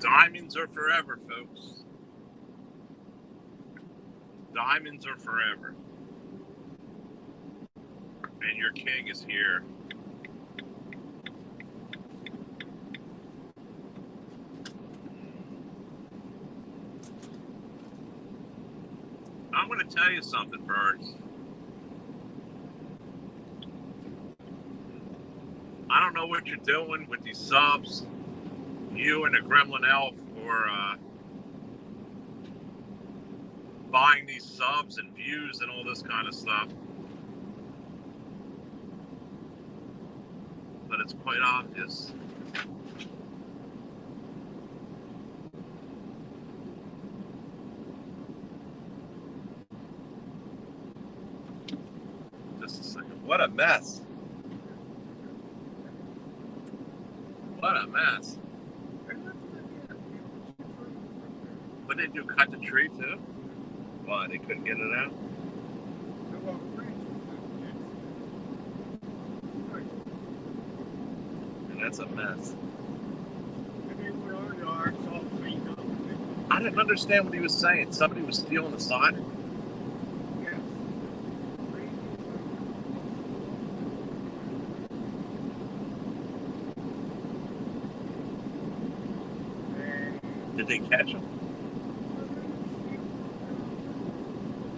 Diamonds are forever, folks. Diamonds are forever. And your king is here. I'm going to tell you something, Birds. I don't know what you're doing with these subs, you and the Gremlin Elf, or buying these subs and views and all this kind of stuff. But it's quite obvious. Just a second. What a mess. What a mess. What did they do? Cut the tree too? Why? They couldn't get it out? And that's a mess. I didn't understand what he was saying. Somebody was stealing the sign? Did they catch him?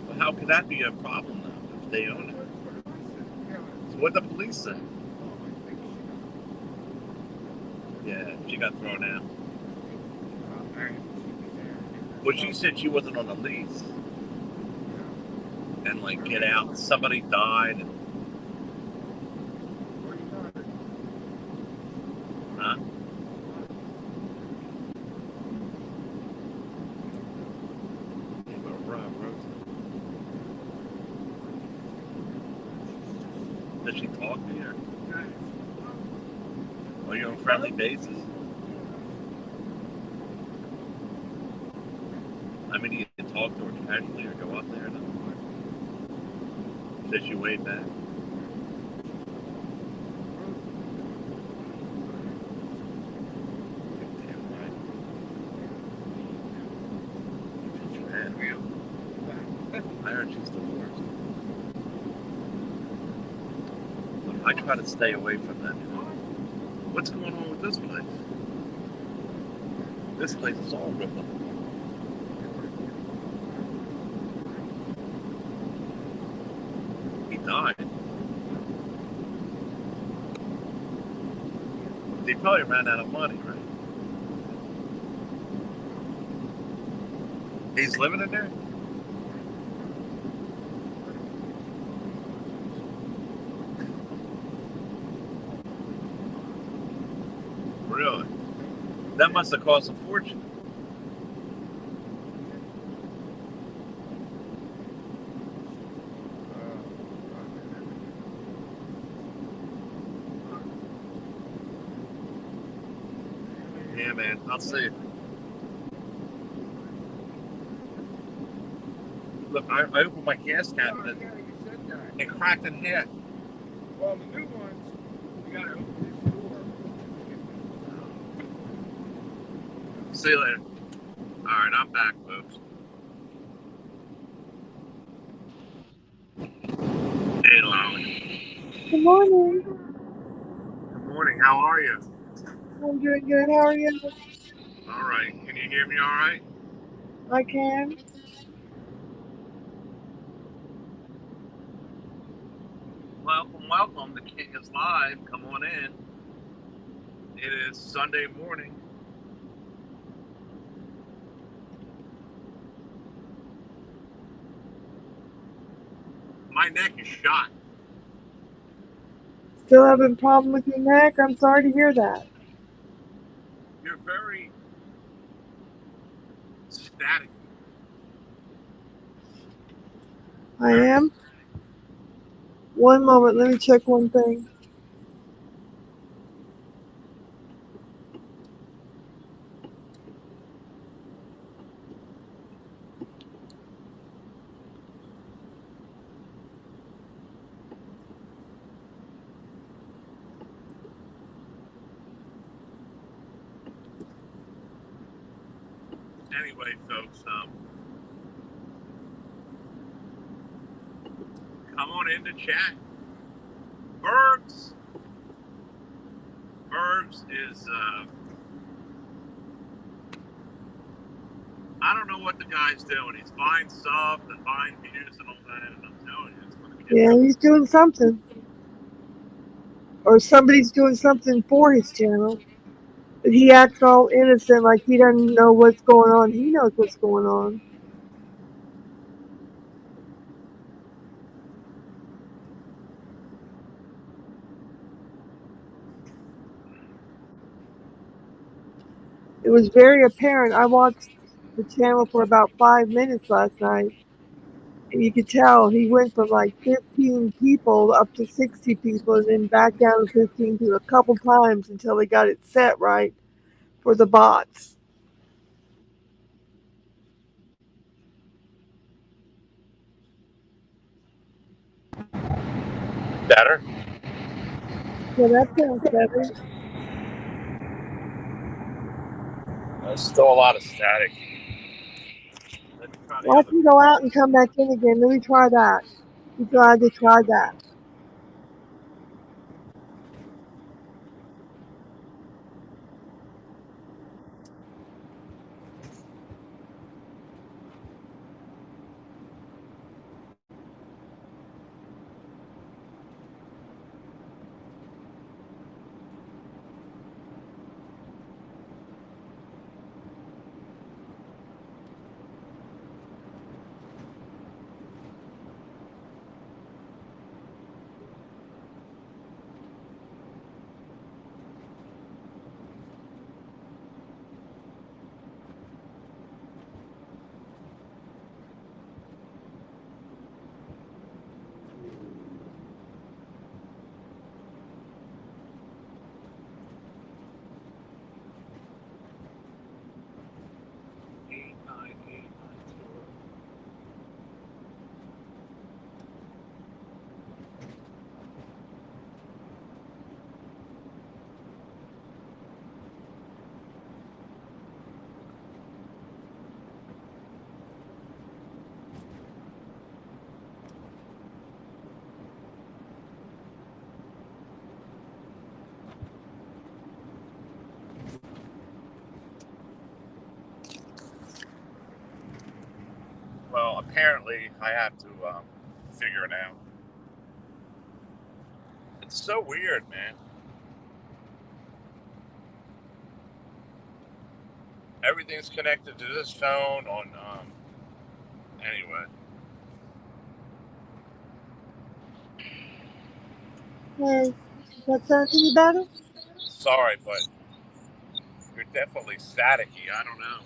Well, how could that be a problem though, if they own it? So what did the police say? Yeah, she got thrown out. Well, she said she wasn't on the lease. And like, get out. Somebody died. And... Huh? Does she talk to you? Are you on friendly basis? I mean, do you talk to her casually or go up there? Says you wave back. I heard she's the worst. I try to stay away from that. What's going on with this place? This place is all ripped up. He died. They probably ran out of money, right? He's living in there? Really? That must have cost a fortune. Yeah, man. I'll see. Look, I opened my gas cabinet. It cracked in half. Well, the new ones, you gotta open this door. See you later. Alright, I'm back, folks. Hey, Lolly. Good morning. Good morning. How are you? I'm doing good. How are you? Alright. Can you hear me alright? I can. Welcome, welcome. The King is live. Come on in. It is Sunday morning. My neck is shot. Still having a problem with your neck? I'm sorry to hear that. You're very static. I am? One moment. Let me check one thing. Anyway, folks, come on in the chat. Bergs is I don't know what the guy's doing. He's buying subs and buying views and all that, and I'm telling you, it's going to get. Yeah, he's doing something. Or somebody's doing something for his channel. But he acts all innocent, like he doesn't know what's going on. He knows what's going on. It was very apparent. I watched the channel for about 5 minutes last night. And you could tell he went from like 15 people up to 60 people and then back down to 15 people a couple times until they got it set right for the bots. Better? Yeah, that sounds better. There's still a lot of static. Let me try the Well, I other. can go out and come back in again. Let me try that. Be glad to try that. Well, apparently I have to figure it out. It's so weird, man. Everything's connected to this phone on. Anyway. Hey, that sounds any better? Sorry, but you're definitely staticky. I don't know.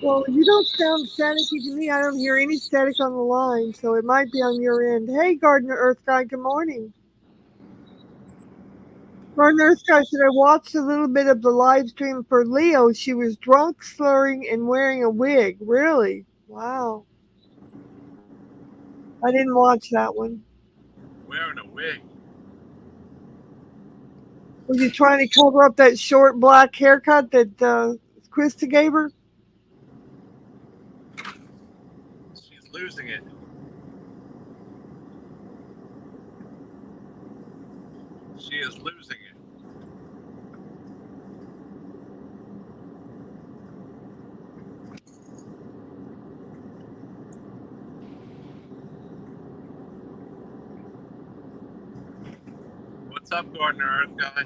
Well, you don't sound staticky to me. I don't hear any static on the line, so it might be on your end. Hey, Gardener Earth Guy, good morning. Gardener Earth Guy said I watched a little bit of the live stream for Leo. She was drunk, slurring, and wearing a wig. Really? Wow. I didn't watch that one. Wearing a wig. Was you trying to cover up that short black haircut that Krista gave her? She's losing it. She is losing it. What's up, Gardener Earth Guy?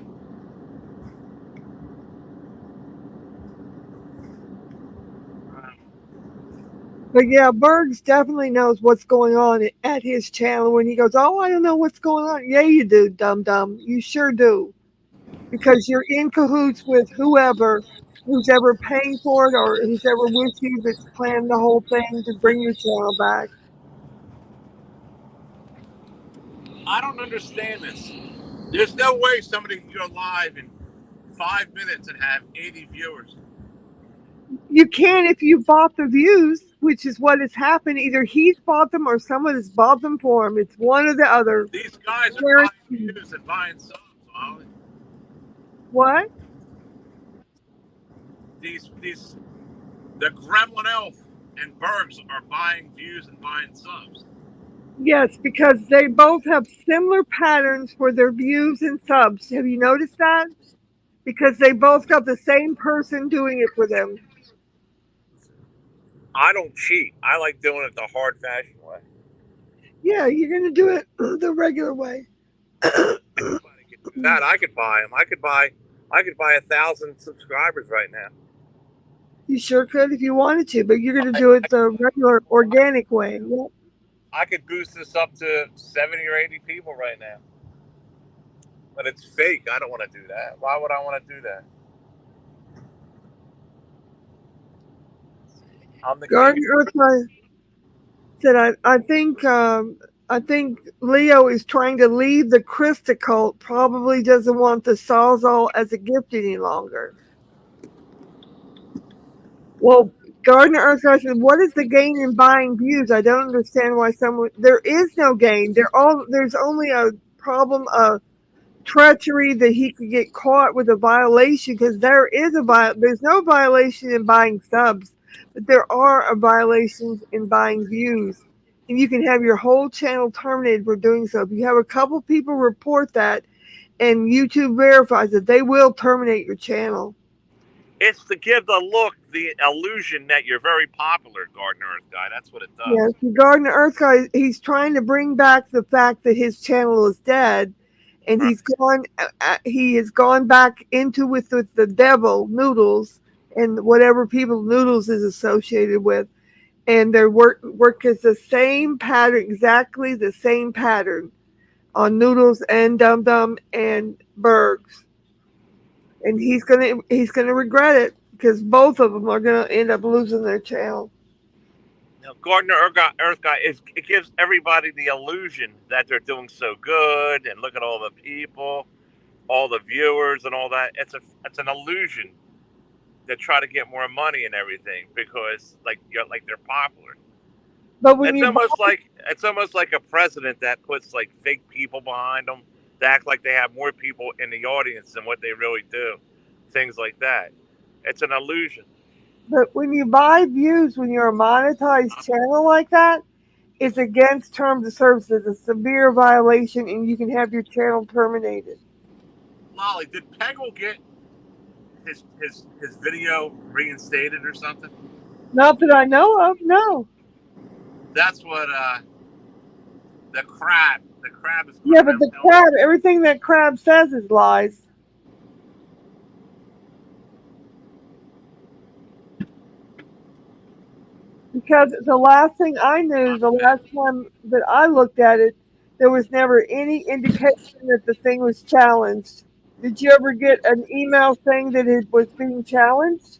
But yeah, Bergs definitely knows what's going on at his channel when he goes, oh, I don't know what's going on. Yeah, you do, dum-dum. You sure do. Because you're in cahoots with who's ever paying for it or who's ever with you that's planned the whole thing to bring your channel back. I don't understand this. There's no way somebody can go live in 5 minutes and have 80 viewers. You can if you bought the views, which is what has happened. Either he's bought them or someone has bought them for him. It's one or the other. These guys are buying views and buying subs, Molly. What? These The Gremlin Elf and Bergs are buying views and buying subs. Yes, because they both have similar patterns for their views and subs. Have you noticed that? Because they both got the same person doing it for them. I don't cheat. I like doing it the hard fashion way. Yeah, you're going to do it the regular way. Anybody can do that. I could buy them. I could buy 1,000 subscribers right now. You sure could if you wanted to, but you're going to do it the regular organic way. Yeah. I could boost this up to 70 or 80 people right now. But it's fake. I don't want to do that. Why would I want to do that? I'm the Garden king. Earth said, I think Leo is trying to leave the Krista cult. Probably doesn't want the Sawzall as a gift any longer. Well, Garden Earth said, what is the gain in buying views? I don't understand why someone. There is no gain. There's only a problem of treachery that he could get caught with a violation because there's no violation in buying subs, but there are violations in buying views, and you can have your whole channel terminated for doing so. If you have a couple people report that and YouTube verifies it, they will terminate your channel. It's to give the illusion that you're very popular, Garden Earth guy. That's what it does. Yes, the Garden of Earth guy, he's trying to bring back the fact that his channel is dead, and he has gone back into with the devil Noodles and whatever people Noodles is associated with, and their work is the same pattern, exactly the same pattern on Noodles and Dum Dum and Bergs, and he's gonna regret it because both of them are gonna end up losing their channel. Garden Earth guy it gives everybody the illusion that they're doing so good and look at all the people, all the viewers and all that. It's an illusion to try to get more money and everything because they're popular. But when It's you almost like a president that puts like fake people behind them to act like they have more people in the audience than what they really do. Things like that. It's an illusion. But when you buy views, when you're a monetized channel like that, it's against terms of service. It's a severe violation, and you can have your channel terminated. Lolly, did Peggle get his video reinstated or something? Not that I know of. No. That's what the crab is Yeah, going but around the telling. crab, everything that crab says is lies. Because the last thing I knew, the last time that I looked at it, there was never any indication that the thing was challenged. Did you ever get an email saying that it was being challenged?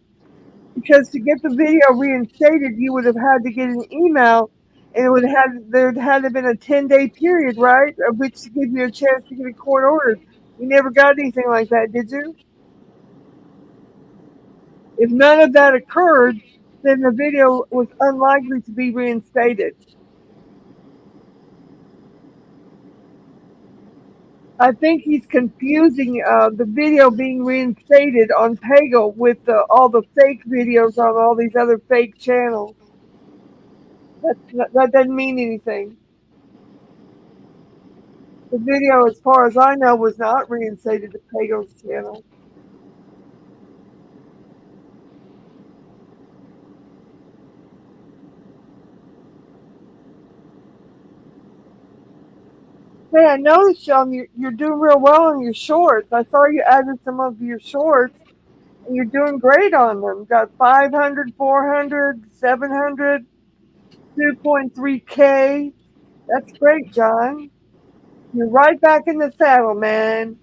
Because to get the video reinstated, you would have had to get an email, and there'd had to have been a 10-day period, right, of which to give you a chance to get it court ordered. You never got anything like that, did you? If none of that occurred, then the video was unlikely to be reinstated. I think he's confusing the video being reinstated on Pagel with all the fake videos on all these other fake channels. That doesn't mean anything. The video, as far as I know, was not reinstated to Pago's channel. Hey, I noticed, Sean, you're doing real well on your shorts. I saw you added some of your shorts, and you're doing great on them. Got 500, 400, 700, 2.3K. That's great, John. You're right back in the saddle, man.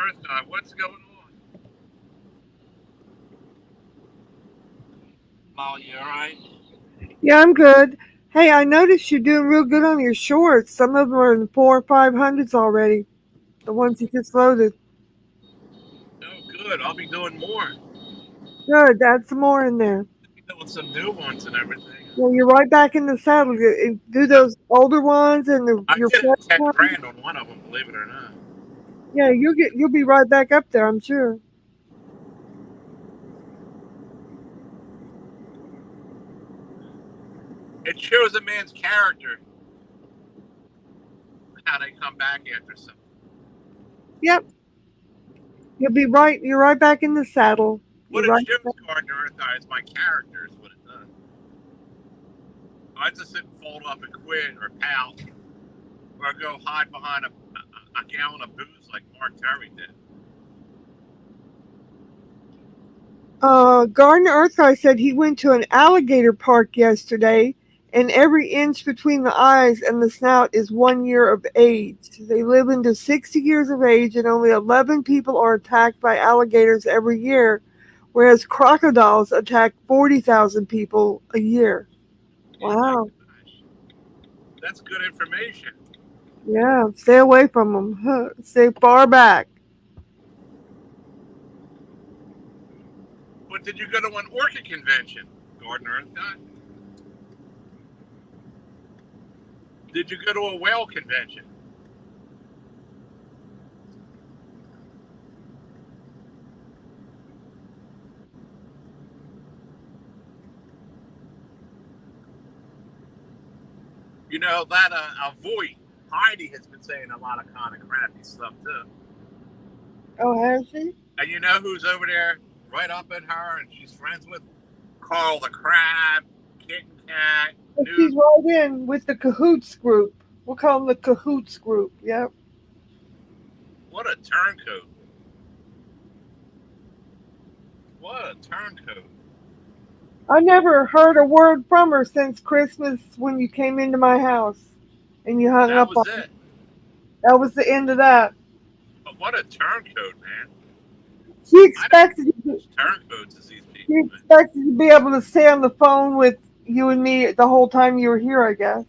Earth Guy, what's going on? Molly, you all right? Yeah, I'm good. Hey, I noticed you're doing real good on your shorts. Some of them are in the 400 or 500s already. The ones you just loaded. Oh, good. I'll be doing more. Good. Add some more in there. Doing some new ones and everything. Well, you're right back in the saddle. Do those older ones and I your did fresh 10 ones. grand on one of them, believe it or not. Yeah, you'll be right back up there, I'm sure. It shows a man's character how they come back after something. Yep. You're right back in the saddle. You're What it right. shows, Gardner Earth Guy, is my character is what it does. I just sit and fold up and quit or pout or go hide behind a gallon of booze like Mark Terry did. Gardner Earthguy said he went to an alligator park yesterday, and every inch between the eyes and the snout is 1 year of age. They live into 60 years of age, and only 11 people are attacked by alligators every year, whereas crocodiles attack 40,000 people a year. Oh my Wow. gosh. That's good information. Yeah, stay away from them. Stay far back. But did you go to an orchid convention, Gardner Earth Guy? Did you go to a whale convention? You know, that Avoid, Heidi has been saying a lot of kind of crappy stuff too. Oh, has she? And you know who's over there right up in her and she's friends with? Carl the Crab, Kitten Kat, She's Nude. right in with the Cahoots group. We'll call them the Cahoots group. Yep. What a turncoat. What a turncoat. I never heard a word from her since Christmas when you came into my house and you hung That up was on me. it. That was the end of that. But what a turncoat, man. She I don't expected know turncoats as these she people. expected to be able to stay on the phone with you and me the whole time you were here, I guess.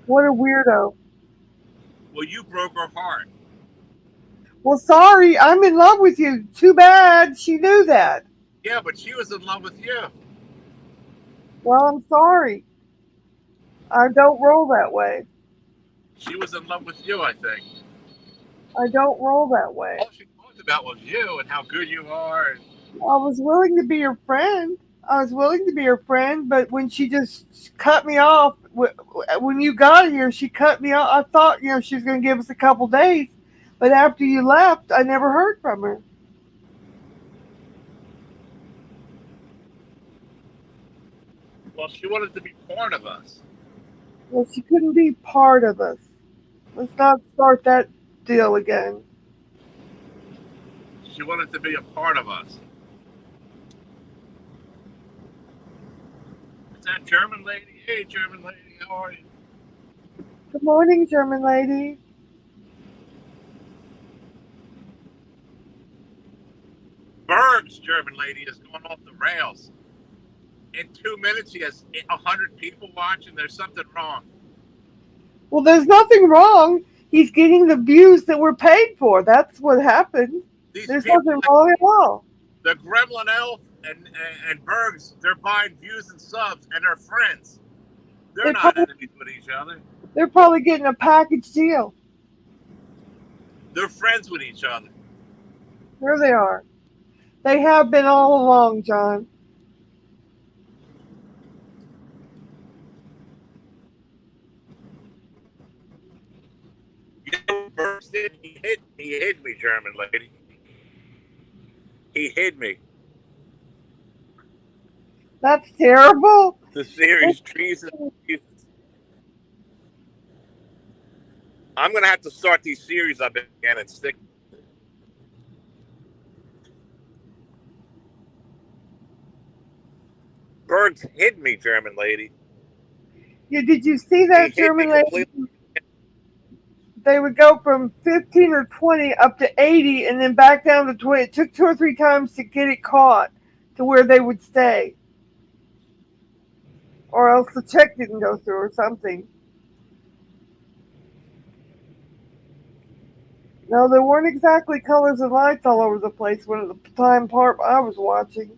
What a weirdo. Well, you broke her heart. Well, sorry, I'm in love with you. Too bad she knew that. Yeah, but she was in love with you. Well, I'm sorry. I don't roll that way. She was in love with you, I think. I don't roll that way. All she talked about was you and how good you are. And I was willing to be your friend. I was willing to be her friend, but when she just cut me off, when you got here, she cut me off. I thought, she was going to give us a couple days, but after you left, I never heard from her. well, she wanted to be part of us. Well, she couldn't be part of us. Let's not start that deal again. She wanted to be a part of us. Is that German lady? Hey, German lady, how are you? Good morning, German lady. Berg's German lady is going off the rails. In 2 minutes, he has 100 people watching. There's something wrong. Well, there's nothing wrong. He's getting the views that we're paid for. That's what happened. These There's people, nothing wrong at all. the Gremlin Elf and Berg's, they're buying views and subs, and they're friends. They're not enemies with each other. They're probably getting a package deal. They're friends with each other. There they are. They have been all along, John. You know what Berg's did? He hid me, German lady. He hid me. That's terrible. The series Treason. I'm gonna have to start these series up again and stick. Berg's hid me, German lady. Yeah, did you see that He hid me German lady completely. they would go from 15 or 20 up to 80 and then back down to 20. It took 2 or 3 times to get it caught to where they would stay, or else the check didn't go through or something. No, there weren't exactly colors and lights all over the place when at the time part I was watching.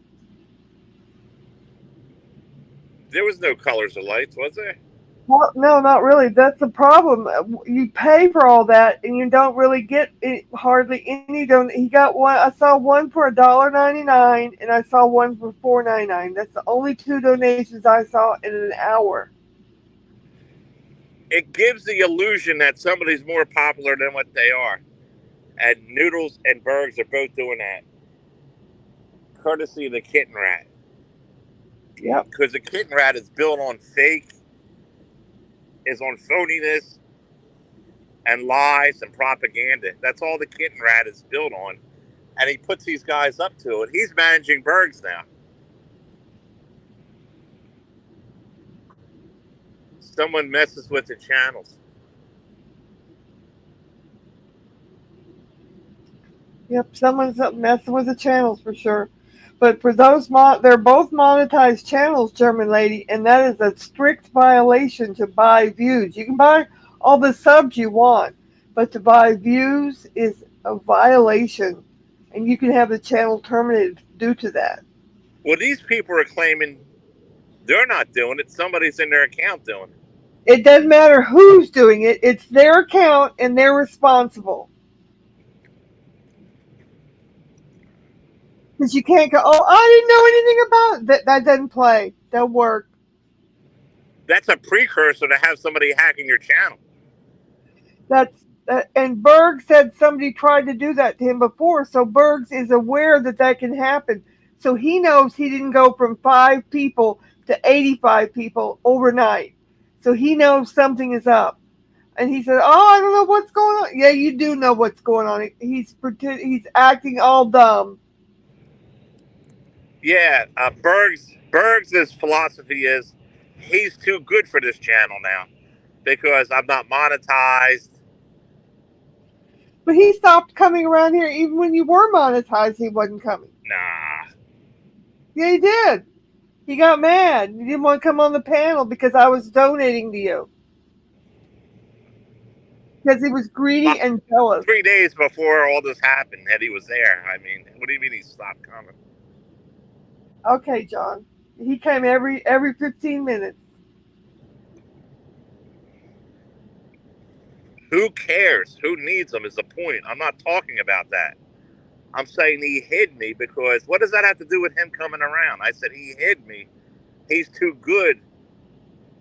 There was no colors or lights, was there? Well, no, not really. That's the problem. You pay for all that, and you don't really get it, hardly any. He got one. I saw one for $1.99, and I saw one for $4.99. That's the only 2 donations I saw in an hour. It gives the illusion that somebody's more popular than what they are. And Noodles and Bergs are both doing that, courtesy of the Kitten Rat. Yep. Because the Kitten Rat is built on fake, is on phoniness and lies and propaganda. That's all the Kitten Rat is built on. And he puts these guys up to it. He's managing Bergs now. Someone messes with the channels. Yep, someone's messing with the channels for sure. But for those, they're both monetized channels, German lady, and that is a strict violation to buy views. You can buy all the subs you want, but to buy views is a violation, and you can have the channel terminated due to that. Well, these people are claiming they're not doing it. Somebody's in their account doing it. It doesn't matter who's doing it. It's their account, and they're responsible. Because you can't go, oh, I didn't know anything about it. That doesn't play. Don't work. That's a precursor to have somebody hacking your channel. And Berg said somebody tried to do that to him before, so Bergs is aware that can happen. So he knows he didn't go from 5 people to 85 people overnight. So he knows something is up. And he said, oh, I don't know what's going on. Yeah, you do know what's going on. He's acting all dumb. Yeah, Bergs' philosophy is he's too good for this channel now because I'm not monetized. But he stopped coming around here even when you were monetized. He wasn't coming. Nah. Yeah, he did. He got mad. He didn't want to come on the panel because I was donating to you. Because he was greedy and jealous. 3 days before all this happened, Eddie was there. I mean, what do you mean he stopped coming? Okay, John. He came every 15 minutes. Who cares? Who needs him is the point. I'm not talking about that. I'm saying he hid me because what does that have to do with him coming around? I said he hid me. He's too good.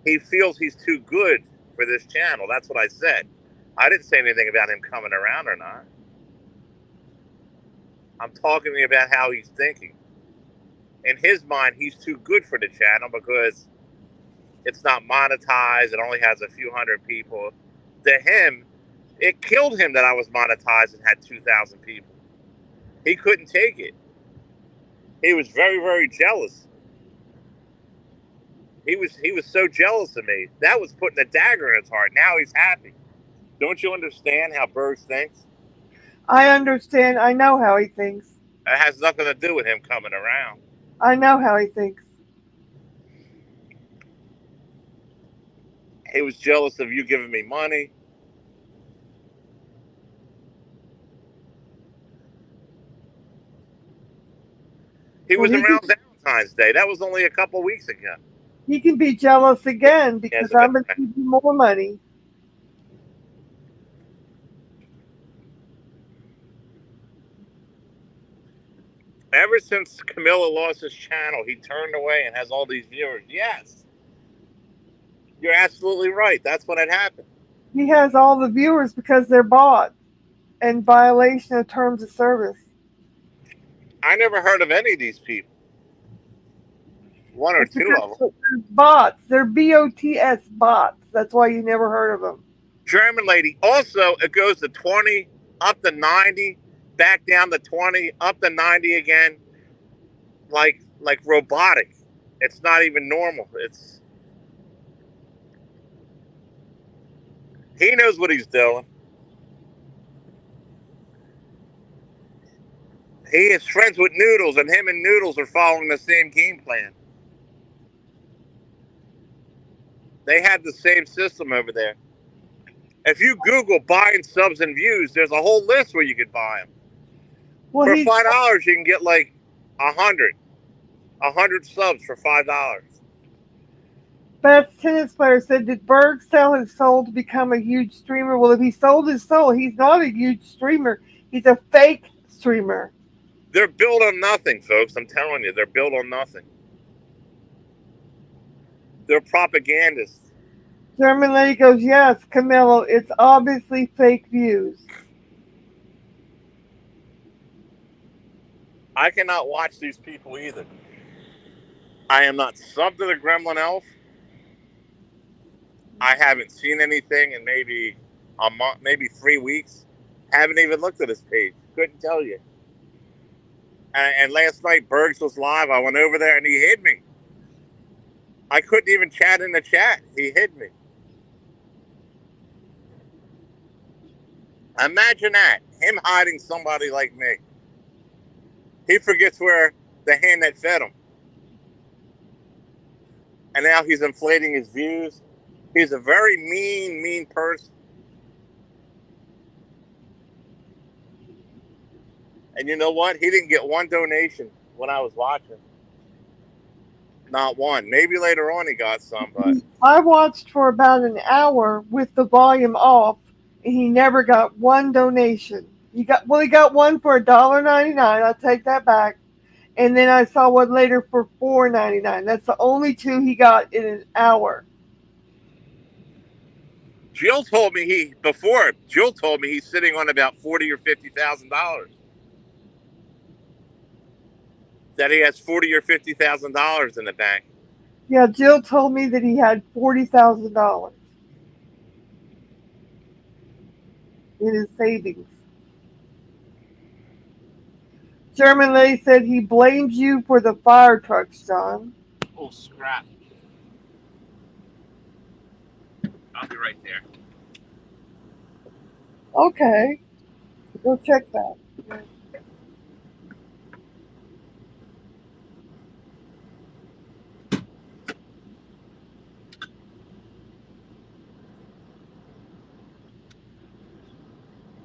He feels he's too good for this channel. That's what I said. I didn't say anything about him coming around or not. I'm talking about how he's thinking. In his mind, he's too good for the channel because it's not monetized. It only has a few hundred people. To him, it killed him that I was monetized and had 2,000 people. He couldn't take it. He was very, very jealous. He was so jealous of me. That was putting a dagger in his heart. Now he's happy. Don't you understand how Bergs thinks? I understand. I know how he thinks. It has nothing to do with him coming around. I know how he thinks. He was jealous of you giving me money. He was around Valentine's Day. That was only a couple weeks ago. He can be jealous again because I'm going to give you more money. Ever since Camilla lost his channel, he turned away and has all these viewers. Yes. You're absolutely right. That's what had happened. He has all the viewers because they're bought in violation of terms of service. I never heard of any of these people. One or two of them. They're bots. They're BOTS bots. That's why you never heard of them. German lady. Also, it goes to 20, up to 90, back down to 20, up to 90 again. Like robotic. It's not even normal. He knows what he's doing. He is friends with Noodles, and him and Noodles are following the same game plan. They have the same system over there. If you Google buying subs and views, there's a whole list where you could buy them. Well, For he $5, you can get like 100 subs for $5. Best tennis player said, did Berg sell his soul to become a huge streamer? Well, if he sold his soul, he's not a huge streamer. He's a fake streamer. They're built on nothing, folks. I'm telling you, they're built on nothing. They're propagandists. German lady goes, yes, Camilo, it's obviously fake views. I cannot watch these people either. I am not subbed to the Gremlin Elf. I haven't seen anything in maybe a month, maybe 3 weeks. Haven't even looked at his page. Couldn't tell you. And last night, Bergs was live. I went over there and he hid me. I couldn't even chat in the chat. He hid me. Imagine that. Him hiding somebody like me. He forgets where the hand that fed him. And now he's inflating his views. He's a very mean person. And you know what? He didn't get one donation when I was watching. Not one. Maybe later on he got some, but I watched for about an hour with the volume off, and he never got one donation. He got one for $1.99. I'll take that back. And then I saw one later for $4.99. That's the only two he got in an hour. Jill told me he's sitting on about $40,000 or $50,000. That he has $40,000 or $50,000 in the bank. Yeah, Jill told me that he had $40,000 in his savings. German lady said he blames you for the fire trucks, John. Oh, scrap. I'll be right there. Okay. Go check that.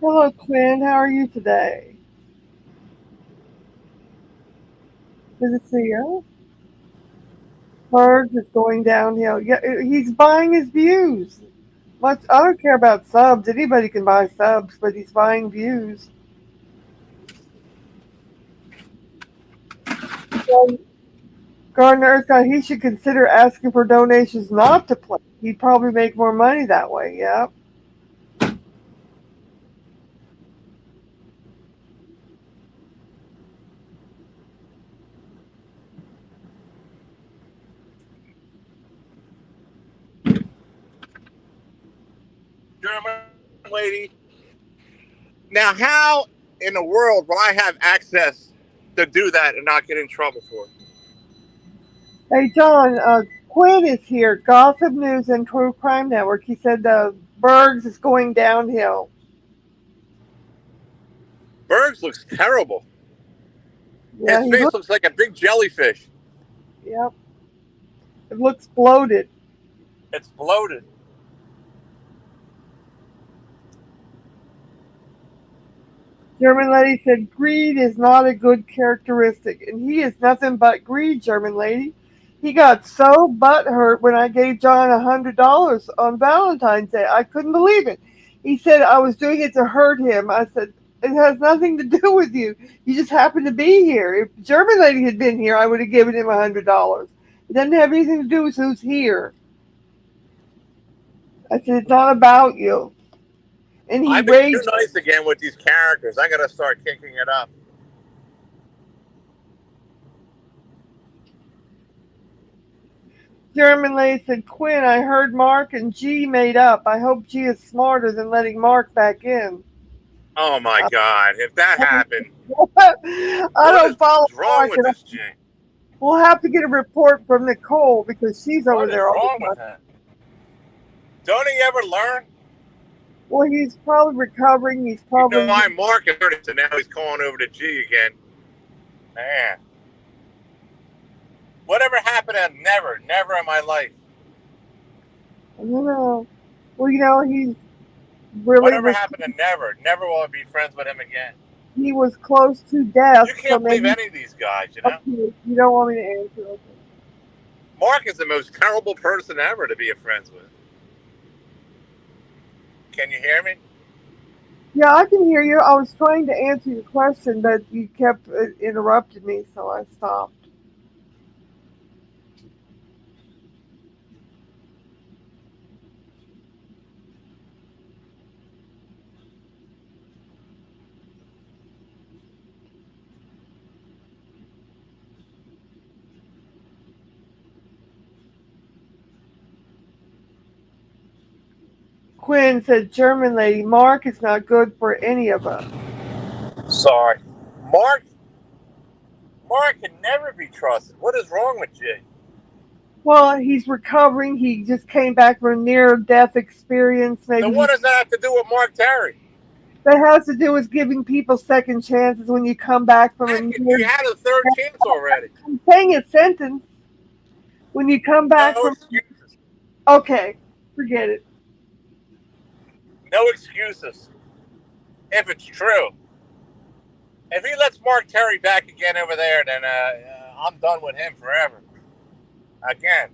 Hello, Quinn. How are you today? Good to see you. Berg is going downhill. Yeah, he's buying his views. I don't care about subs. Anybody can buy subs, but he's buying views. Gardner Earth Guy, he should consider asking for donations not to play. He'd probably make more money that way, yeah. German lady. Now, how in the world will I have access to do that and not get in trouble for it? Hey, John, Quinn is here. Gossip News and True Crime Network. He said Bergs is going downhill. Bergs looks terrible. Yeah, His face looks like a big jellyfish. Yep. It looks bloated. It's bloated. German lady said greed is not a good characteristic, and he is nothing but greed, German lady. He got so butthurt when I gave John $100 on Valentine's Day. I couldn't believe it. He said I was doing it to hurt him. I said, it has nothing to do with you. You just happened to be here. If German lady had been here, I would have given him $100. It doesn't have anything to do with who's here. I said, it's not about you. And he I've been too nice again with these characters. I got to start kicking it up. German lady said, Quinn, I heard Mark and G made up. I hope G is smarter than letting Mark back in. Oh my God! If that happened, I don't follow. What's wrong with this G? We'll have to get a report from Nicole because she's over there all What's the wrong with time. him? Don't he ever learn? Well, he's probably recovering. He's probably. I'm Mark and now he's calling over to G again. Man. Whatever happened to never in my life? I don't know. Well, he's really Whatever was. happened to never? Never will I be friends with him again. He was close to death, You so can't believe maybe. any of these guys, you know? Okay, you don't want me to answer. Okay. Mark is the most terrible person ever to be friends with. Can you hear me? Yeah, I can hear you. I was trying to answer your question, but you kept interrupting me, so I stopped. Quinn said, German lady, Mark is not good for any of us. Sorry. Mark can never be trusted. What is wrong with you? Well, he's recovering. He just came back from a near-death experience. Now, Maybe what does that have to do with Mark Terry? that has to do with giving people second chances when you come back from a Heck, you had a third chance already. I'm saying a sentence. When you come back No from. excuses. Okay, forget it. No excuses. If it's true. If he lets Mark Terry back again over there, then I'm done with him forever. Again.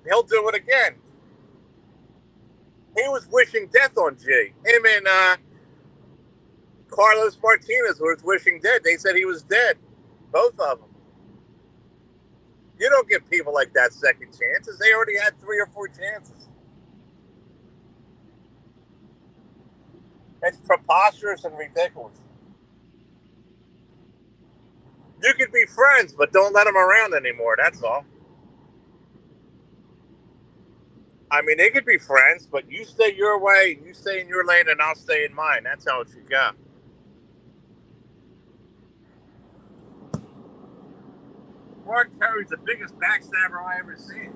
He'll do it again. He was wishing death on G. Him and Carlos Martinez was wishing dead. They said he was dead. Both of them. You don't give people like that second chances. They already had 3 or 4 chances. It's preposterous and ridiculous. You could be friends, but don't let them around anymore. That's all. I mean, they could be friends, but you stay your way, you stay in your lane, and I'll stay in mine. That's how it should go. Mark Terry's the biggest backstabber I ever seen.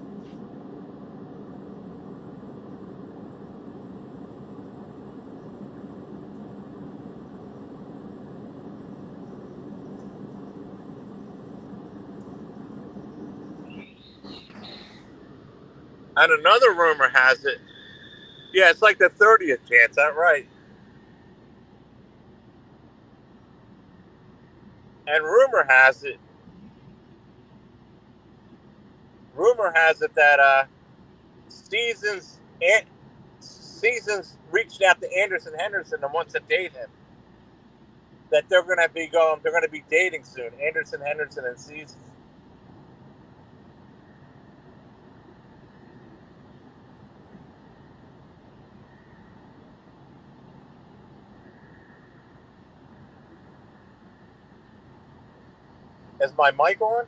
And another rumor has it, yeah, it's like the 30th chance. That's right. And rumor has it that Seasons reached out to Anderson Henderson and wants to date him. That they're going to be dating soon. Anderson Henderson and Seasons. Is my mic on?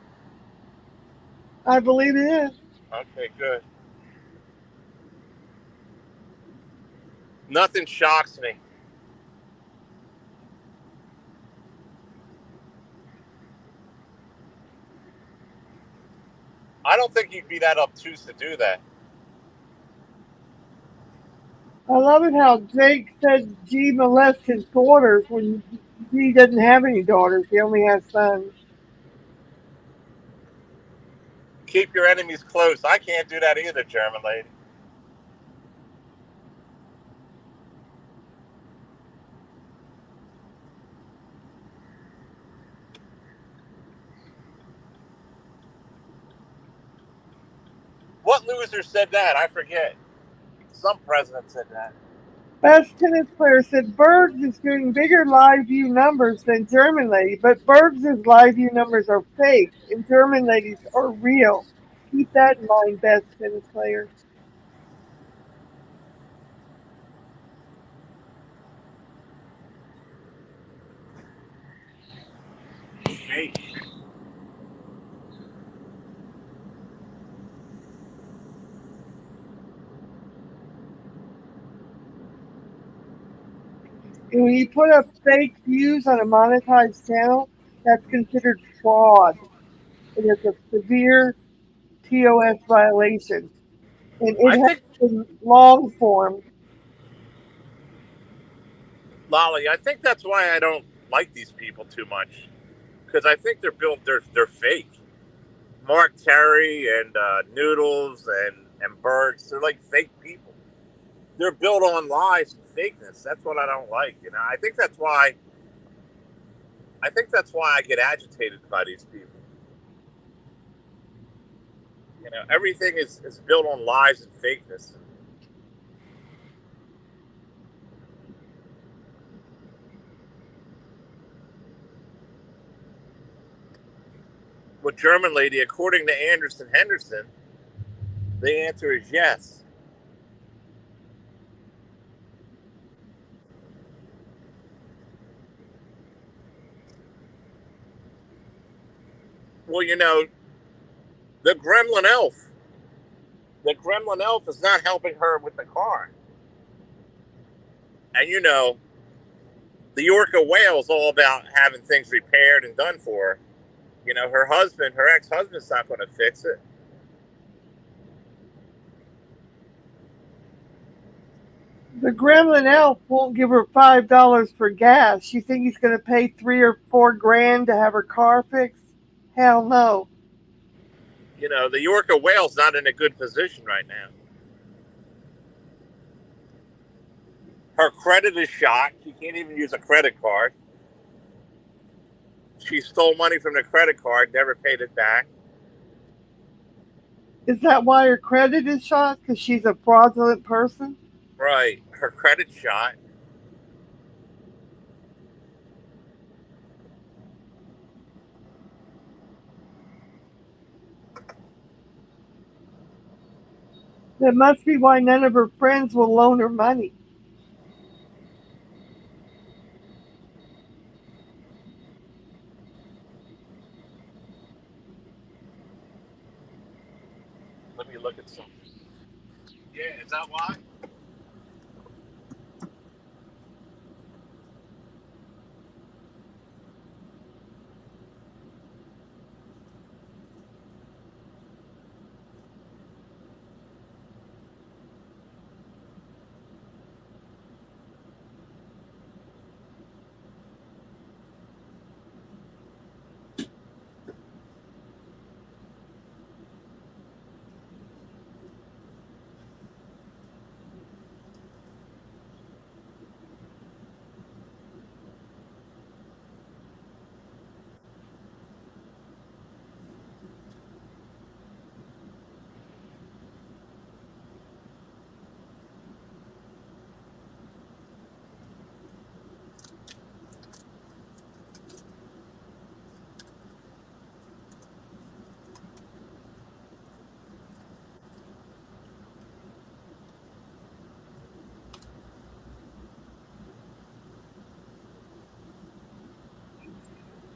I believe it is. Okay, good. Nothing shocks me. I don't think he'd be that obtuse to do that. I love it how Jake said G molests his daughters when G doesn't have any daughters. He only has sons. Keep your enemies close. I can't do that either, German lady. What loser said that? I forget. Some president said that. Best tennis player said Bergs is doing bigger live view numbers than German lady, but Bergs' live view numbers are fake and German ladies are real. Keep that in mind, best tennis player. Hey. And when you put up fake views on a monetized channel, that's considered fraud. It is a severe TOS violation, and it I has think, been long form. Lolly, I think that's why I don't like these people too much because I think they're fake. Mark Terry and Noodles and Bergs, they're like fake people. They're built on lies and fakeness. That's what I don't like. I think that's why I get agitated by these people. Everything is built on lies and fakeness. With German lady, according to Anderson Henderson, the answer is yes. Well, the Gremlin Elf. The Gremlin Elf is not helping her with the car. And the York of Wales all about having things repaired and done for her. Her ex-husband's not going to fix it. The gremlin elf won't give her $5 for gas. You think he's going to pay 3 or 4 grand to have her car fixed? Hell no. The York of Wales not in a good position right now. Her credit is shot. She can't even use a credit card. She stole money from the credit card, never paid it back. Is that why her credit is shot? Because she's a fraudulent person? Right. Her credit's shot. That must be why none of her friends will loan her money. Let me look at something. Yeah, is that why?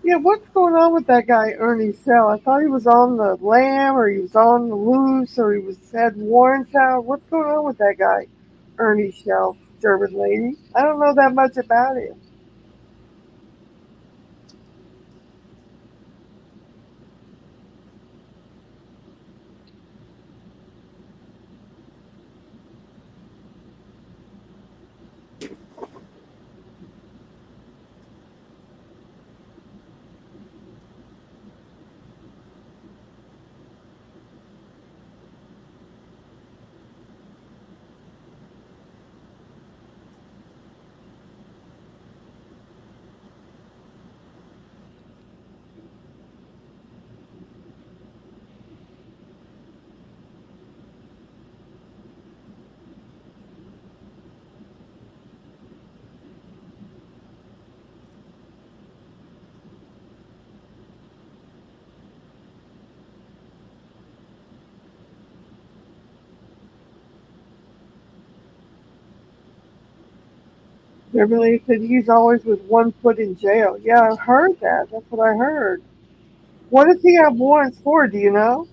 Yeah, what's going on with that guy, Ernie Sell? I thought he was on the lam, or he was on the loose, or he was had warrants out. What's going on with that guy, Ernie Shell, German lady? I don't know that much about him. German lady said he's always with one foot in jail. Yeah, I heard that. That's what I heard. What does he have warrants for? Do you know?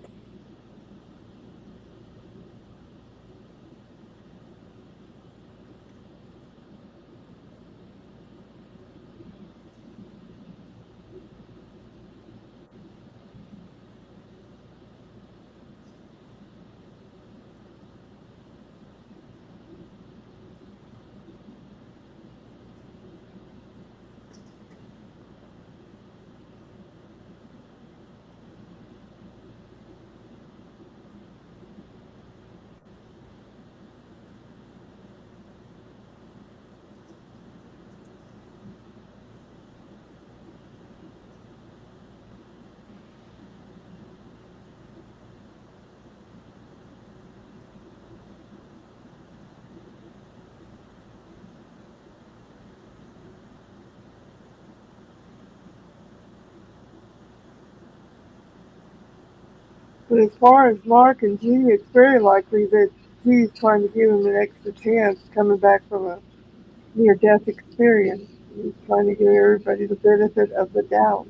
But as far as Mark and G, it's very likely that G's trying to give him an extra chance coming back from a near death experience. He's trying to give everybody the benefit of the doubt.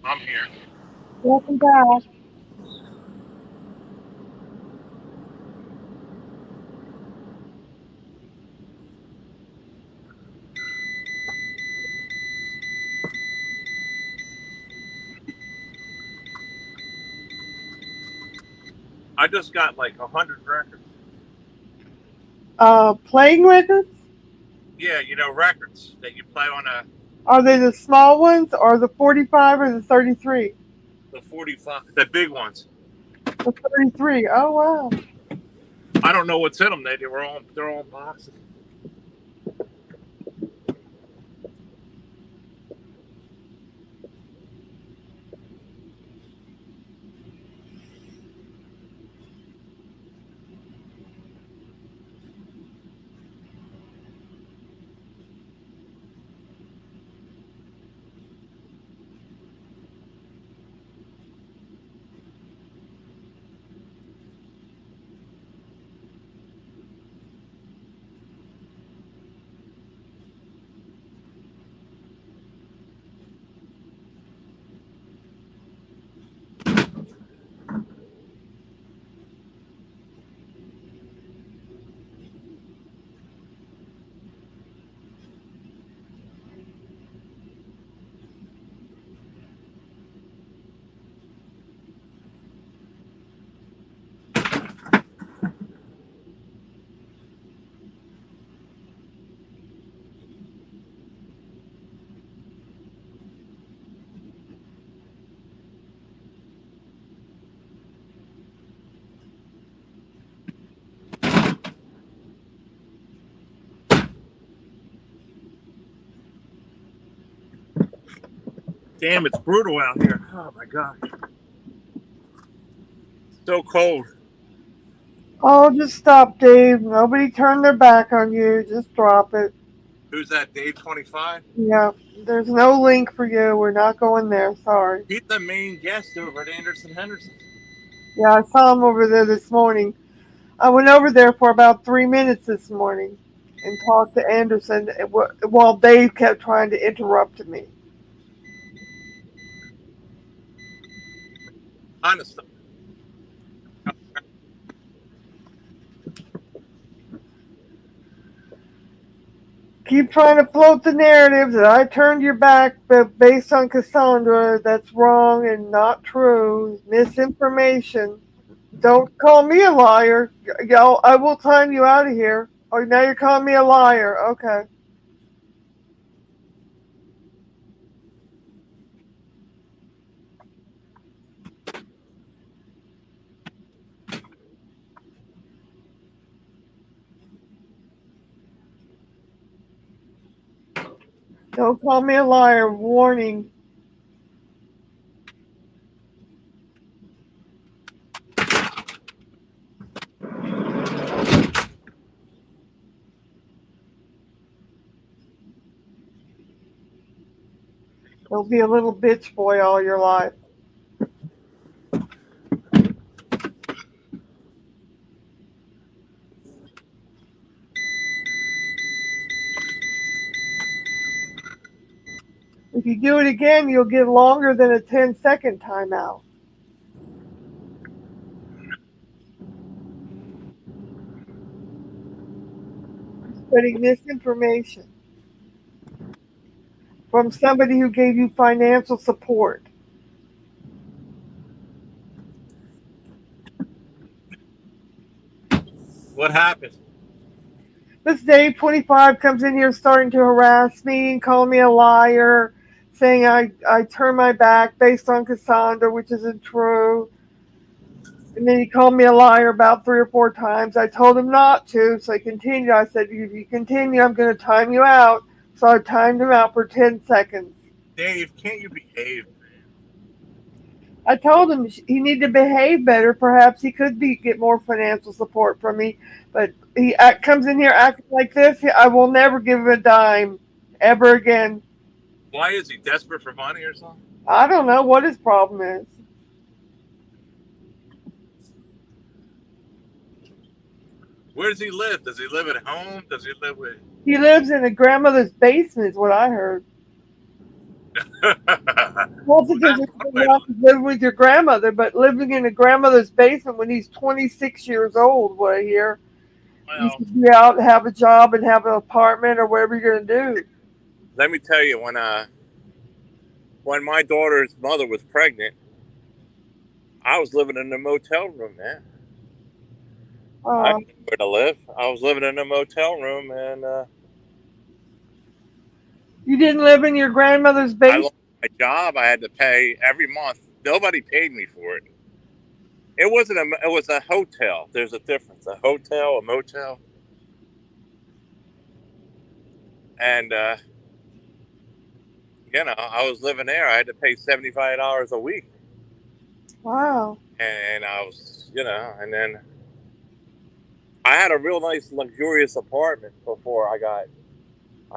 I'm here. Welcome back. I just got like 100 records. Playing records? Yeah, records that you play on Are they the small ones or the 45 or the 33? the 45, the big ones. The 33. Oh, wow. I don't know what's in them. They're all boxes. Damn, it's brutal out here. Oh my god, so cold. Oh, just stop, Dave. Nobody turned their back on you. Just drop it. Who's that? Dave 25. Yeah, there's no link for you. We're not going there. Sorry. He's the main guest over at Anderson Henderson. Yeah, I saw him over there this morning. I went over there for about 3 minutes this morning and talked to Anderson while Dave kept trying to interrupt me. Honest. Keep trying to float the narrative that I turned your back, but based on Cassandra, that's wrong and not true. Misinformation. Don't call me a liar. Yo, I will time you out of here. Oh, now you're calling me a liar. Okay. Don't call me a liar. Warning. Don't be a little bitch boy all your life. If you do it again, you'll get longer than a 10-second timeout. Spreading misinformation from somebody who gave you financial support. What happened? This Dave 25 comes in here starting to harass me and call me a liar, saying I turned my back based on Cassandra, which isn't true. And then he called me a liar about 3 or 4 times. I told him not to, so he continued. I said, if you continue, I'm going to time you out. So I timed him out for 10 seconds. Dave, can't you behave? I told him he needed to behave better. Perhaps he could get more financial support from me. But he comes in here acting like this. I will never give him a dime ever again. Why is he desperate for money or something? I don't know what his problem is. Where does he live? Does he live at home? Does he live with? He lives in a grandmother's basement, is what I heard. What's the difference between living with your grandmother, but living in a grandmother's basement when he's 26 years old? What I hear. Well, You should be out, have a job, and have an apartment or whatever you're going to do. let me tell you, when my daughter's mother was pregnant, I was living in a motel room, man. I didn't know where to live. I was living in a motel room, and you didn't live in your grandmother's I basement? lost my job. I had to pay every month. Nobody paid me for it. It wasn't it was a hotel. There's a difference. A hotel, a motel. And I was living there. I had to pay $75 a week. Wow. And I was, and then I had a real nice, luxurious apartment before I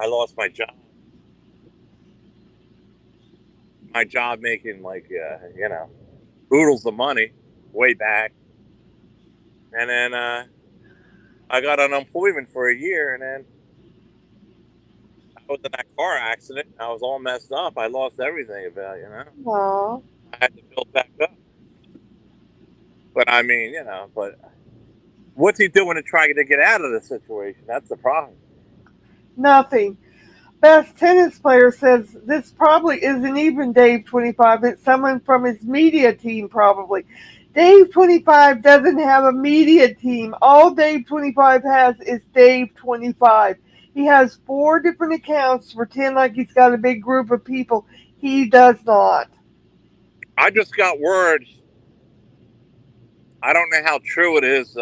lost my job. My job making oodles of money way back. And then I got unemployment for a year, and then I was in that car accident. I was all messed up. I lost everything Aww. I had to build back up. But I mean, but what's he doing to try to get out of the situation? That's the problem. Nothing. Best tennis player says this probably isn't even Dave 25. It's someone from his media team, probably. Dave 25 doesn't have a media team. All Dave 25 has is Dave 25. He has 4 different accounts, pretend like he's got a big group of people. He does not. I just got word. I don't know how true it is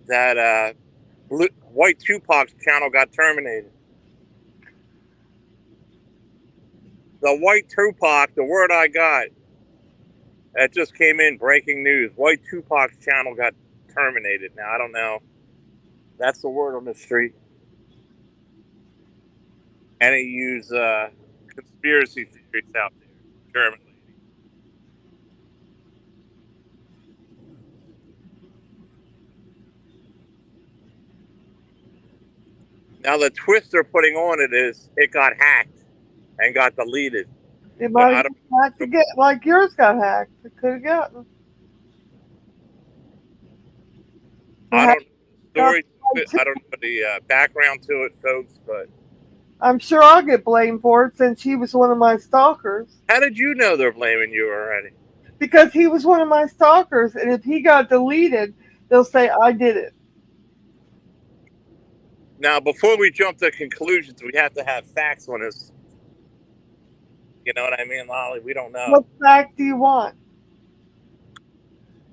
that White Tupac's channel got terminated. The White Tupac, the word I got, it just came in, breaking news. White Tupac's channel got terminated. Now, I don't know. That's the word on the street. And he used conspiracy theories out there. German lady. Now, the twist they're putting on it is it got hacked and got deleted. It might have hacked to get like yours got hacked. It could have gotten. I don't know the story to it. I don't know the background to it, folks, but I'm sure I'll get blamed for it since he was one of my stalkers. How did you know they're blaming you already? Because he was one of my stalkers, and if he got deleted, they'll say I did it. Now, before we jump to conclusions, we have to have facts on this. You know what I mean, Lolly? We don't know. What fact do you want?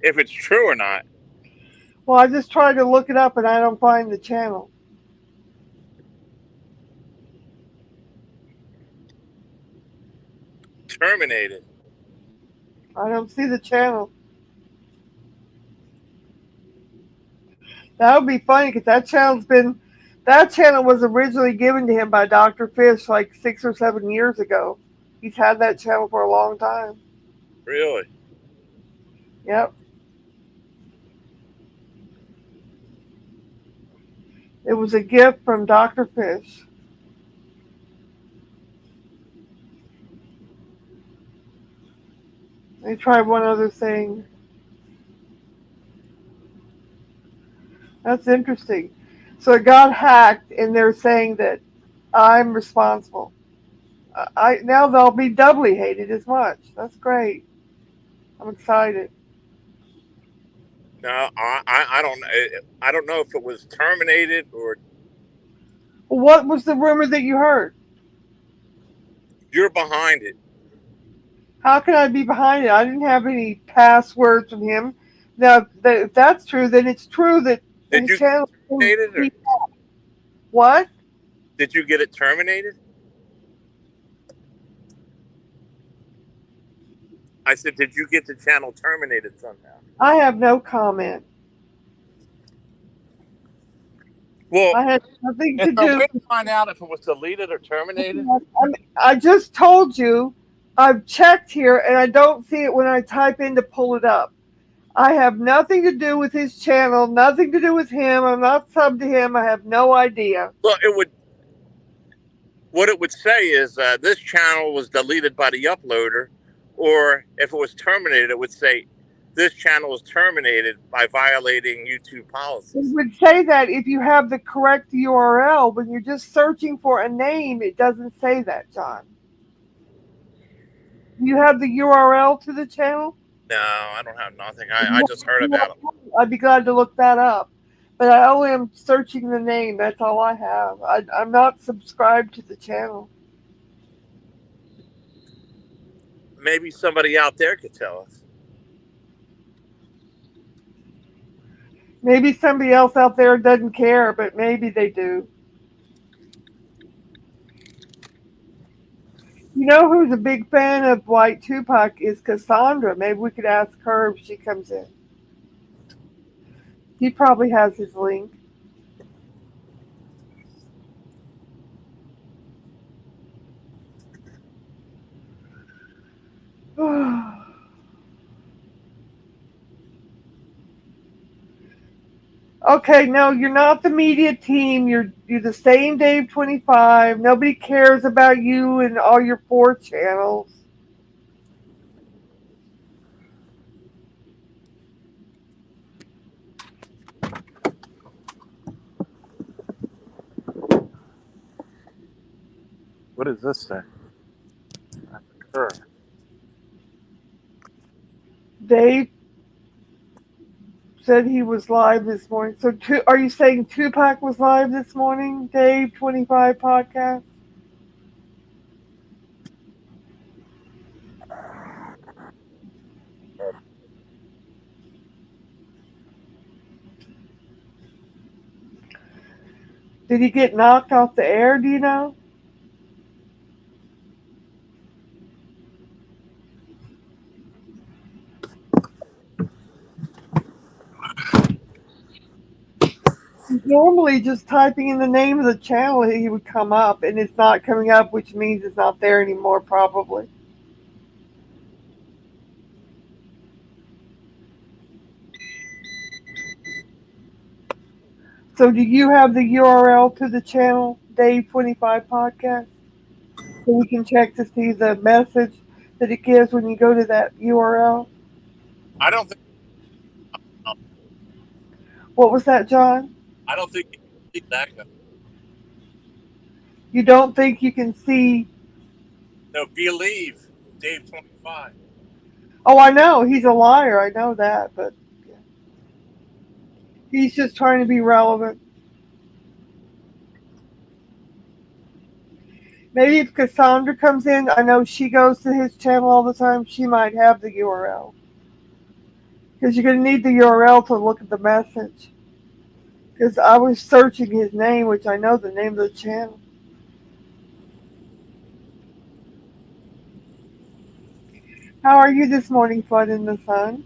If it's true or not. Well, I just tried to look it up, and I don't find the channel. terminated. I don't see the channel. That would be funny because that channel was originally given to him by Dr. Fish like 6 or 7 years ago. He's had that channel for a long time. Really? Yep. It was a gift from Dr. Fish. Let me try one other thing. That's interesting. So it got hacked, and they're saying that I'm responsible. I now they'll be doubly hated as much. That's great. I'm excited. No, I don't know if it was terminated or What was the rumor that you heard? you're behind it. How can I be behind it? I didn't have any passwords from him. Now, if that's true, then it's true that Did his you channel. terminate it, or What? did you get it terminated? I said, did you get the channel terminated somehow? I have no comment. Well, I had nothing to is there a do. way to find out if it was deleted or terminated? I just told you. I've checked here, and I don't see it when I type in to pull it up. I have nothing to do with his channel. Nothing to do with him. I'm not subbed to him. I have no idea. Well, what it would say is this channel was deleted by the uploader, or if it was terminated, it would say this channel was terminated by violating YouTube It policies. would say that if you have the correct URL. When you're just searching for a name, it doesn't say that, John. You have the URL to the channel? No, I don't have nothing. I just heard about it. I'd be glad to look that up. But I only am searching the name. That's all I have. I'm not subscribed to the channel. Maybe somebody out there could tell us. Maybe somebody else out there doesn't care, but maybe they do. You know who's a big fan of White Tupac is Cassandra. Maybe we could ask her if she comes in. He probably has his link. Okay, no, you're not the media team. You're the same Dave 25. Nobody cares about you and all your 4 channels. What does this say? Sure. Dave said he was live this morning. So, are you saying Tupac was live this morning, Dave 25 podcast? Did he get knocked off the air? Do you know? Normally, just typing in the name of the channel, he would come up, and it's not coming up, which means it's not there anymore, probably. So, do you have the URL to the channel, Dave 25 podcast? So we can check to see the message that it gives when you go to that URL. I don't think. What was that, John? I don't think you can see that guy. You don't think you can see? No, believe Dave 25. Oh, I know he's a liar. I know that, but yeah. He's just trying to be relevant. Maybe if Cassandra comes in, I know she goes to his channel all the time. She might have the URL because you're going to need the URL to look at the message. Because I was searching his name, which I know the name of the channel. How are you this morning, Flood in the Sun?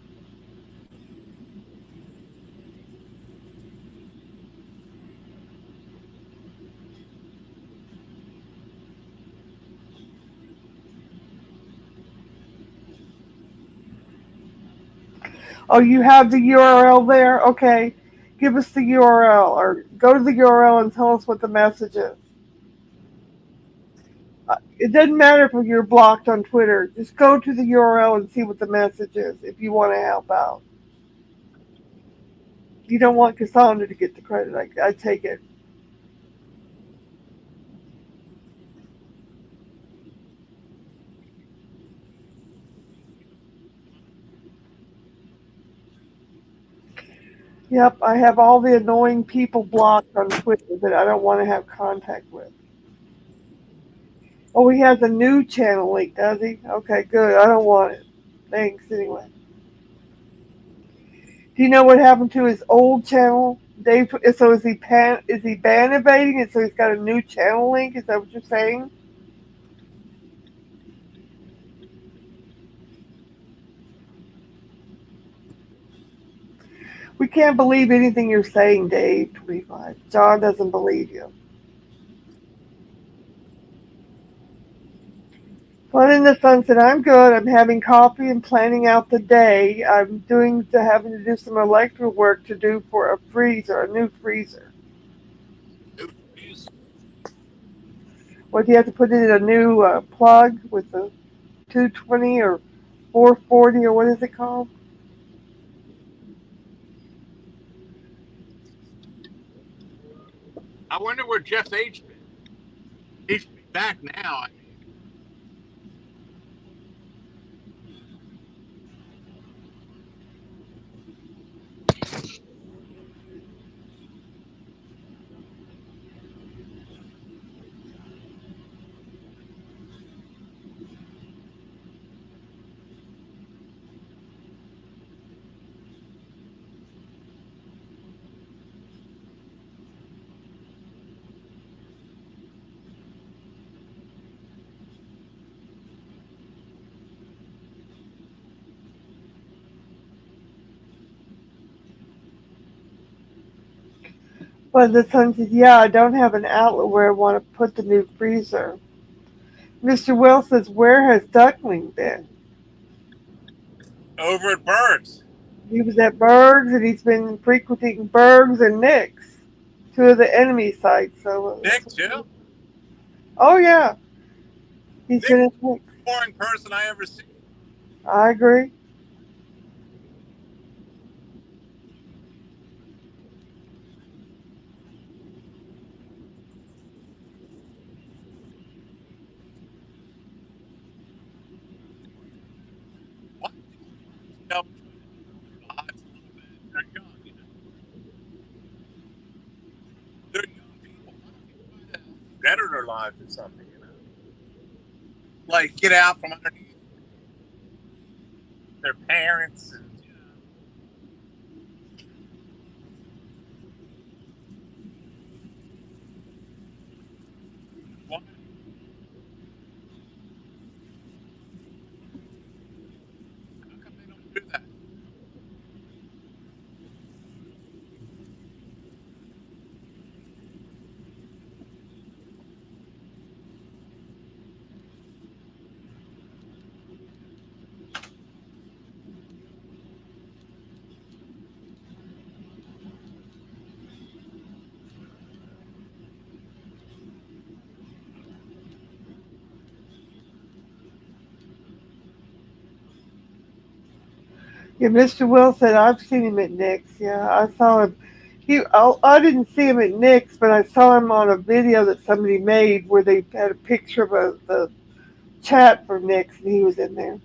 Oh, you have the URL there? Okay. Give us the URL or go to the URL and tell us what the message is. It doesn't matter if you're blocked on Twitter. Just go to the URL and see what the message is if you want to help out. You don't want Cassandra to get the credit. I take it. Yep, I have all the annoying people blocked on Twitter that I don't want to have contact with. Oh, he has a new channel link, does he? Okay, good. I don't want it. Thanks anyway. Do you know what happened to his old channel? So is he ban evading it? So he's got a new channel link? Is that what you're saying? We can't believe anything you're saying, Dave. 25. John doesn't believe you. Fun in the Sun said, I'm good. I'm having coffee and planning out the day. Having to do some electrical work to do for a new freezer. What do you have to put in a new plug with the 220 or 440 or what is it called? I wonder where Jeff H been. He should be back now. But the son said, yeah, I don't have an outlet where I want to put the new freezer. Mr. Will says, where has Duckling been? Over at Berg's. He was at Berg's and he's been frequenting Berg's and Nick's, two of the enemy sites. Nick too. Oh yeah, he's Nick, been at Nick's. boring person I ever seen. I agree. What? No, they're young. They're young people. Better their lives or something, Like get out from underneath their parents and why, how come they don't do that? Yeah, Mr. Will said I've seen him at Nick's. Yeah, I saw him. I didn't see him at Nick's, but I saw him on a video that somebody made where they had a picture of the chat for Nick's, and he was in there.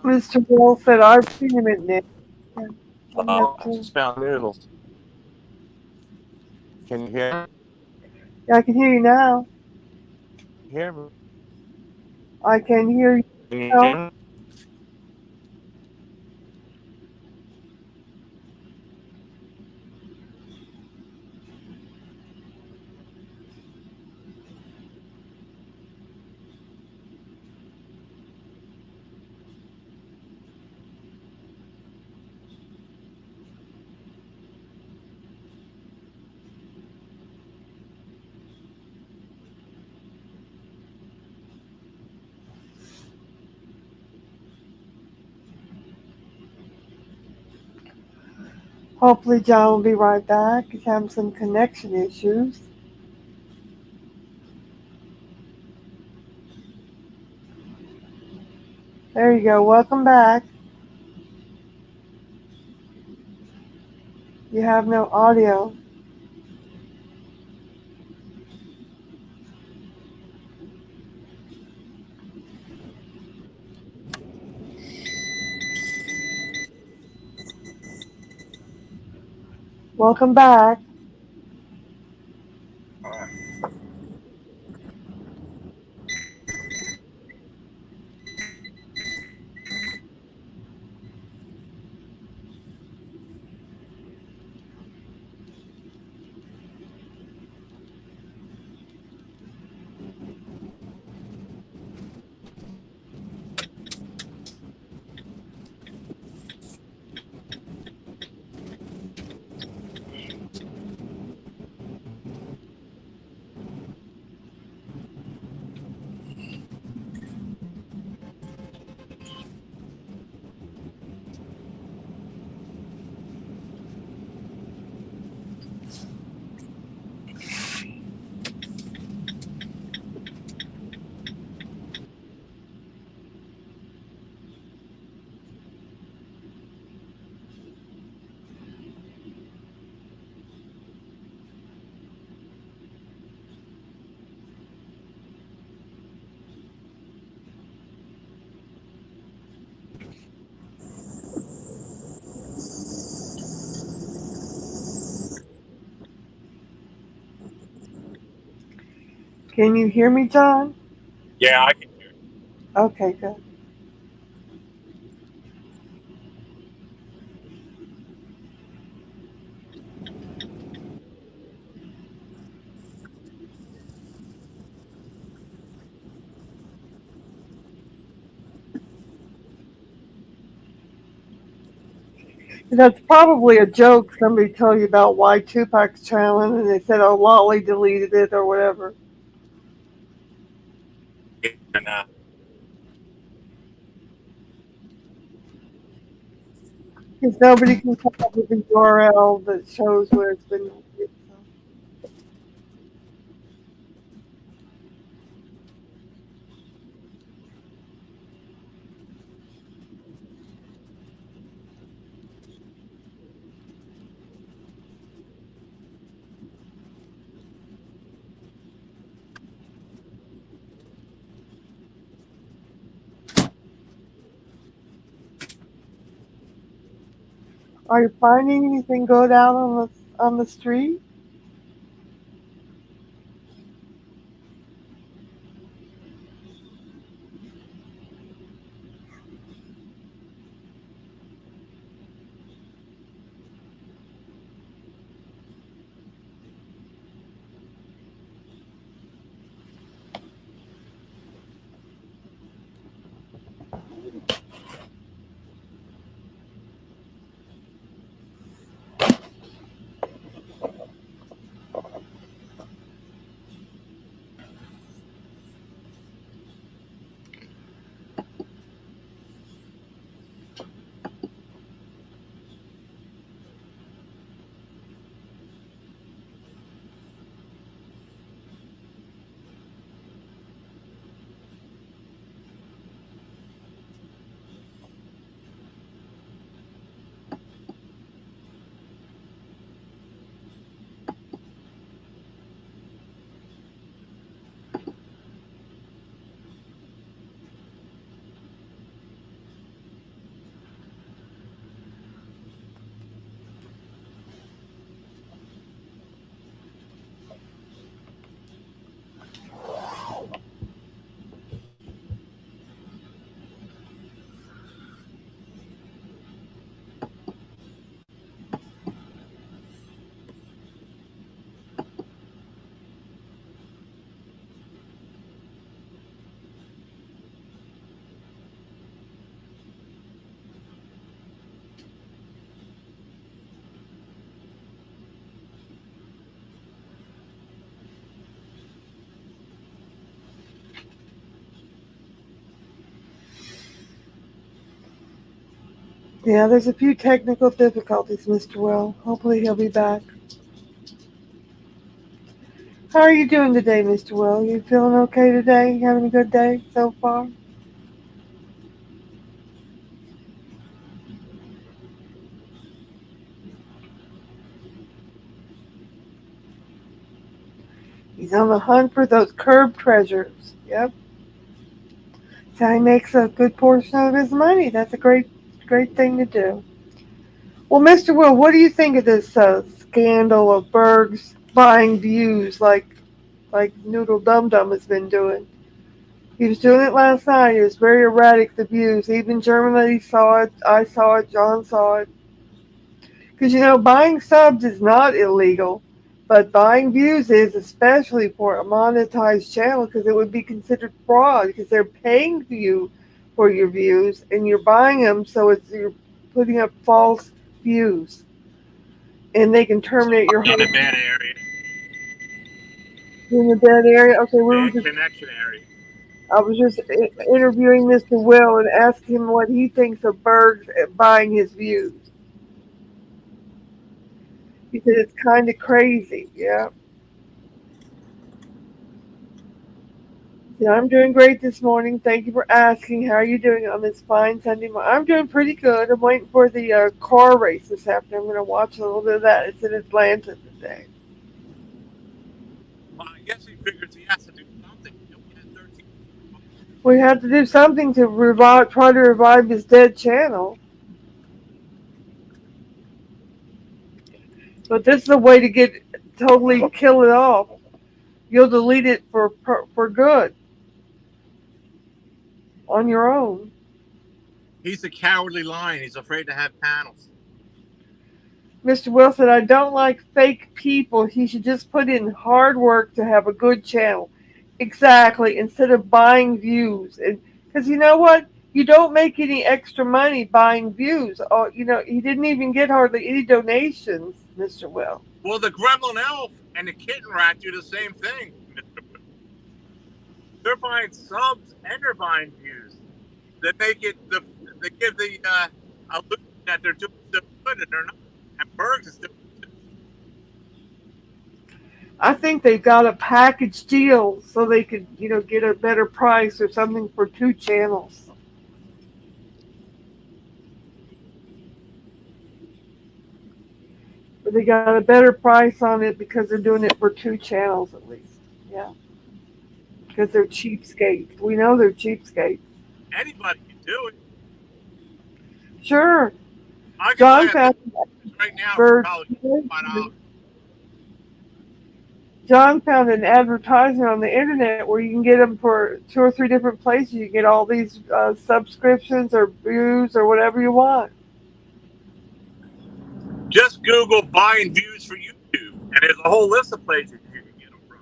Mr. Wall said, I've seen him at Nick. Yeah, I'm not I sure. just found noodles. Can you hear Yeah, I can hear you now. me? I can hear you Can you now. hear me? Hopefully John will be right back. He's having some connection issues. There you go. Welcome back. You have no audio. Welcome back. Can you hear me, John? Yeah, I can. Okay, good. That's probably a joke somebody told you about why Tupac's channeling and they said, oh, Lolly deleted it or whatever. And, Because nobody can come up with a URL that shows where it's been. Are you finding anything good out on the street? Yeah, there's a few technical difficulties, Mr. Will. Hopefully he'll be back. How are you doing today, Mr. Will? You feeling okay today? You having a good day so far? He's on the hunt for those curb treasures. Yep. So he makes a good portion of his money. That's a great thing to do. Well, Mr. Will, what do you think of this scandal of Berg's buying views like Noodle Dum Dum has been doing? He was doing it last night. It was very erratic, the views. Even Germany saw it. I saw it. John saw it. Because, buying subs is not illegal, but buying views is, especially for a monetized channel, because it would be considered fraud because they're paying you for your views and you're buying them, so you're putting up false views. And they can terminate your In whole a bad area, in the dead area. Okay, we were bad just connection area. I was just interviewing Mr. Will and asking him what he thinks of Berg's buying his views. He said it's kind of crazy. Yeah. Yeah, I'm doing great this morning. Thank you for asking. How are you doing on this fine Sunday morning? I'm doing pretty good. I'm waiting for the car race this afternoon. I'm going to watch a little bit of that. It's in Atlanta today. Well, I guess he figures he has to do something. He had 13. We have to do something to try to revive his dead channel. But this is a way to totally kill it off. You'll delete it for good on your own. He's a cowardly lion. He's afraid to have panels. Mr. Wilson, I don't like fake people. He should just put in hard work to have a good channel. Exactly, instead of buying views. Because you know what? You don't make any extra money buying views. Oh, he didn't even get hardly any donations, Mr. Will. Well, the gremlin elf and the kitten rat do the same thing. They're buying subs and they're buying views. They make it they give the illusion that they're doing so good and they're not. And Bergs is doing. I think they've got a package deal so they could, get a better price or something for two channels. But they got a better price on it because they're doing it for two channels at least. Yeah. Because they're cheapskates. We know they're cheapskates. Anybody can do it. Sure. I can John buy found right now for for probably $5. John found an advertisement on the internet where you can get them for two or three different places. You get all these subscriptions or views or whatever you want. Just Google buying views for YouTube, and there's a whole list of places you can get them from.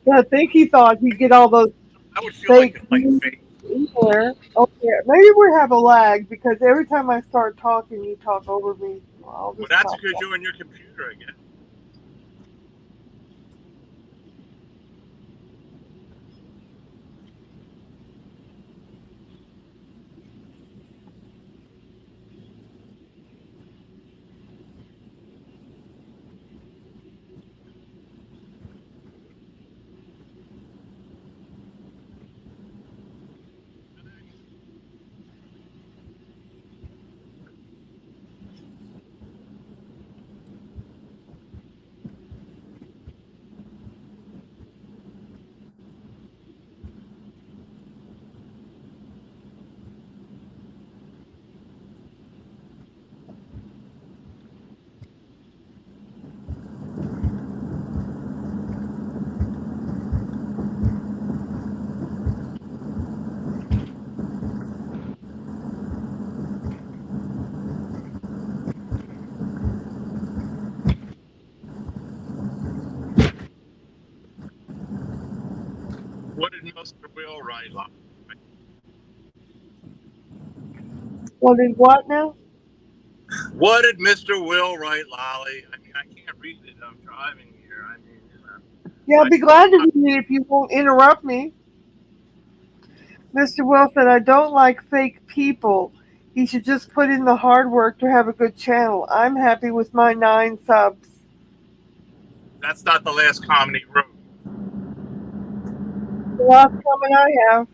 Yeah, I think he thought he'd get all those I would feel fake like views fake. in there. Oh, yeah. Maybe we have a lag because every time I start talking, you talk over me. I'll Well, just that's talk because back. you're on your computer again. What did Mr. Will write? Well, then what now? What did Mr. Will write, Lolly? I mean, I can't read it. I'm driving here. I mean, Yeah, I'll be glad to read it if you won't interrupt me. Mr. Wilson, I don't like fake people. He should just put in the hard work to have a good channel. I'm happy with my 9 subs. that's not the last comment he wrote. The last comment I have.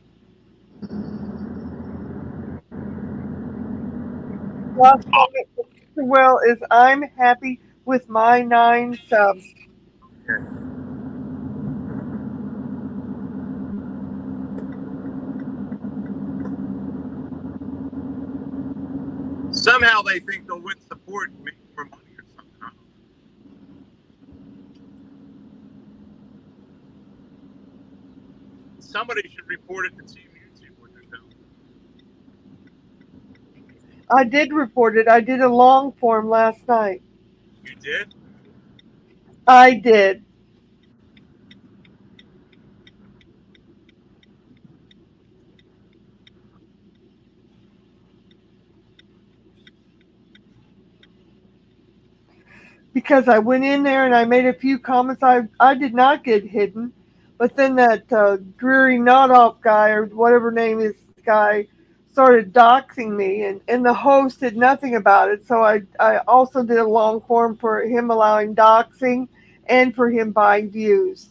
Last Oh, comment from Mr. Will is I'm happy with my 9 subs. okay. Somehow they think they'll win support and make more money or something. Somebody should report it to Team YouTube what they're doing. I did report it. I did a long form last night. You did? I did. Because I went in there and I made a few comments. I did not get hidden, but then that Dreary Nodoff guy or whatever name is guy started doxing me, and the host did nothing about it. So I also did a long form for him allowing doxing and for him buying views.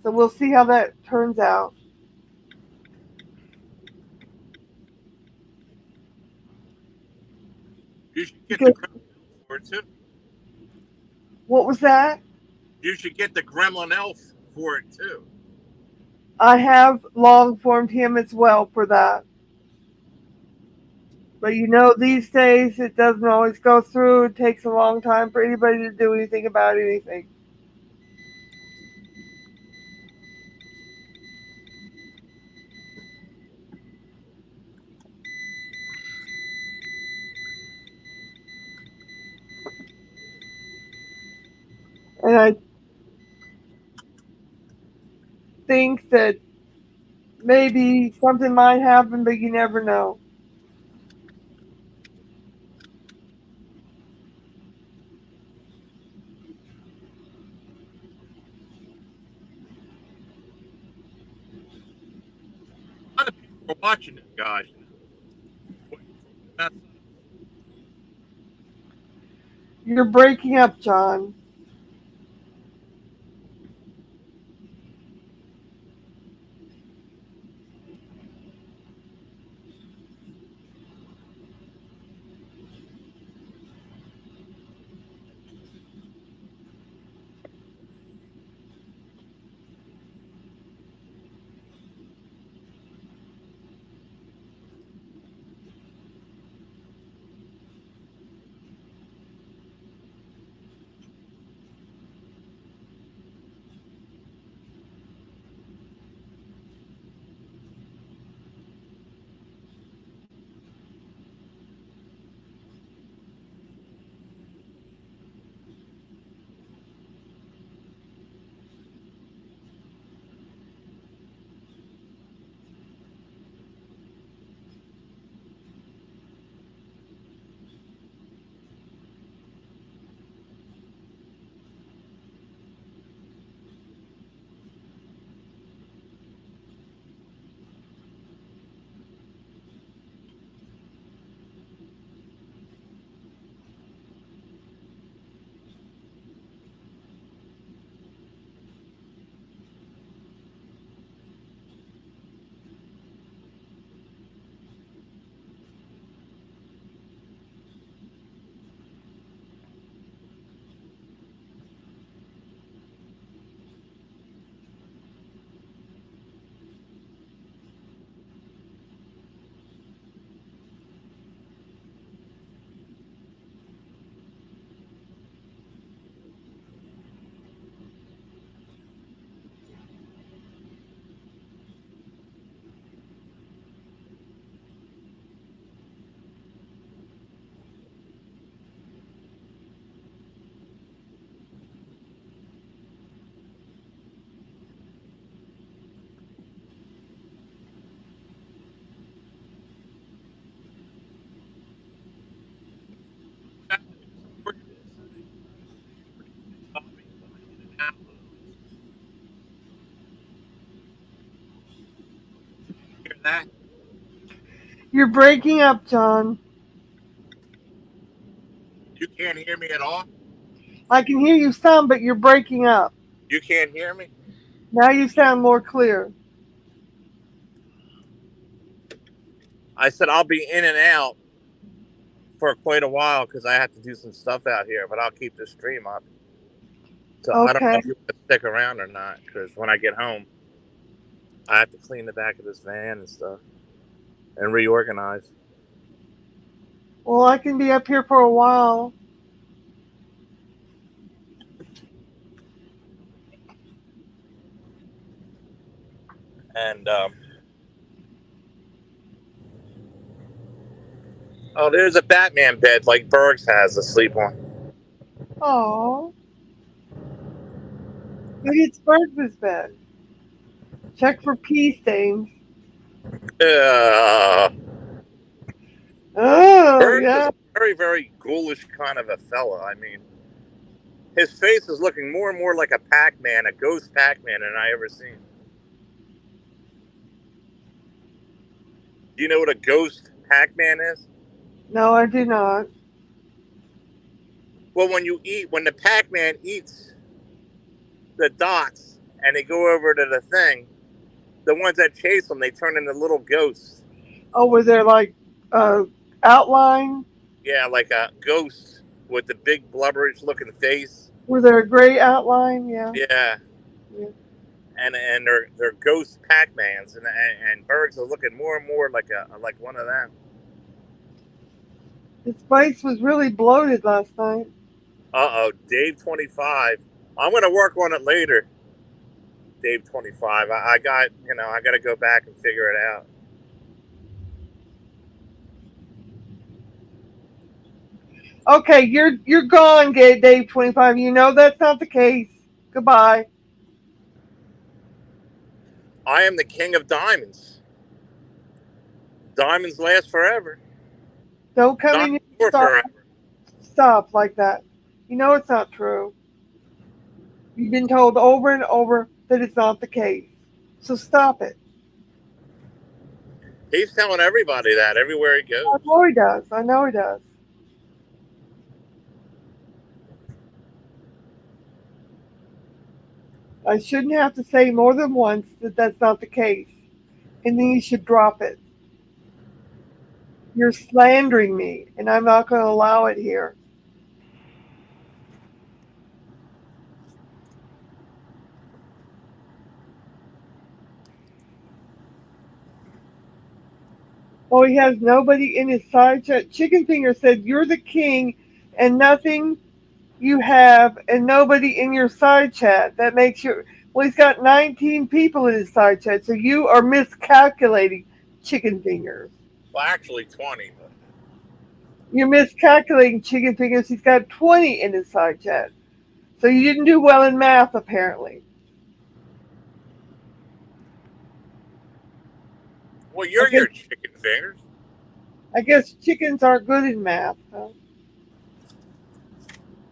So we'll see how that turns out. You should get the Because Gremlin Elf for it too. what was that? You should get the Gremlin Elf for it too. I have long formed him as well for that. But you know, these days it doesn't always go through. It takes a long time for anybody to do anything about anything. And I think that maybe something might happen, but you never know. A lot of people are watching this guy. Mess up. You're breaking up, John. that? You're breaking up, John. You can't hear me at all? I can hear you some, but you're breaking up. You can't hear me? Now you sound more clear. I said I'll be in and out for quite a while because I have to do some stuff out here, but I'll keep the stream up. So I don't know Okay. if you want to stick around or not because when I get home, I have to clean the back of this van and stuff and reorganize. Well, I can be up here for a while. And oh, there's a Batman bed like Bergs has to sleep on. Oh, maybe it's Berg's bed. Check for pee stains. Oh, Bergs is yeah. a very, very ghoulish kind of a fella. I mean, his face is looking more and more like a Pac-Man, a ghost Pac-Man than I ever seen. Do you know what a ghost Pac-Man is? No, I do not. Well, when the Pac-Man eats the dots and they go over to the thing, the ones that chase them, they turn into little ghosts. Oh, was there like outline? Yeah, like a ghost with the big blubberish looking face. Was there a gray outline? Yeah. Yeah. Yeah. And they're ghost Pac-Mans, and Bergs are looking more and more like one of them. His face was really bloated last night. Dave 25. I'm gonna work on it later. Dave 25. I got to go back and figure it out. Okay, you're gone, Dave 25. You know that's not the case. Goodbye. I am the king of diamonds. Diamonds last forever. Don't come in Diamonds here more forever. stop like that. You know it's not true. You've been told over and over that it's not the case. So stop it. He's telling everybody that everywhere he goes. I know he does. I know he does. I shouldn't have to say more than once that that's not the case. And then you should drop it. You're slandering me, and I'm not going to allow it here. Oh, he has nobody in his side chat. Chicken Finger said, "You're the king, and nothing you have, and nobody in your side chat." That makes you. Well, he's got 19 people in his side chat, so you are miscalculating, Chicken Fingers. Well, actually 20. But You're miscalculating, Chicken Fingers. He's got 20 in his side chat. So you didn't do well in math, apparently. well, you're your chicken fingers. I guess chickens aren't good in math. Huh?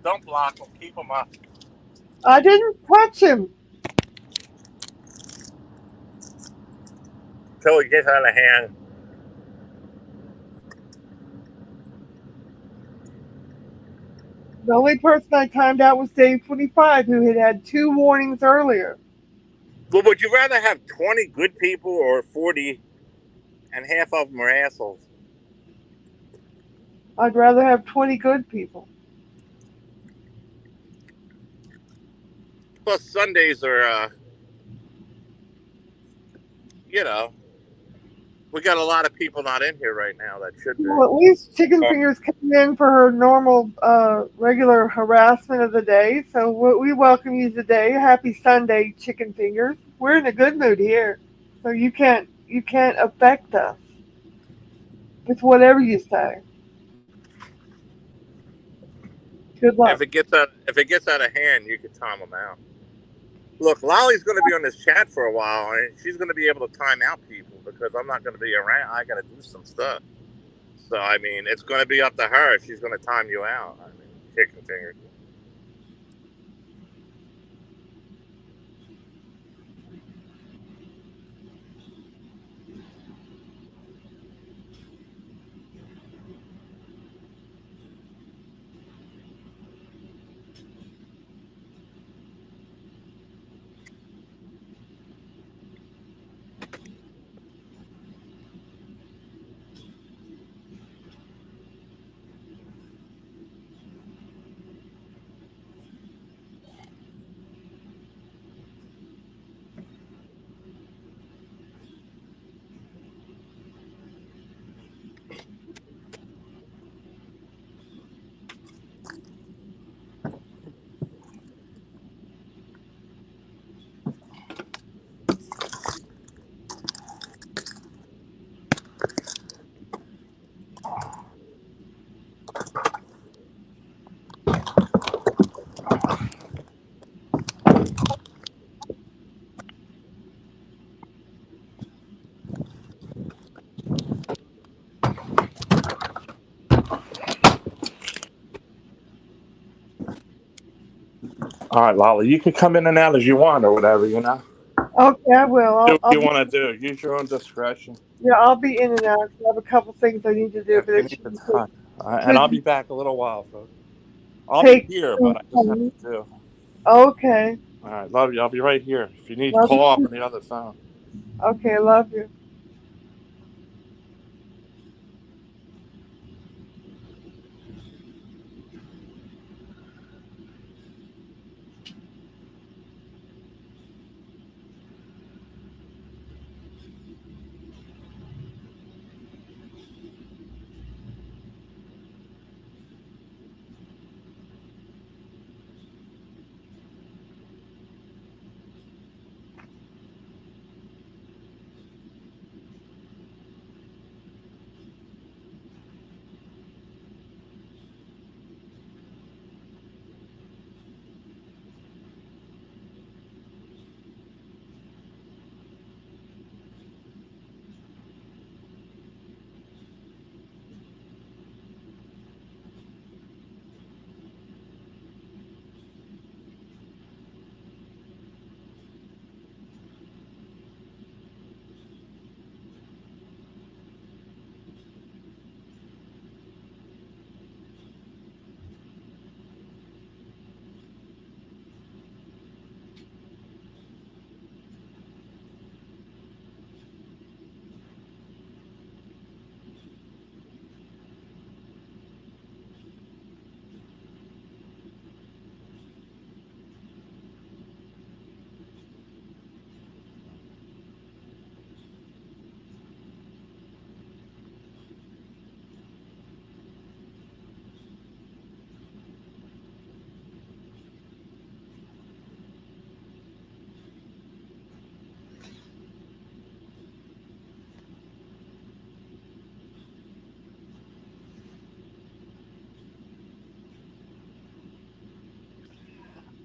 Don't block them. Keep them up. I didn't touch him. Till he gets out of hand. The only person I timed out was Dave 25, who had had 2 warnings earlier. Well, would you rather have 20 good people or 40 and half of them are assholes? I'd rather have 20 good people. Plus, Sundays are, we got a lot of people not in here right now that should be. Well, at least Chicken Fingers came in for her normal, regular harassment of the day. So we welcome you today. Happy Sunday, Chicken Fingers. We're in a good mood here, so you can't affect us with whatever you say. Good luck. If it gets out of hand, you can time them out. Look, Lolly's going to be on this chat for a while, and she's going to be able to time out people because I'm not going to be around. I got to do some stuff. So I mean, it's going to be up to her. She's going to time you out. I mean, chicken fingers. All right, Lolly, you can come in and out as you want or whatever, you know. Okay, I will. Do I'll, what I'll you be want to do. Use your own discretion yeah, I'll be in and out. I have a couple things I need to do, if but you it need the time. And I'll be shouldn't back a little while, folks. I'll be take here, too but I just have long. to do. Okay, All right, love you. I'll be right here. If you need, love call up you. on the other phone. Okay, love you.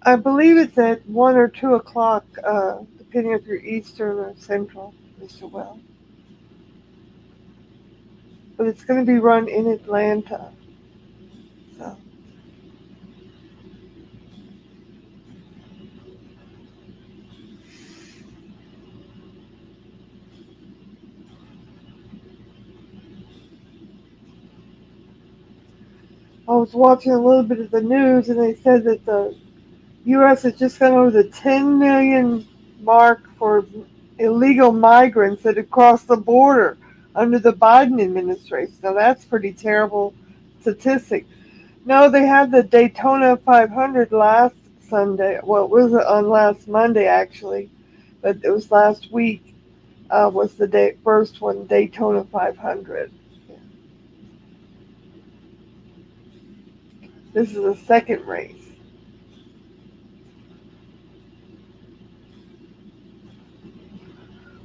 I believe it's at 1 or 2 o'clock, depending if you're Eastern or Central, Mr. Well. But it's going to be run in Atlanta. So. I was watching a little bit of the news, and they said that the U.S. has just gone over the 10 million mark for illegal migrants that have crossed the border under the Biden administration. Now that's pretty terrible statistic. No, they had the Daytona 500 last Sunday. Well, it was on last Monday actually, but it was last week. Was the first one, Daytona 500. This is the second race.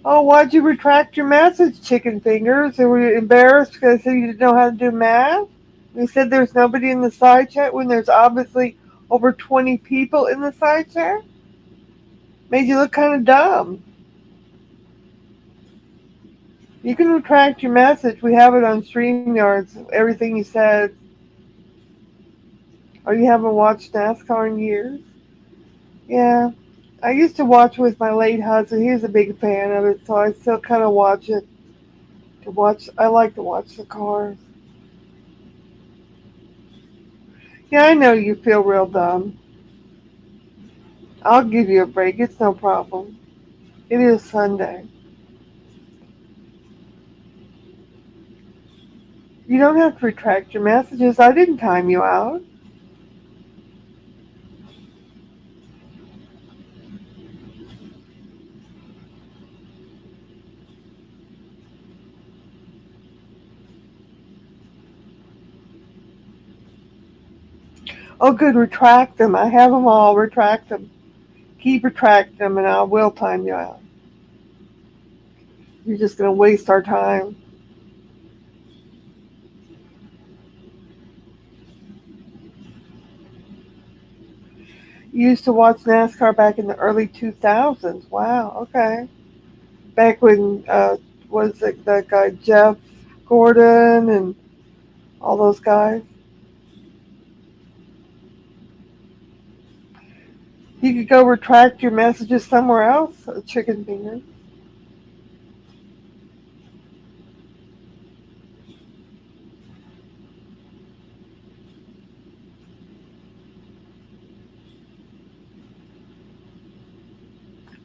Oh, why'd you retract your message, chicken fingers? Were you embarrassed because you didn't know how to do math? You said there's nobody in the side chat when there's obviously over 20 people in the side chat? Made you look kind of dumb. You can retract your message. We have it on StreamYards, everything you said. Or you haven't watched NASCAR in years? Yeah. I used to watch with my late husband. He was a big fan of it, so I still kind of watch it. I like to watch the cars. Yeah, I know you feel real dumb. I'll give you a break. It's no problem. It is Sunday. You don't have to retract your messages. I didn't time you out. Oh, good. Retract them. I have them all. Retract them. Keep retracting them, and I will time you out. You're just going to waste our time. You used to watch NASCAR back in the early 2000s. Wow. Okay. Back when was it that guy Jeff Gordon and all those guys? You could go retract your messages somewhere else, chicken finger.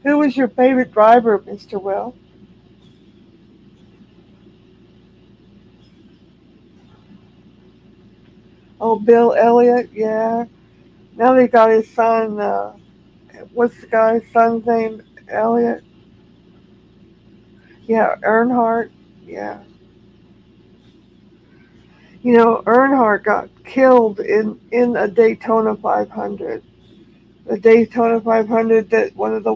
Who was your favorite driver, Mr. Will? Oh, Bill Elliott, yeah. Now they got his son, what's the guy's son's name? Elliott? Yeah, Earnhardt. Yeah. You know, Earnhardt got killed in a Daytona 500. The Daytona 500 that one of the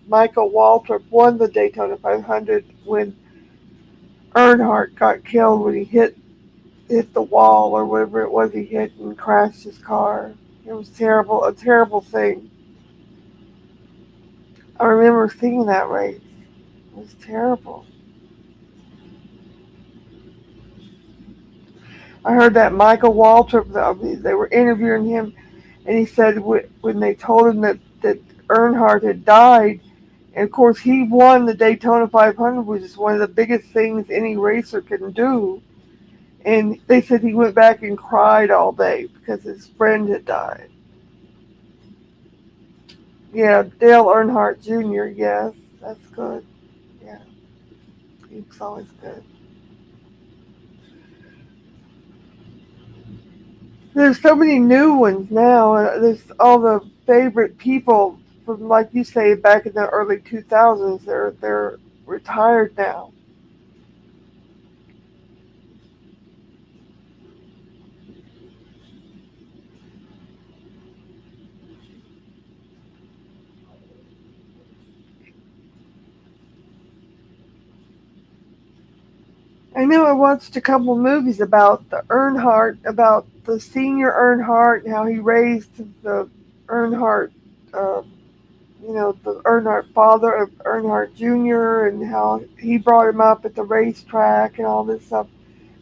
Michael Waltrip won the Daytona 500 when Earnhardt got killed when he hit the wall or whatever it was he hit and crashed his car. It was terrible, a terrible thing. I remember seeing that race. It was terrible. I heard that Michael Waltrip, they were interviewing him, and he said when they told him that Earnhardt had died, and of course he won the Daytona 500, which is one of the biggest things any racer can do. And they said he went back and cried all day because his friend had died. Yeah, Dale Earnhardt Jr., yes, that's good. Yeah, he was always good. There's so many new ones now. There's all the favorite people from, like you say, back in the early 2000s. They're retired now. I know I watched a couple movies about the Earnhardt, about the senior Earnhardt, and how he raised the Earnhardt, uh, the Earnhardt father of Earnhardt Jr., and how he brought him up at the racetrack and all this stuff.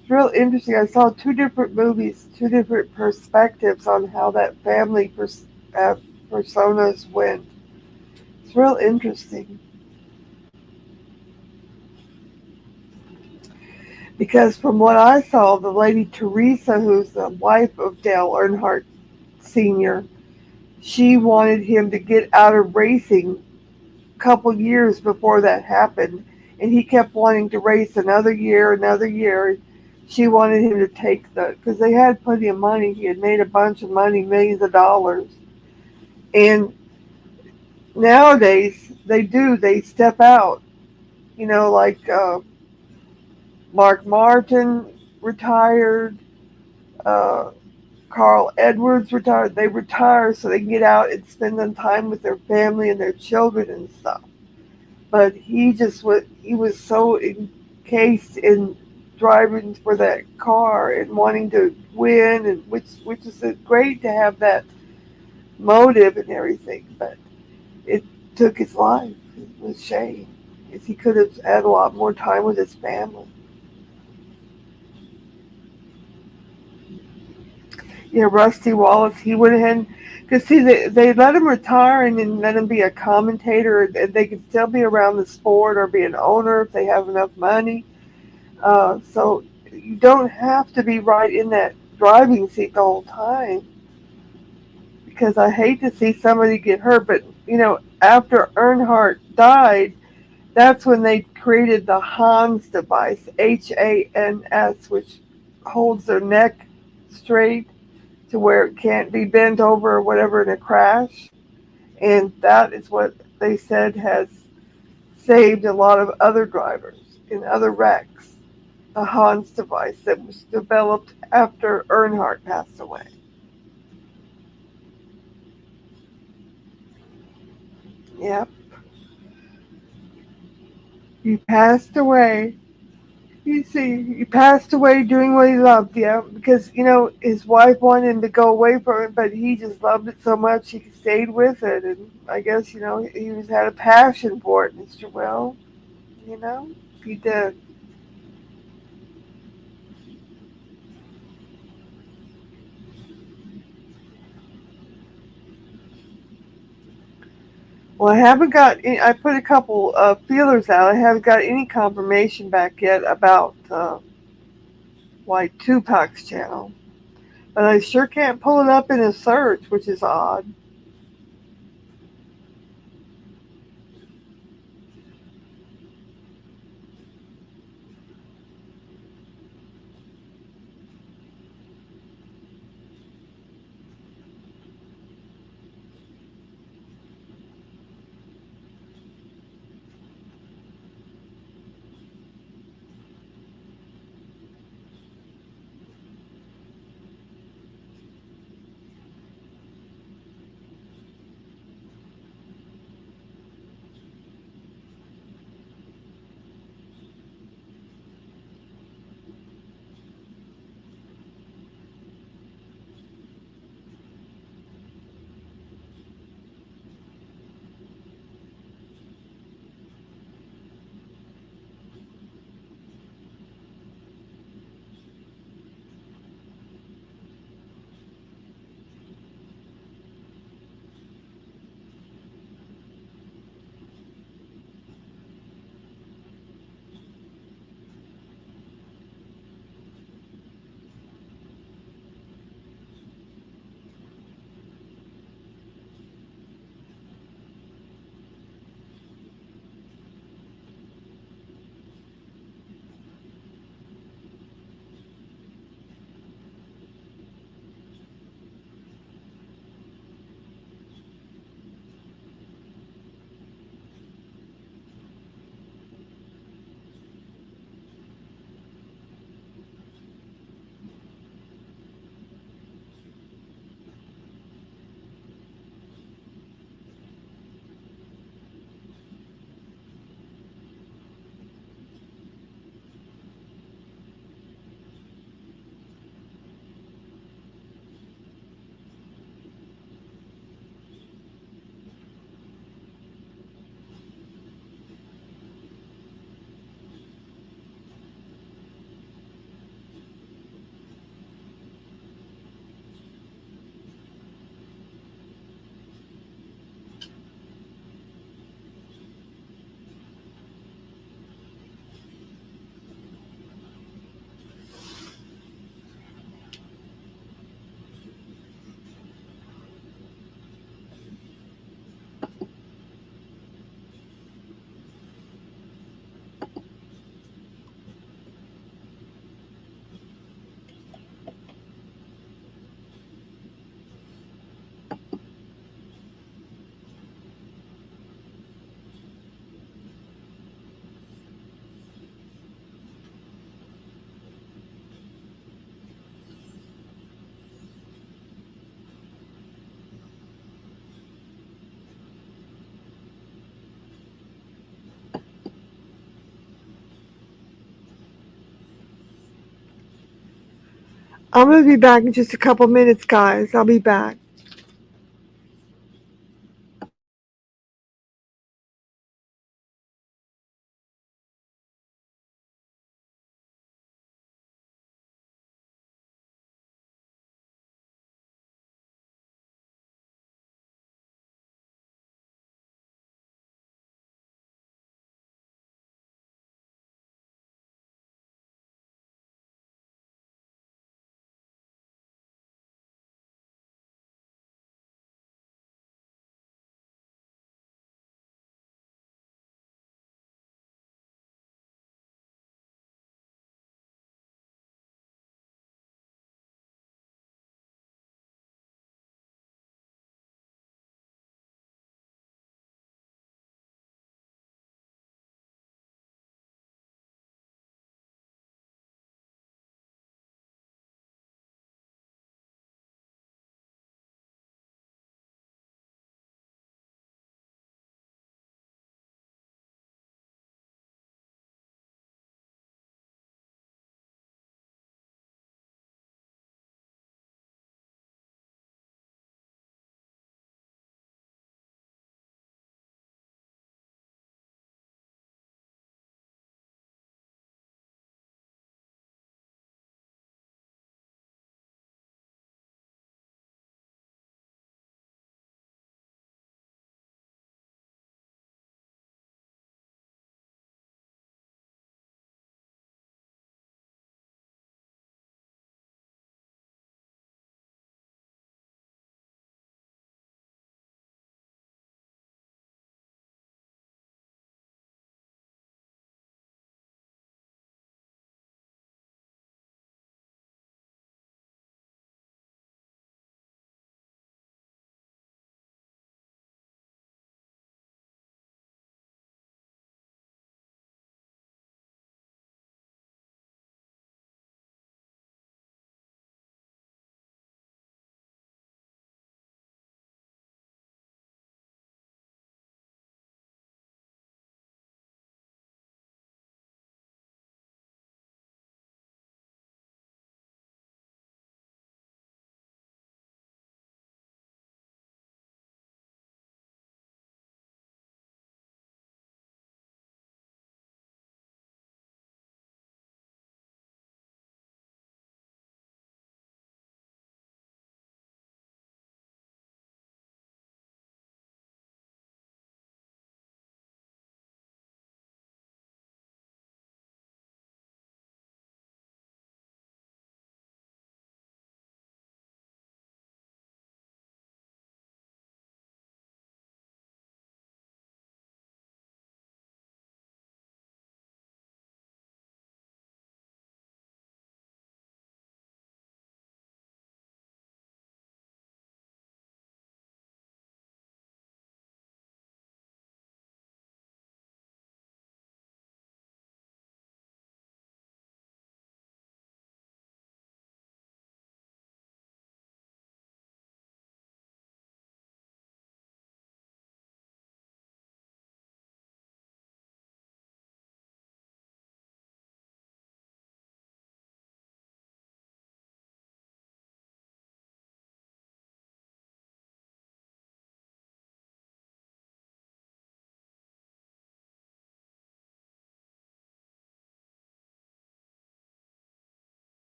It's real interesting. I saw two different movies, two different perspectives on how that family personas went. It's real interesting because from what I saw, the lady Teresa, who's the wife of Dale Earnhardt Sr., she wanted him to get out of racing a couple years before that happened, and he kept wanting to race another year, another year. She wanted him to take because they had plenty of money. He had made a bunch of money, millions of dollars. And nowadays, they step out, like Mark Martin retired, uh, Carl Edwards retired. They retire so they can get out and spend some time with their family and their children and stuff. But he was so encased in driving for that car and wanting to win, and which is great to have that motive and everything. But it took his life. It was a shame. If he could have had a lot more time with his family. Yeah, Rusty Wallace, he went ahead because see they let him retire and then let him be a commentator, and they could still be around the sport or be an owner if they have enough money. So you don't have to be right in that driving seat the whole time because I hate to see somebody get hurt. But after Earnhardt died, that's when they created the Hans device, HANS, which holds their neck straight to where it can't be bent over or whatever in a crash. And that is what they said has saved a lot of other drivers in other wrecks. The Hans device that was developed after Earnhardt passed away. Yep, he passed away. You see, he passed away doing what he loved, yeah, because his wife wanted him to go away from it, but he just loved it so much he stayed with it, and I guess he was had a passion for it, Mr. Will. You know, he did. Well, I haven't got. I put a couple feelers out. I haven't got any confirmation back yet about like Tupac's channel, but I sure can't pull it up in a search, which is odd. I'm gonna be back in just a couple minutes, guys. I'll be back.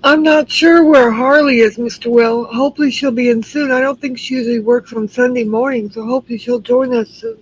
I'm not sure where Harley is, Mr. Will. Hopefully she'll be in soon. I don't think she usually works on Sunday morning, so hopefully she'll join us soon.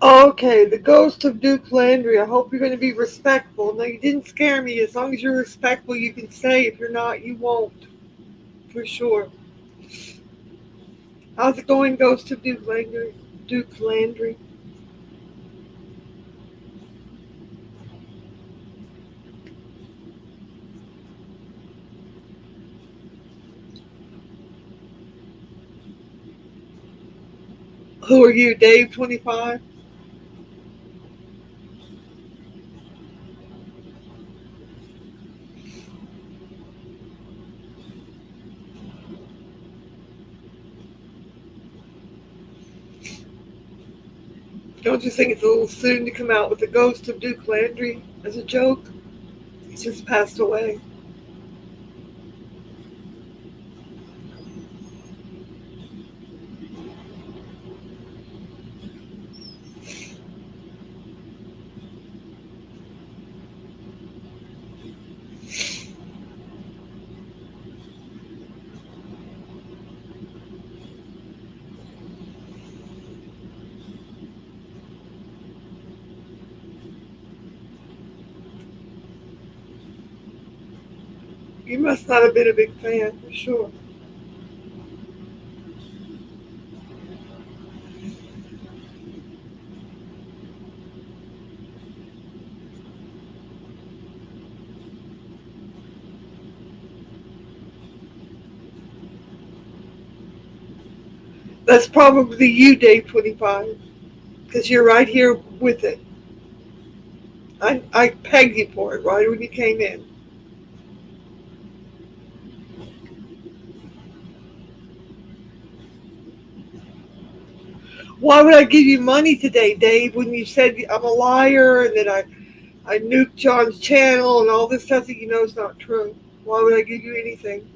Okay, the ghost of Duke Landry. I hope you're going to be respectful. No, you didn't scare me. As long as you're respectful, you can say. If you're not, you won't. For sure. How's it going, ghost of Duke Landry? Duke Landry. Who are you, Dave 25? Don't you think it's a little soon to come out with the ghost of Duke Landry as a joke? He's just passed away. You must not have been a big fan, for sure. That's probably you, Dave 25, because you're right here with it. I pegged you for it right when you came in. Why would I give you money today, Dave, when you said I'm a liar and that I nuked John's channel and all this stuff that you know is not true? Why would I give you anything?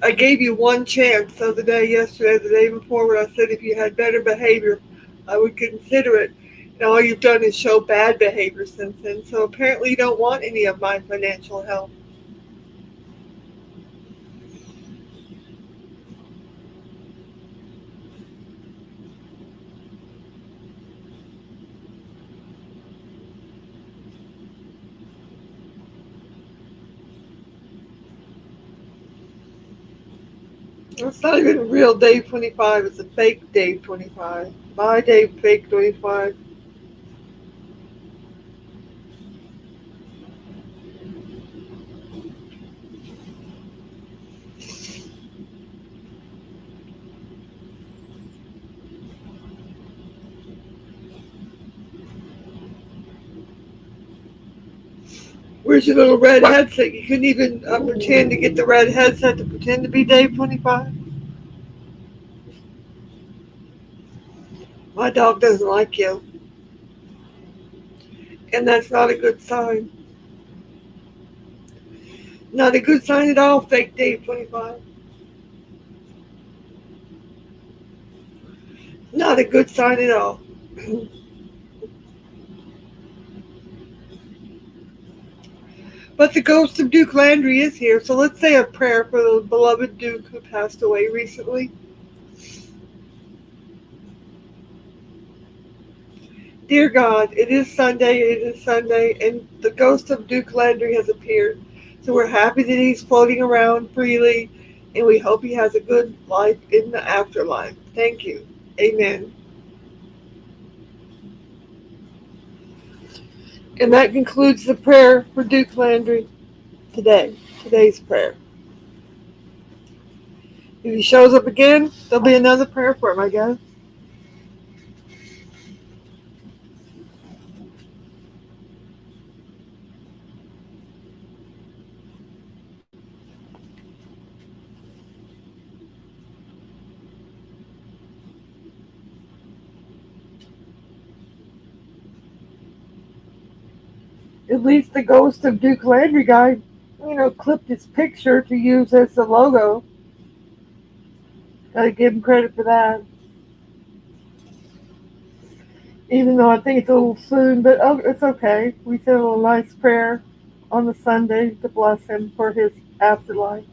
I gave you one chance the other day, yesterday, the day before, when I said if you had better behavior, I would consider it. And all you've done is show bad behavior since then. So apparently you don't want any of my financial help. It's not even real Dave 25. It's a fake Dave 25. My Dave fake 25. Where's your little red headset? You couldn't even pretend to get the red headset to pretend to be Dave 25. My dog doesn't like you, and that's not a good sign. Not a good sign at all, fake Dave 25. Not a good sign at all. But the ghost of Duke Landry is here, so let's say a prayer for the beloved Duke who passed away recently. Dear God, it is Sunday, and the ghost of Duke Landry has appeared. So we're happy that he's floating around freely, and we hope he has a good life in the afterlife. Thank you. Amen. And that concludes the prayer for Duke Landry today's prayer. If he shows up again, there'll be another prayer for him, I guess. At least the ghost of Duke Landry guy, clipped his picture to use as the logo. Gotta give him credit for that. Even though I think it's a little soon, but it's okay. We said a little nice prayer on the Sunday to bless him for his afterlife.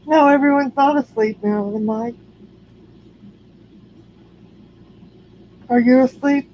No, everyone's not asleep, Marilyn Mike. Are you asleep?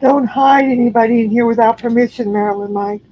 Don't hide anybody in here without permission, Marilyn Mike.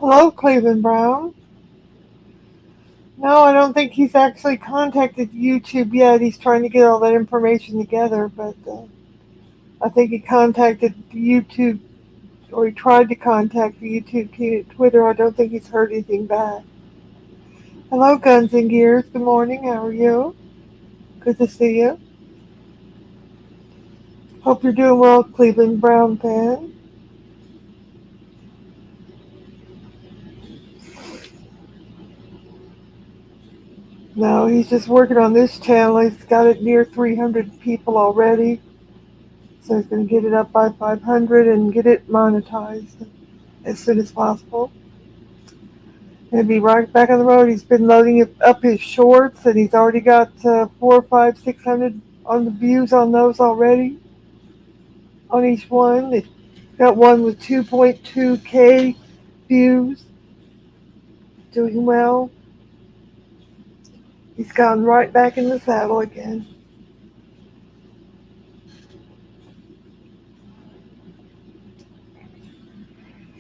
Hello, Cleveland Brown. No, I don't think he's actually contacted YouTube yet. He's trying to get all that information together, but I think he contacted YouTube, or he tried to contact the YouTube team at Twitter. I don't think he's heard anything back. Hello, Guns and Gears. Good morning. How are you? Good to see you. Hope you're doing well, Cleveland Brown fan. No, he's just working on this channel. He's got it near 300 people already. So he's going to get it up by 500 and get it monetized as soon as possible. He'll be right back on the road. He's been loading up his shorts, and he's already got 4, 5, 600 on the views on those already. On each one, he's got one with 2.2k views. Doing well. He's gone right back in the saddle again.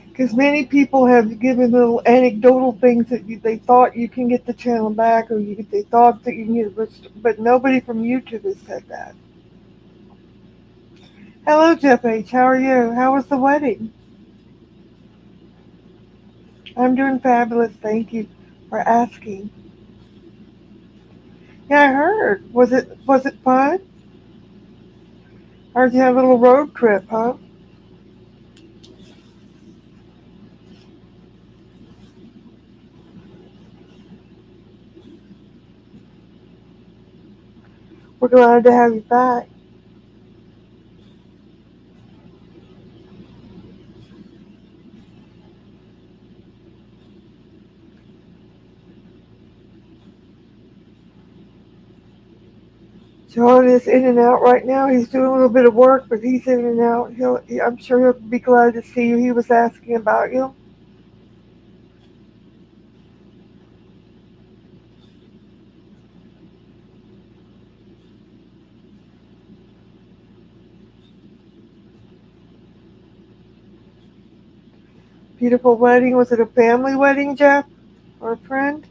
Because many people have given little anecdotal things that they thought you can get the channel back, or they thought that you can get it, but nobody from YouTube has said that. Hello, Jeff H. How are you? How was the wedding? I'm doing fabulous. Thank you for asking. Yeah, I heard. Was it fun? Or did you have a little road trip, huh? We're glad to have you back. John is in and out right now. He's doing a little bit of work, but he's in and out. I'm sure he'll be glad to see you. He was asking about you. Beautiful wedding. Was it a family wedding, Jeff? Or a friend?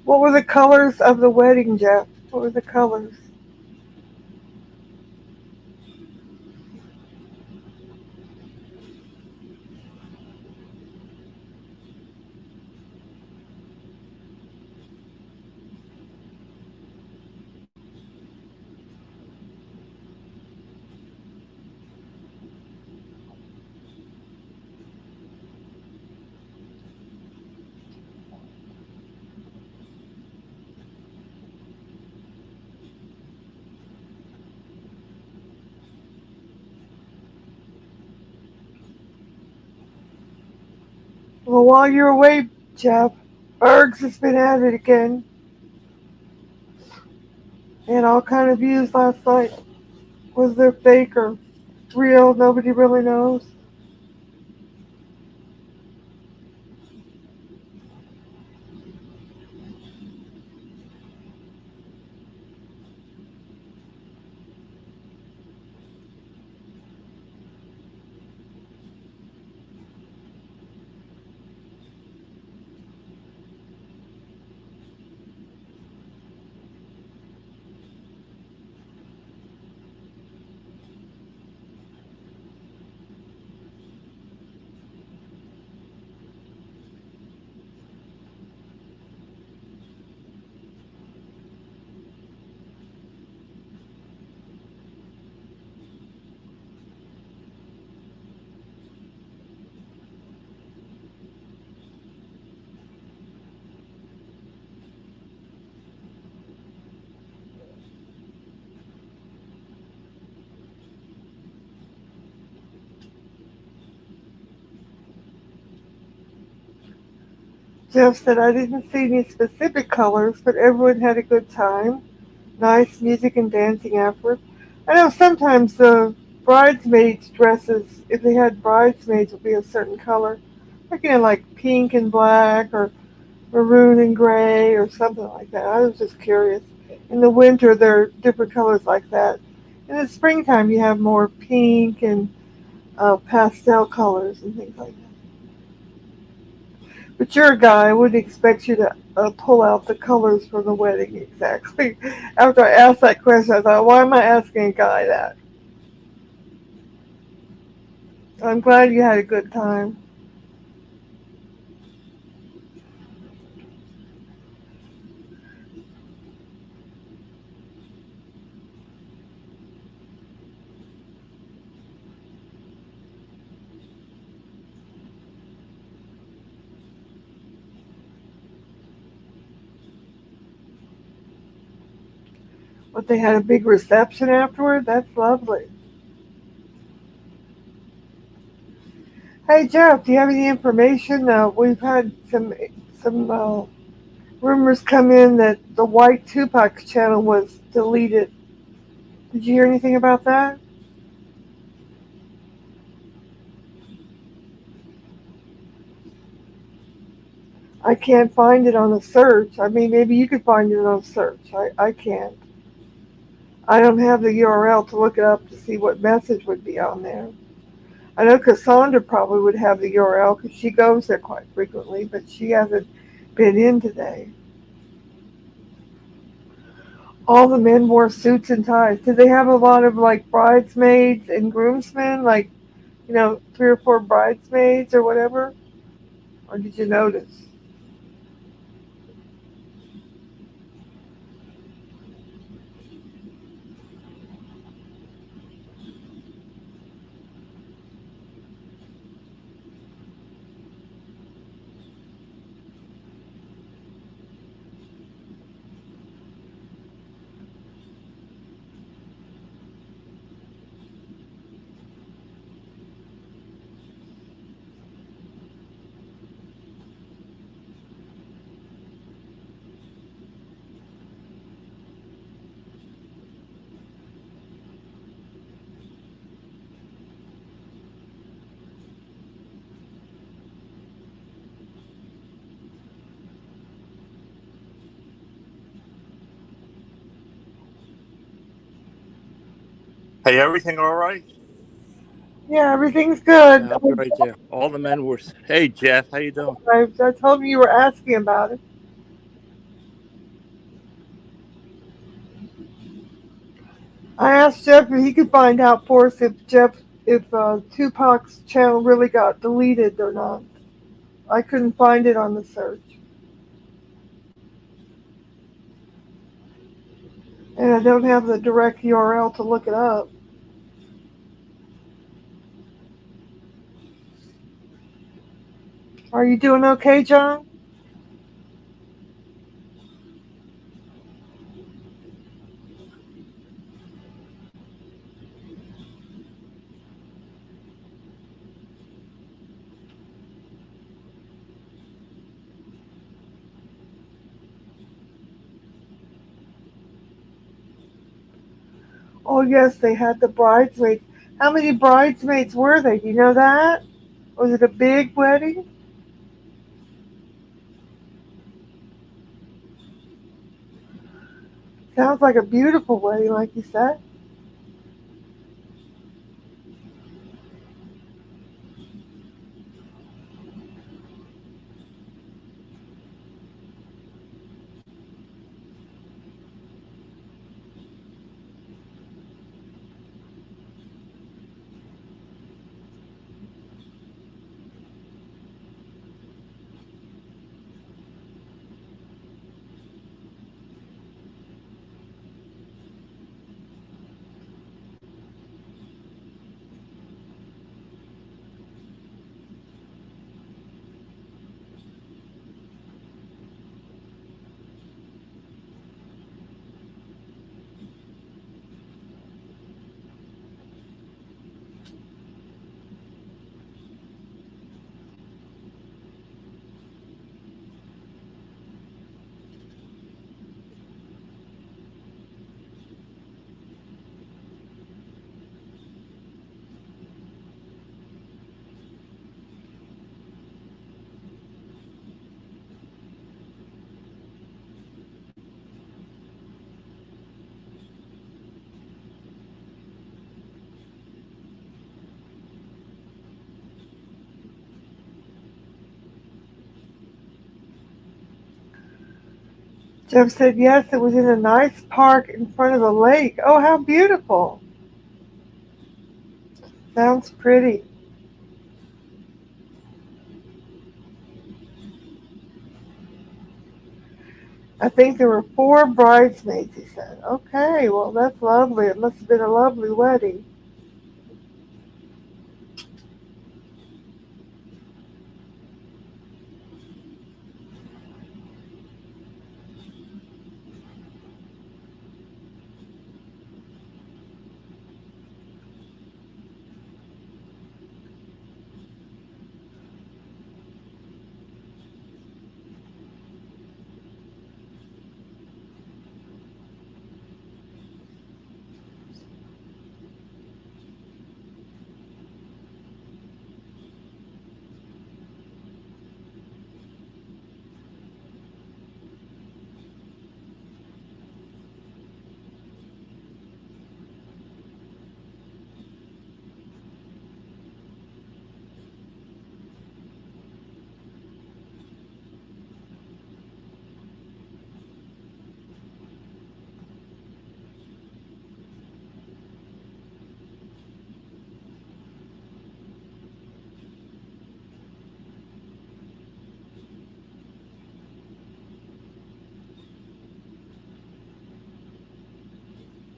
What were the colors of the wedding, Jeff? What were the colors? Well, while you're away, Jeff, Bergs has been at it again. And all kind of views last night. Was there fake or real? Nobody really knows. Jeff said, I didn't see any specific colors, but everyone had a good time. Nice music and dancing afterwards. I know sometimes the bridesmaids' dresses, if they had bridesmaids, would be a certain color. Like, like pink and black or maroon and gray or something like that. I was just curious. In the winter, they're different colors like that. In the springtime, you have more pink and pastel colors and things like that. But you're a guy. I wouldn't expect you to pull out the colors for the wedding exactly. After I asked that question, I thought, why am I asking a guy that? I'm glad you had a good time. But they had a big reception afterward. That's lovely. Hey Jeff, do you have any information? We've had some rumors come in that the White Tupac channel was deleted. Did you hear anything about that? I can't find it on a search. I mean, maybe you could find it on a search. I can't. I don't have the URL to look it up to see what message would be on there. I know Cassandra probably would have the URL because she goes there quite frequently, but she hasn't been in today. All the men wore suits and ties. Did they have a lot of like bridesmaids and groomsmen, like, 3 or 4 bridesmaids or whatever? Or did you notice? Hey, everything all right? Yeah, everything's good. Yeah, I'll be right there. All the men were. Hey, Jeff, how you doing? I told you you were asking about it. I asked Jeff if he could find out for us if Tupac's channel really got deleted or not. I couldn't find it on the search, and I don't have the direct URL to look it up. Are you doing okay, John? Oh yes, they had the bridesmaids. How many bridesmaids were they? Do you know that? Was it a big wedding? Sounds like a beautiful wedding, like you said. Jeff said yes, it was in a nice park in front of a lake. Oh, how beautiful. Sounds pretty. I think there were four bridesmaids, he said. Okay, well, that's lovely. It must have been a lovely wedding.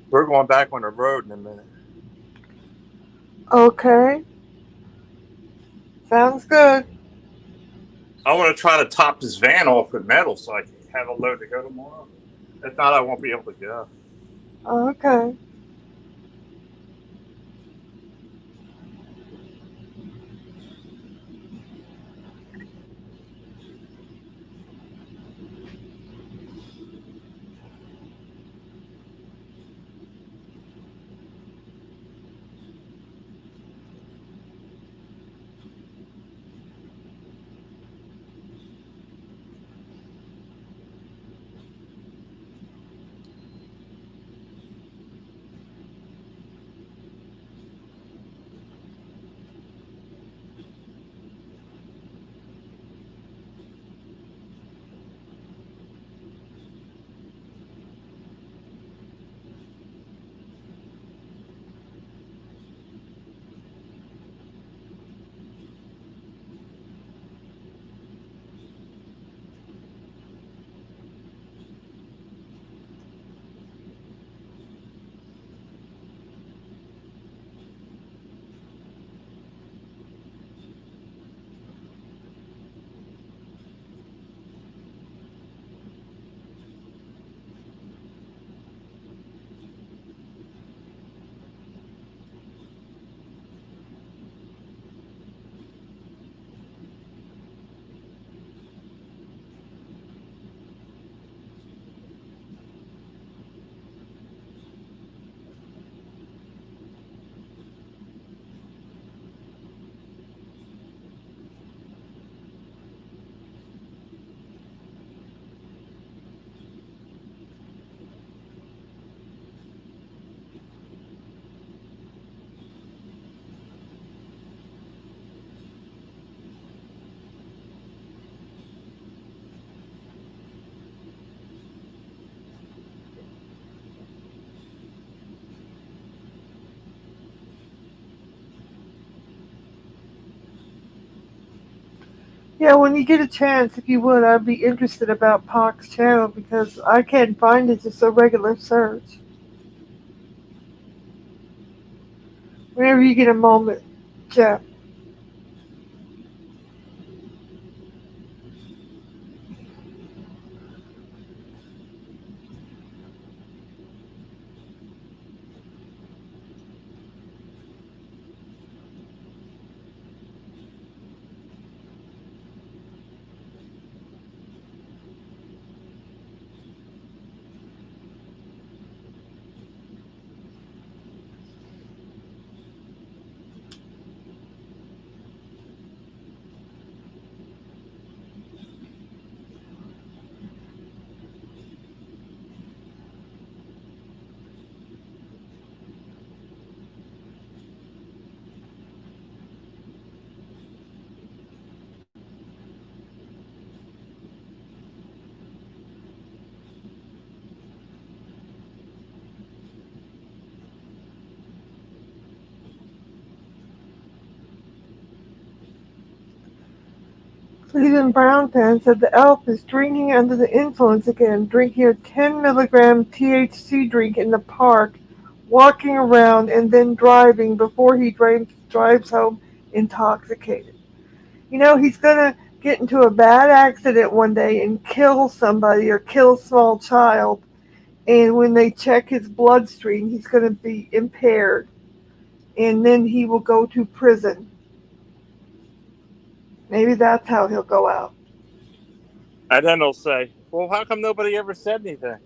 We're going back on the road in a minute. Okay, sounds good. I want to try to top this van off with metal so I can have a load to go tomorrow. If not, I won't be able to go. Okay. Yeah, when you get a chance, if you would, I'd be interested about Pac's channel because I can't find it. Just a regular search. Whenever you get a moment, Jeff. Cleveland Brown fan said the elf is drinking under the influence again, drinking a 10 milligram THC drink in the park, walking around, and then driving before he drives home intoxicated. You know, he's going to get into a bad accident one day and kill somebody or kill a small child. And when they check his bloodstream, he's going to be impaired. And then he will go to prison. Maybe that's how he'll go out. And then they'll say, well, how come nobody ever said anything?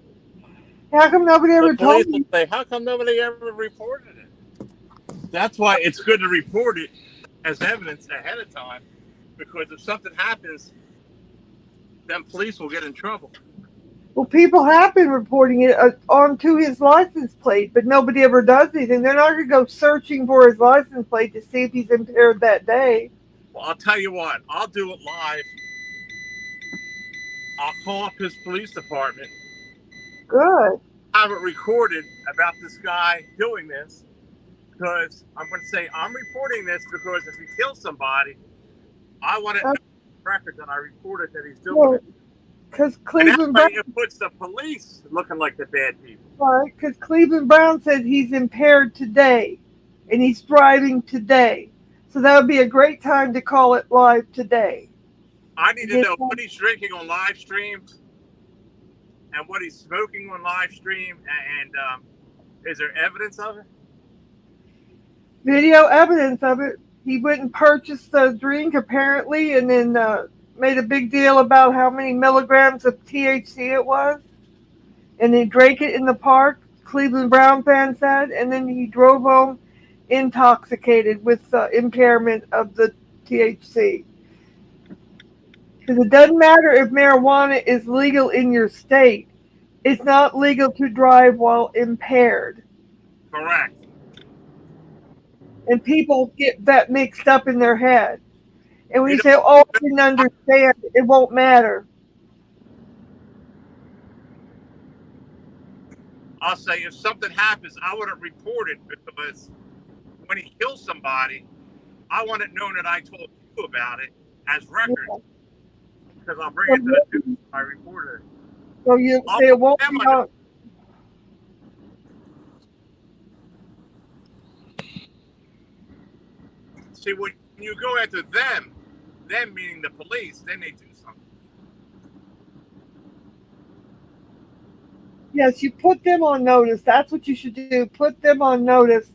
How come nobody ever The police told me? will say, how come nobody ever reported it? That's why it's good to report it as evidence ahead of time, because if something happens, then police will get in trouble. Well, people have been reporting it onto his license plate, but nobody ever does anything. They're not going to go searching for his license plate to see if he's impaired that day. Well, I'll tell you what, I'll do it live. I'll call up his police department, Good. have it recorded about this guy doing this, because I'm going to say, I'm reporting this because if he kills somebody, I want it on record that I reported that he's doing it. Because And that Cleveland way Brown, it puts the police looking like the bad people. right? Because Cleveland Brown said he's impaired today, and he's driving today. So that would be a great time to call it live today. I need to know what he's drinking on live streams and what he's smoking on live stream, and is there evidence of it? Video evidence of it. He went and purchased the drink apparently, and then made a big deal about how many milligrams of THC it was, and he drank it in the park. Cleveland Brown fan said, and then he drove home intoxicated with impairment of the THC. Because it doesn't matter if marijuana is legal in your state; it's not legal to drive while impaired. Correct. And people get that mixed up in their head. And when you say, oh, I didn't understand, it won't matter. I'll say if something happens, I wouldn't report it, because when he kills somebody, I want it known that I told you about it as record, because I'll bring it to the news if I report it. So you say it won't be on. See, when you go after them meaning the police, then they do something. Yes, you put them on notice. That's what you should do. Put them on notice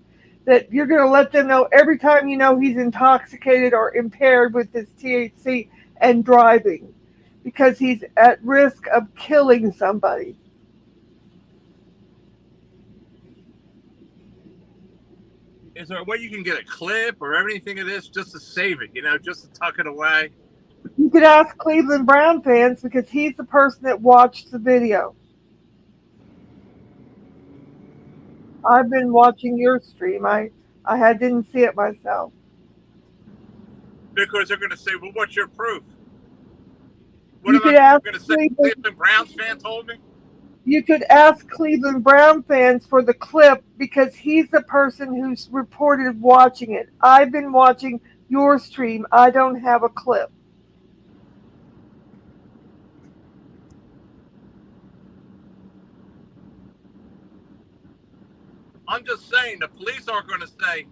that you're going to let them know every time you know he's intoxicated or impaired with his THC and driving, because he's at risk of killing somebody. Is there a way you can get a clip or anything of this just to save it, just to tuck it away? You could ask Cleveland Brown fans, because he's the person that watched the video. I've been watching your stream. I didn't see it myself. Because they're going to say, well, what's your proof? What am I going to say? Cleveland Browns fan told me? You could ask Cleveland Brown fans for the clip, because he's the person who's reported watching it. I've been watching your stream. I don't have a clip. I'm just saying, the police aren't going to say,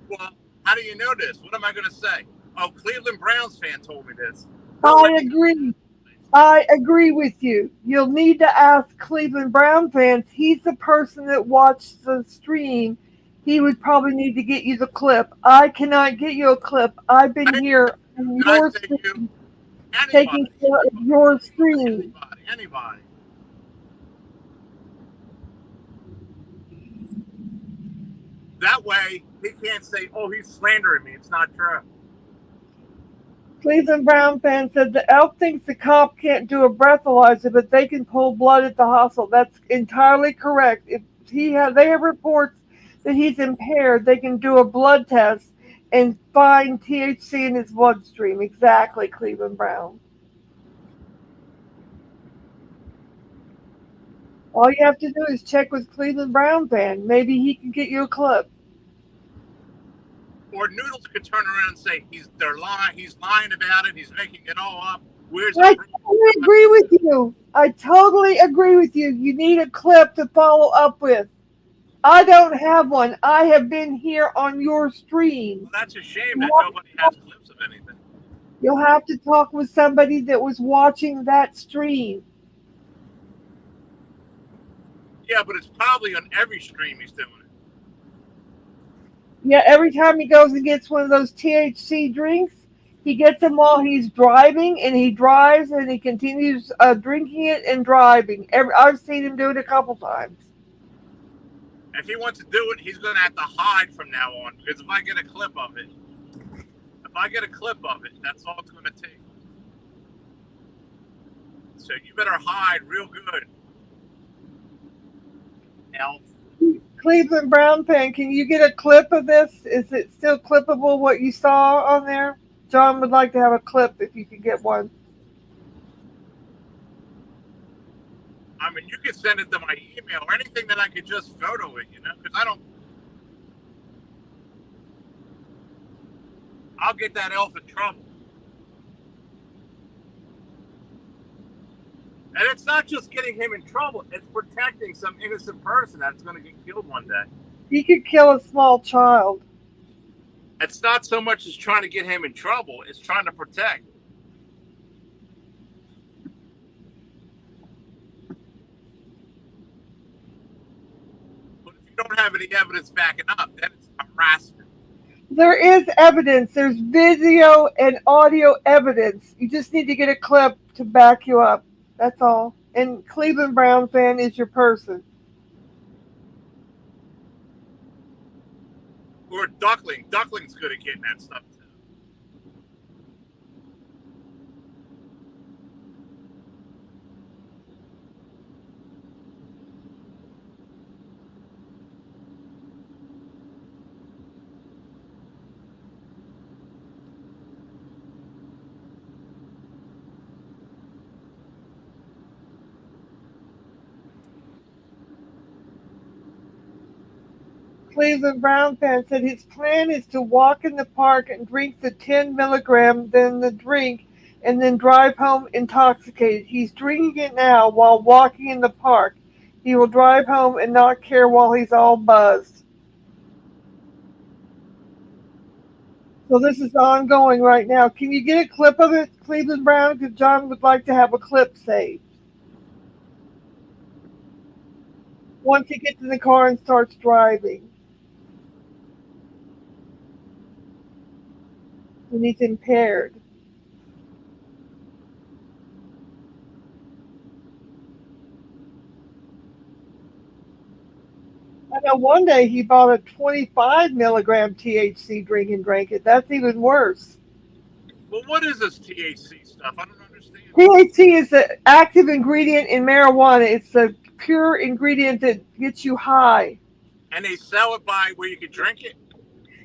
well, how do you know this? What am I going to say? Oh, Cleveland Browns fan told me this. I agree. I agree with you. You'll need to ask Cleveland Brown fans. He's the person that watched the stream. He would probably need to get you the clip. I cannot get you a clip. I've been here on your stream, taking care of your stream. Anybody. That way, he can't say, oh, he's slandering me. It's not true. Cleveland Brown fan said the elf thinks the cop can't do a breathalyzer, but they can pull blood at the hospital. That's entirely correct. If they have reports that he's impaired, they can do a blood test and find THC in his bloodstream. Exactly, Cleveland Brown. All you have to do is check with Cleveland Brown fan. Maybe he can get you a clip. Or Noodles could turn around and say they're lying. He's lying about it. He's making it all up. Where's the I proof? totally agree with you. I totally agree with you. You need a clip to follow up with. I don't have one. I have been here on your stream. Well, that's a shame that nobody has clips of anything. You'll have to talk with somebody that was watching that stream. Yeah, but it's probably on every stream he's doing it. Yeah, every time he goes and gets one of those THC drinks, he gets them while he's driving, and he drives and he continues drinking it and driving. I've seen him do it a couple times. If he wants to do it, he's going to have to hide from now on. Because if I get a clip of it, that's all it's going to take. So you better hide real good, Elf. Cleveland Brown Pen, can you get a clip of this? Is it still clippable what you saw on there? John would like to have a clip if you could get one. I mean, you could send it to my email or anything that I could just photo it, because I'll get that elf in trouble. And it's not just getting him in trouble, it's protecting some innocent person that's going to get killed one day. He could kill a small child. It's not so much as trying to get him in trouble, it's trying to protect. But if you don't have any evidence backing up, then it's harassment. There is evidence. There's video and audio evidence. You just need to get a clip to back you up. That's all. And Cleveland Brown Fan is your person. Or Duckling. Duckling's good at getting that stuff too. Cleveland Brown Fan said his plan is to walk in the park and drink the 10 milligram, then the drink, and then drive home intoxicated. He's drinking it now while walking in the park. He will drive home and not care while he's all buzzed. So this is ongoing right now. Can you get a clip of it, Cleveland Brown? Because John would like to have a clip saved. Once he gets in the car and starts driving. And he's impaired. I know one day he bought a 25 milligram THC drink and drank it. That's even worse. Well, what is this THC stuff? I don't understand. THC is the active ingredient in marijuana. It's the pure ingredient that gets you high. And they sell it by where you can drink it?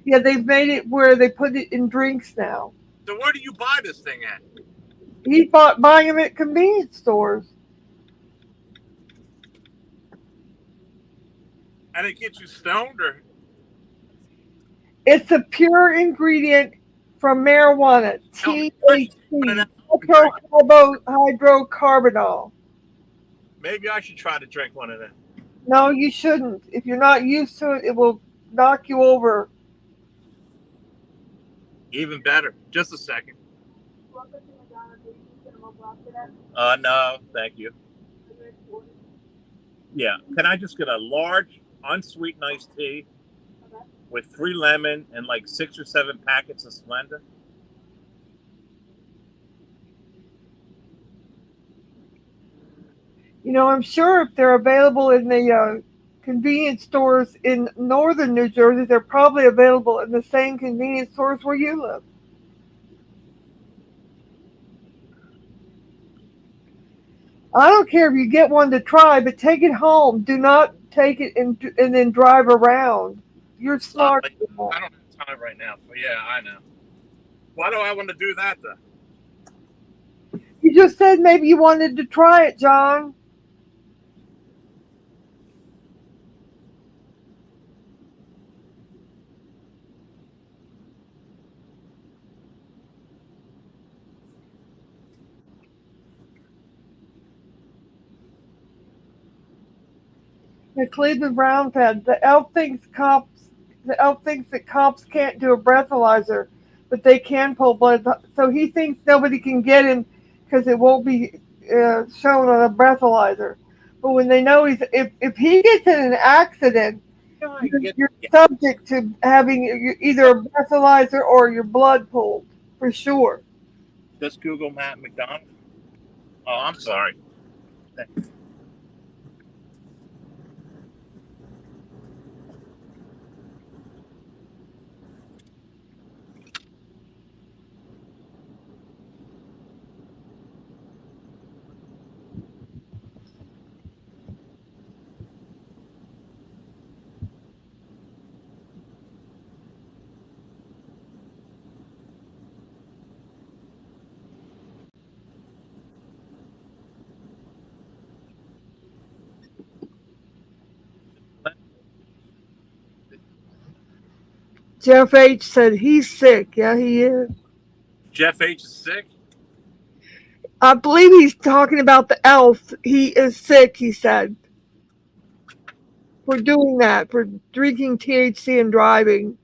Yeah, they've made it where they put it in drinks now. So where do you buy this thing at? He's buying them at convenience stores. And it gets you stoned, or? It's a pure ingredient from marijuana. THC. Hydrocarbonol. Maybe I should try to drink one of them. No, you shouldn't. If you're not used to it, it will knock you over. Even better. Just a second. No, thank you. Yeah. Can I just get a large, unsweetened iced tea with 3 lemon and like 6 or 7 packets of Splenda? You know, I'm sure if they're available in the convenience stores in northern New Jersey, they're probably available in the same convenience stores where you live. I don't care if you get one to try, but take it home. Do not take it and then drive around. You're smart. I don't have time right now. But yeah, I know. Why do I want to do that, though? You just said maybe you wanted to try it, John. the Cleveland Brown said, the elf thinks that cops can't do a breathalyzer, but they can pull blood. So he thinks nobody can get him because it won't be shown on a breathalyzer. But when they know if he gets in an accident, Yeah, I get. you're Yeah, subject to having either a breathalyzer or your blood pulled for sure. just Google Matt McDonald. Oh, I'm sorry. Jeff H said he's sick. Yeah, he is. Jeff H is sick. I believe he's talking about the elf. He is sick, he said, for doing that, for drinking THC and driving.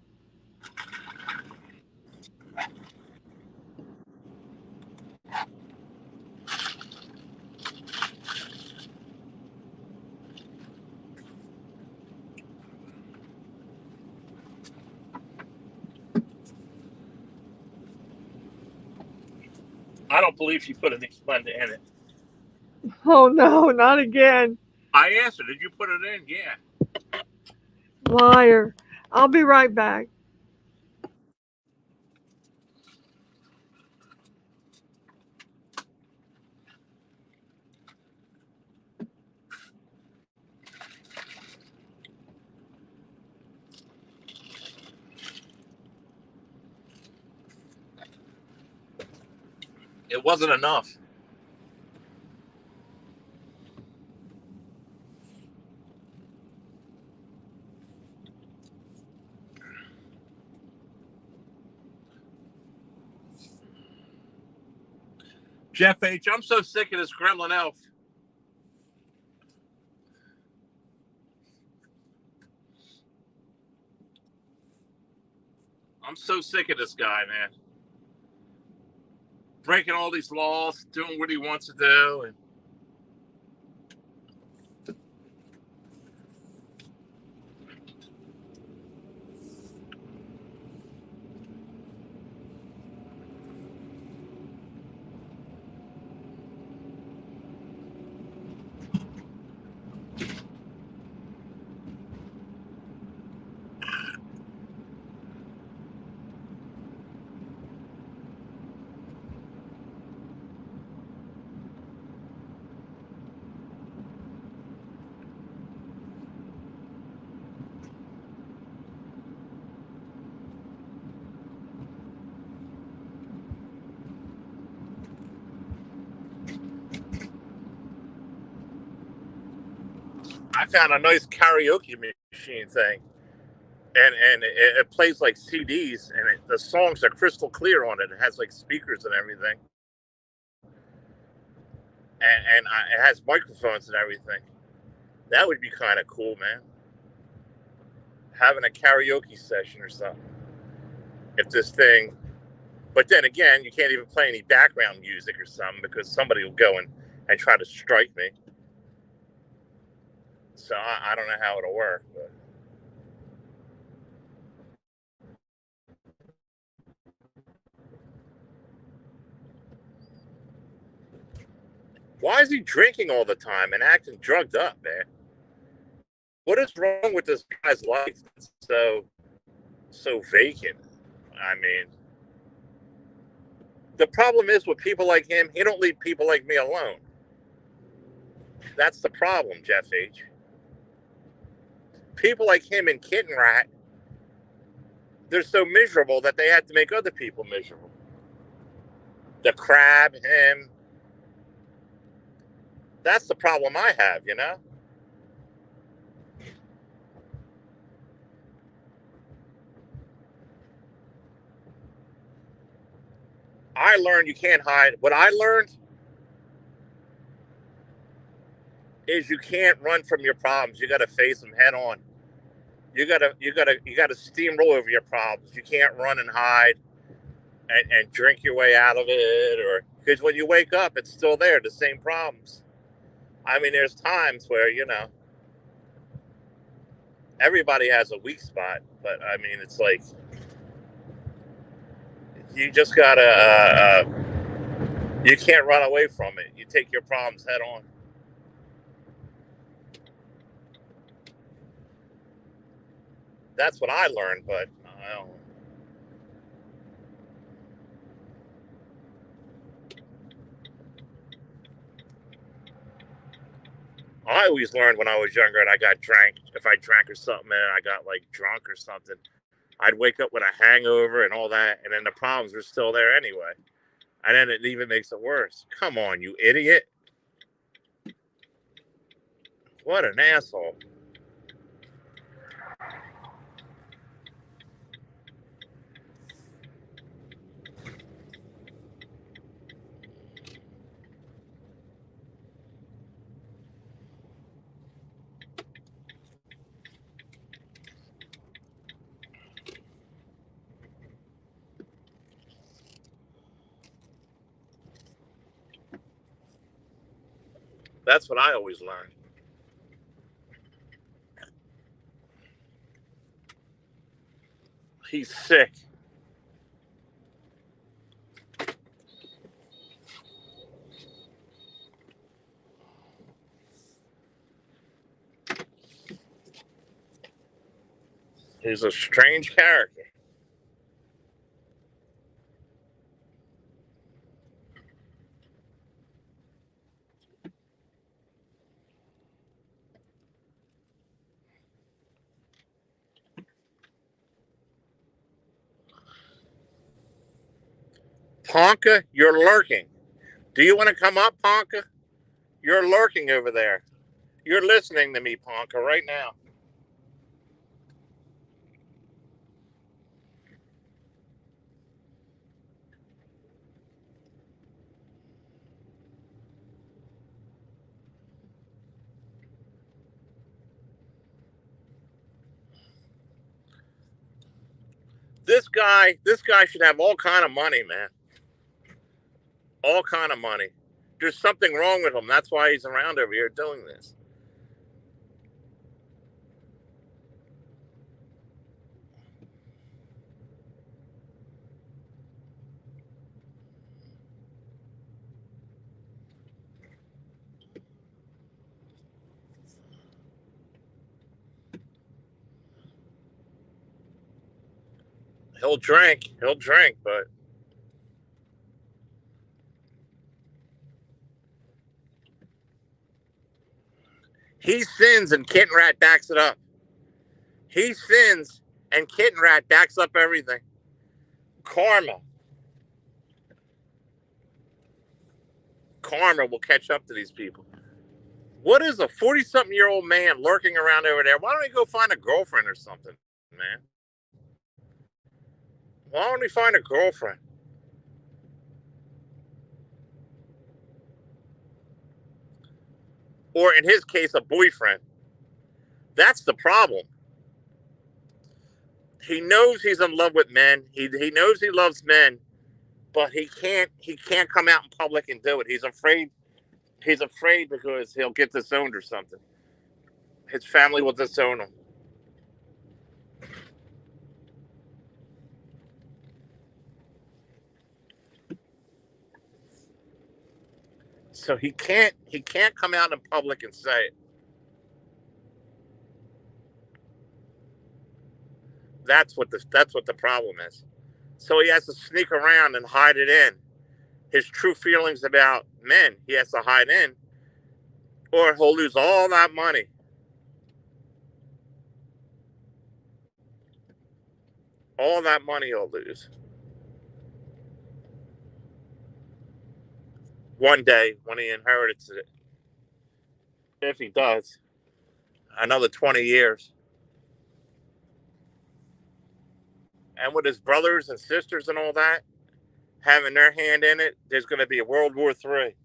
I don't believe she put any Splenda in it. Oh no, not again. I asked her, "Did you put it in?" Yeah. Liar. I'll be right back. It wasn't enough. Jeff H, I'm so sick of this gremlin elf. I'm so sick of this guy, man. Breaking all these laws, doing what he wants to do, and I found a nice karaoke machine thing, and it plays like CDs, and the songs are crystal clear on it. It has like speakers and everything, and it has microphones and everything. That would be kind of cool, man. Having a karaoke session or something. If this thing, but then again, you can't even play any background music or something because somebody will go and try to strike me. So I don't know how it'll work, but. Why is he drinking all the time and acting drugged up, man? What is wrong with this guy's life? It's so vacant. I mean, the problem is with people like him, he don't leave people like me alone. That's the problem, Jeff H. People like him and Kitten Rat, they're so miserable that they have to make other people miserable. The Crab, him. That's the problem I have, you know? I learned you can't hide. What I learned is you can't run from your problems. You got to face them head on. You gotta steamroll over your problems. You can't run and hide and drink your way out of it, or because when you wake up, it's still there, the same problems. I mean, there's times where everybody has a weak spot, but I mean, it's like you just gotta you can't run away from it. You take your problems head on. That's what I learned, but I don't. I always learned when I was younger and I got drank. If I drank or something and I got like drunk or something, I'd wake up with a hangover and all that, and then the problems were still there anyway. And then it even makes it worse. Come on, you idiot. What an asshole. That's what I always learned. He's sick. He's a strange character. Ponka, you're lurking. Do you want to come up, Ponka? You're lurking over there. You're listening to me, Ponka, right now. This guy should have all kind of money, man. All kind of money. There's something wrong with him. That's why he's around over here doing this. He'll drink, but he sins and Kitten Rat backs it up. He sins and Kitten Rat backs up everything. Karma. Karma will catch up to these people. What is a 40-something-year-old man lurking around over there? Why don't he go find a girlfriend or something, man? Why don't he find a girlfriend? Or in his case, a boyfriend. That's the problem. He knows he's in love with men. He knows he loves men, but he can't come out in public and do it. He's afraid because he'll get disowned or something. His family will disown him. So he can't come out in public and say it. That's what the problem is. So he has to sneak around and hide it in. His true feelings about men, he has to hide in, or he'll lose all that money. All that money he'll lose. One day when he inherits it. If he does. Another 20 years. And with his brothers and sisters and all that, having their hand in it, there's going to be a World War III.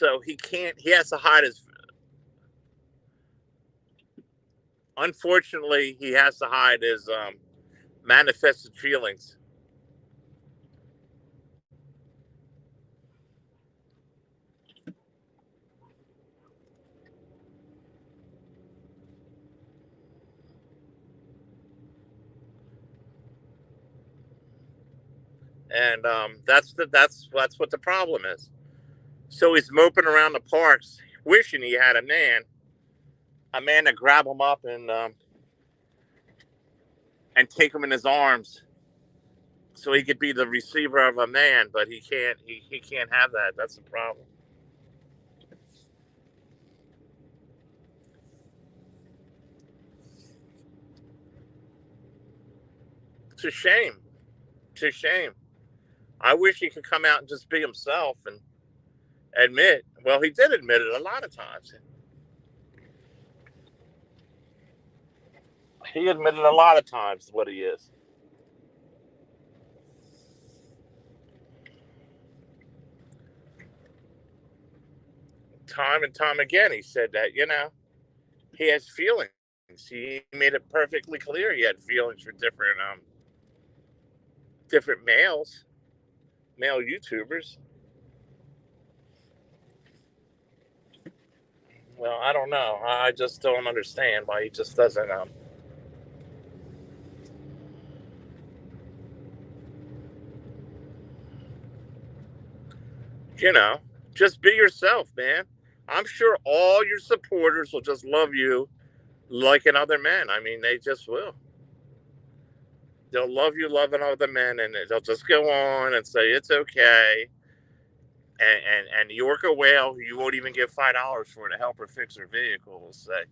So he has to hide his, unfortunately, he has to hide his manifested feelings. And that's what the problem is. So he's moping around the parks, wishing he had a man to grab him up and take him in his arms, so he could be the receiver of a man. But he can't. He can't have that. That's the problem. It's a shame. It's a shame. I wish he could come out and just be himself and admit. Well, he did admit it a lot of times. He admitted a lot of times what he is. Time and time again, he said that, he has feelings. He made it perfectly clear he had feelings for different male YouTubers. Well, I don't know. I just don't understand why he just doesn't you know, just be yourself, man. I'm sure all your supporters will just love you like another man. I mean, they just will. They'll love you loving other men, and they'll just go on and say it's okay. And Yorka Whale, you won't even give $5 for to help her fix her vehicle, will say,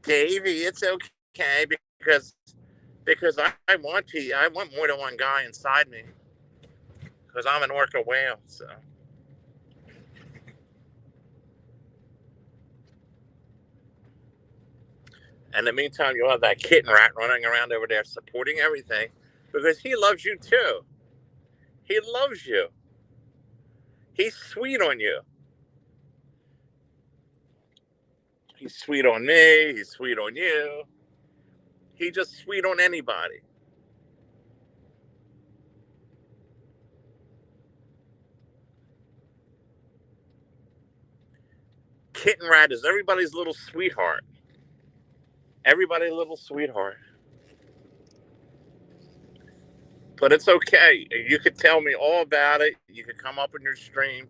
Davey, it's okay because I want more than one guy inside me because I'm an orca whale. So. In the meantime, you'll have that kitten rat running around over there supporting everything because he loves you too. He loves you. He's sweet on you. He's sweet on me. He's sweet on you. He's just sweet on anybody. Kitten rat is everybody's little sweetheart. Everybody's little sweetheart. But it's okay. You could tell me all about it. You could come up in your stream.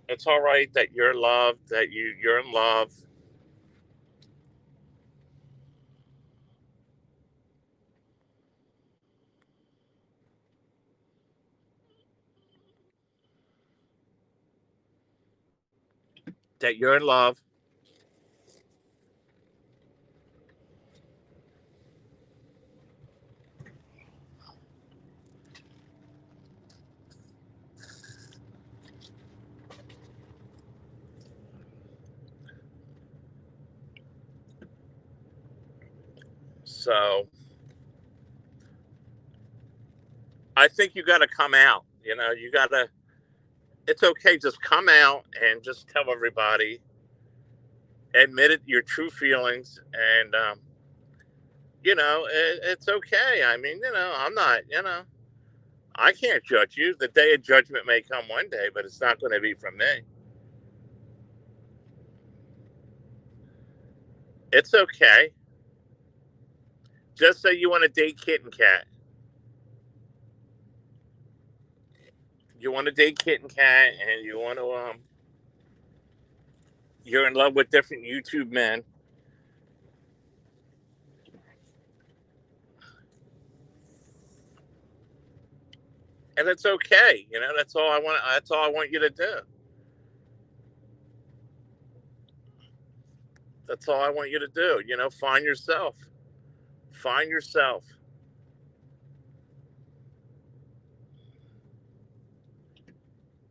It's all right that you're loved, that you're in love. That you're in love. So I think you got to come out. You got to. It's okay. Just come out and just tell everybody, admit it, your true feelings, and it's okay. I mean, I'm not. I can't judge you. The day of judgment may come one day, but it's not going to be from me. It's okay. Just say you want to date Kitten Cat. You want to date Kitten Cat, and you want to you're in love with different YouTube men. And it's okay. That's all I want. That's all I want you to do. That's all I want you to do. Find yourself. Find yourself.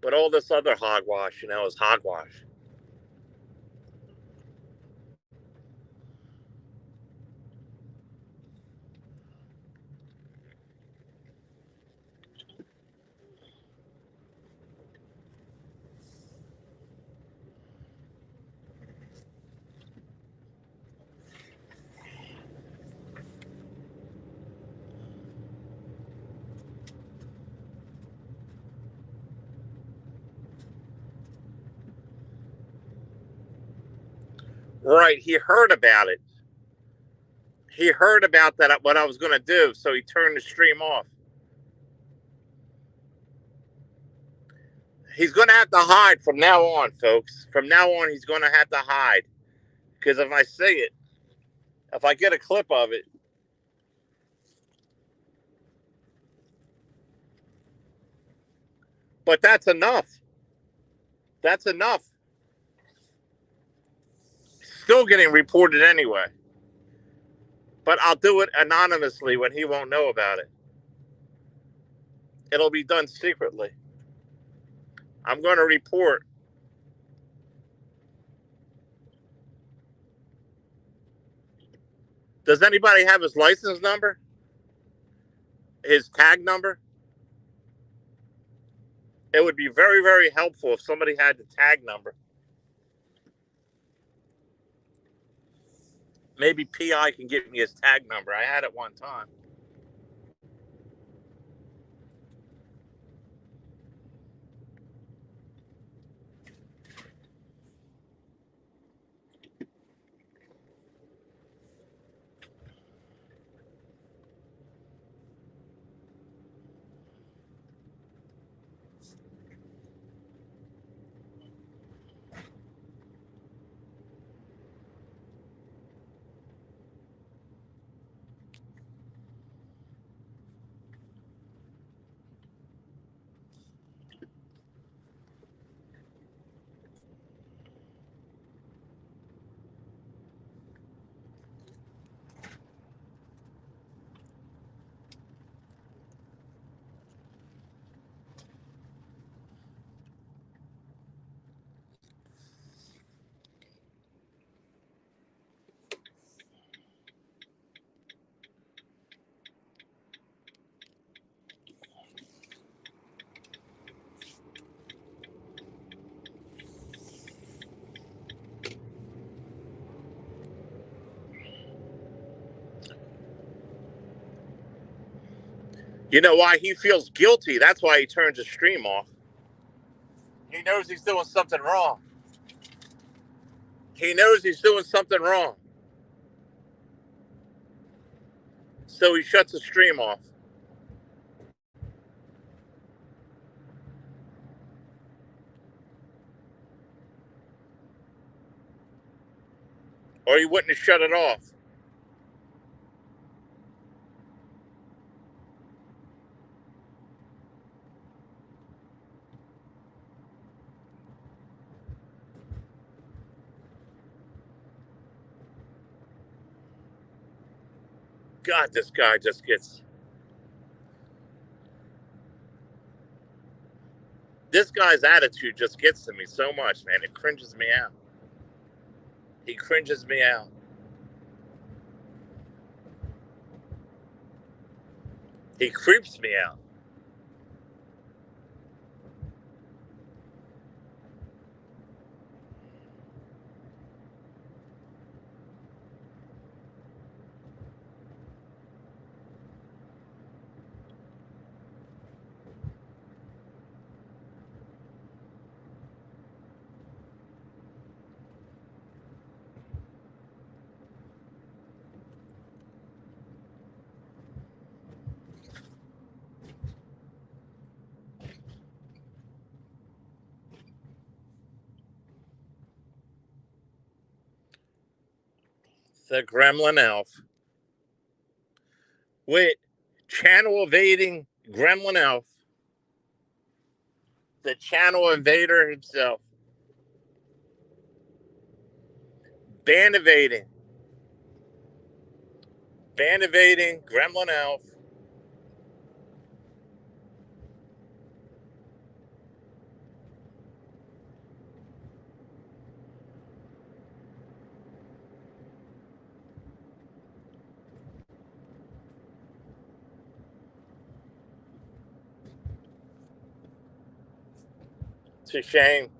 But all this other hogwash, is hogwash. Right. He heard about it. He heard about that, what I was going to do, so he turned the stream off. He's going to have to hide from now on, folks. From now on, he's going to have to hide. Because if I say it, if I get a clip of it, but that's enough. That's enough. Still getting reported anyway. But I'll do it anonymously when he won't know about it. It'll be done secretly. I'm going to report. Does anybody have his license number? His tag number? It would be very, very helpful if somebody had the tag number. Maybe PI can give me his tag number. I had it one time. You know why he feels guilty? That's why he turns the stream off. He knows he's doing something wrong. He knows he's doing something wrong. So he shuts the stream off. Or he wouldn't have shut it off. God, this guy just gets... This guy's attitude just gets to me so much, man. It cringes me out. He cringes me out. He creeps me out. The Gremlin Elf. With channel evading Gremlin Elf. The channel invader himself. Band evading. Band evading Gremlin Elf. It's a shame.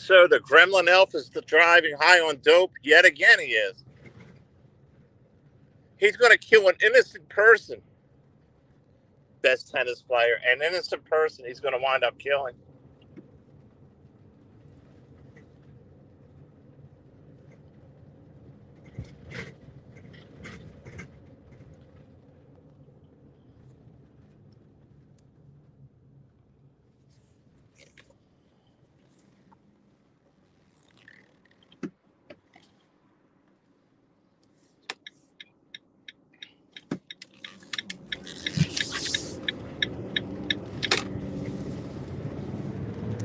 So the Gremlin Elf is driving high on dope yet again. He is. He's going to kill an innocent person. Best tennis player, an innocent person. He's going to wind up killing.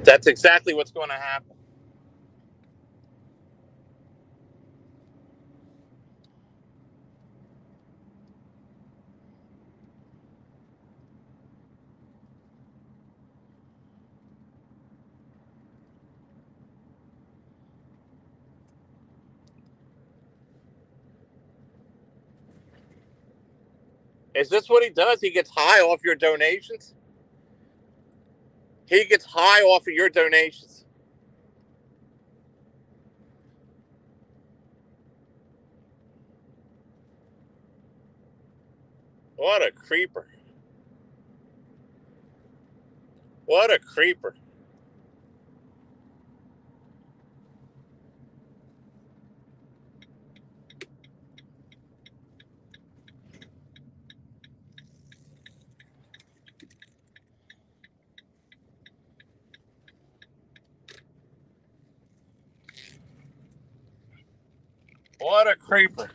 That's exactly what's going to happen. Is this what he does? He gets high off your donations? He gets high off of your donations. What a creeper. What a creeper. What a creeper.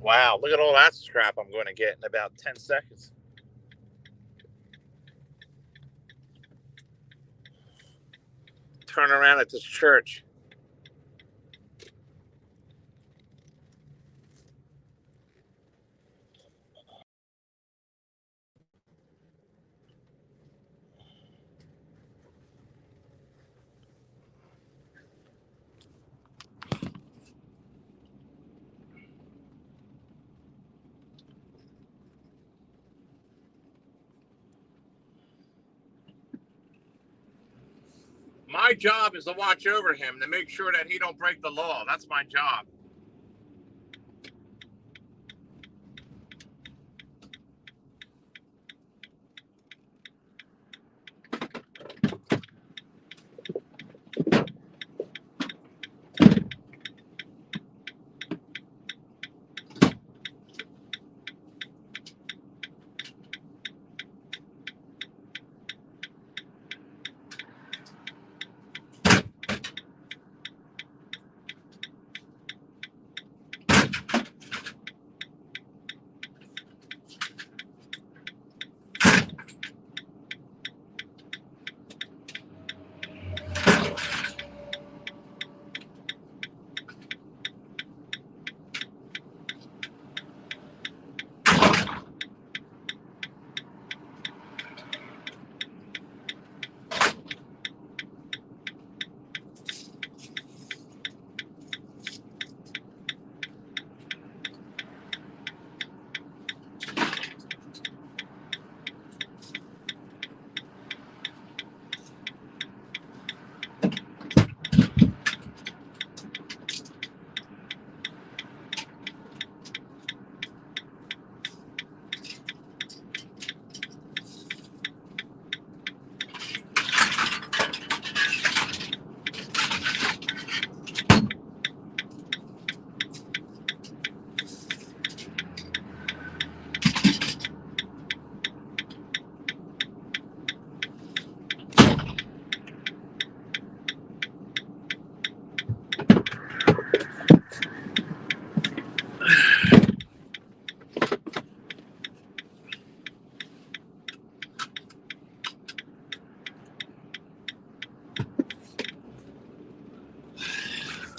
Wow, look at all that scrap I'm going to get in about 10 seconds. Turn around at this church. My job is to watch over him, to make sure that he don't break the law. That's my job.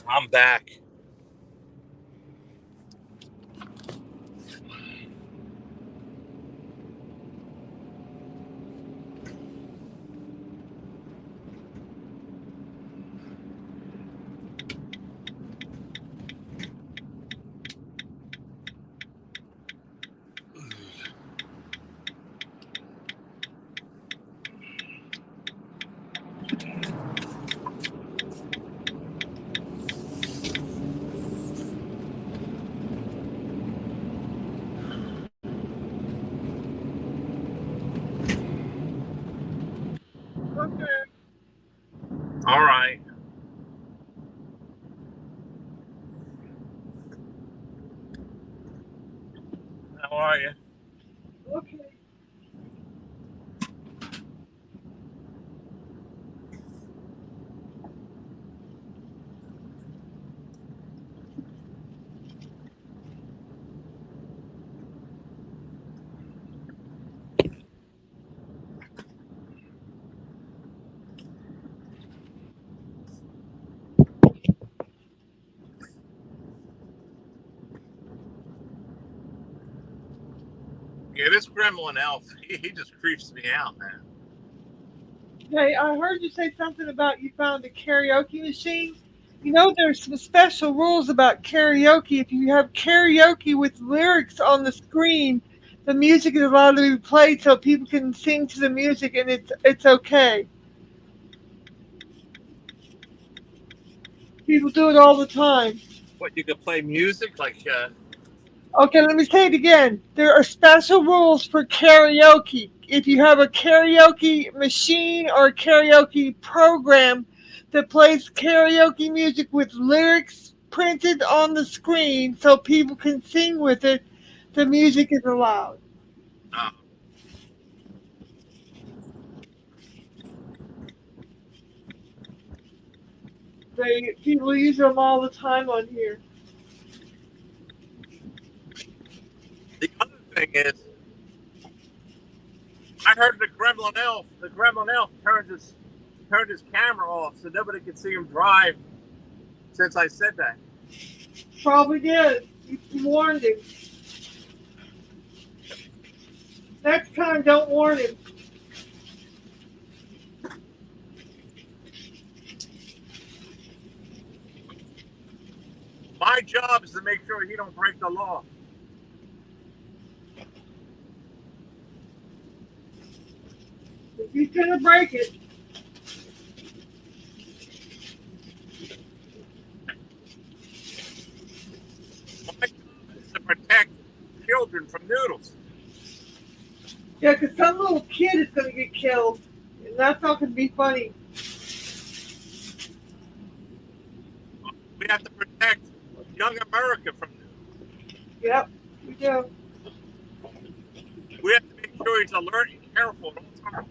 I'm back. Okay. All right. How are you? Okay. Yeah, this gremlin elf, he just creeps me out, man. Hey, I heard you say something about you found a karaoke machine. You know, there's some special rules about karaoke. If you have karaoke with lyrics on the screen, the music is allowed to be played so people can sing to the music, and it's okay. People do it all the time. What, you could play music like Okay, let me say it again. There are special rules for karaoke. If you have a karaoke machine or a karaoke program that plays karaoke music with lyrics printed on the screen so people can sing with it, the music is allowed. uh, People use them all the time on here. the other thing is, I heard the gremlin elf turned his camera off so nobody could see him drive since I said that. Probably did. You warned him. Next time, don't warn him. My job is to make sure he don't break the law. If he's gonna break it, My job is to protect children from noodles. yeah, 'cause some little kid is gonna get killed, and that's not gonna be funny. We have to protect young America from noodles. Yep, we do. We have to make sure he's alert and careful at all times.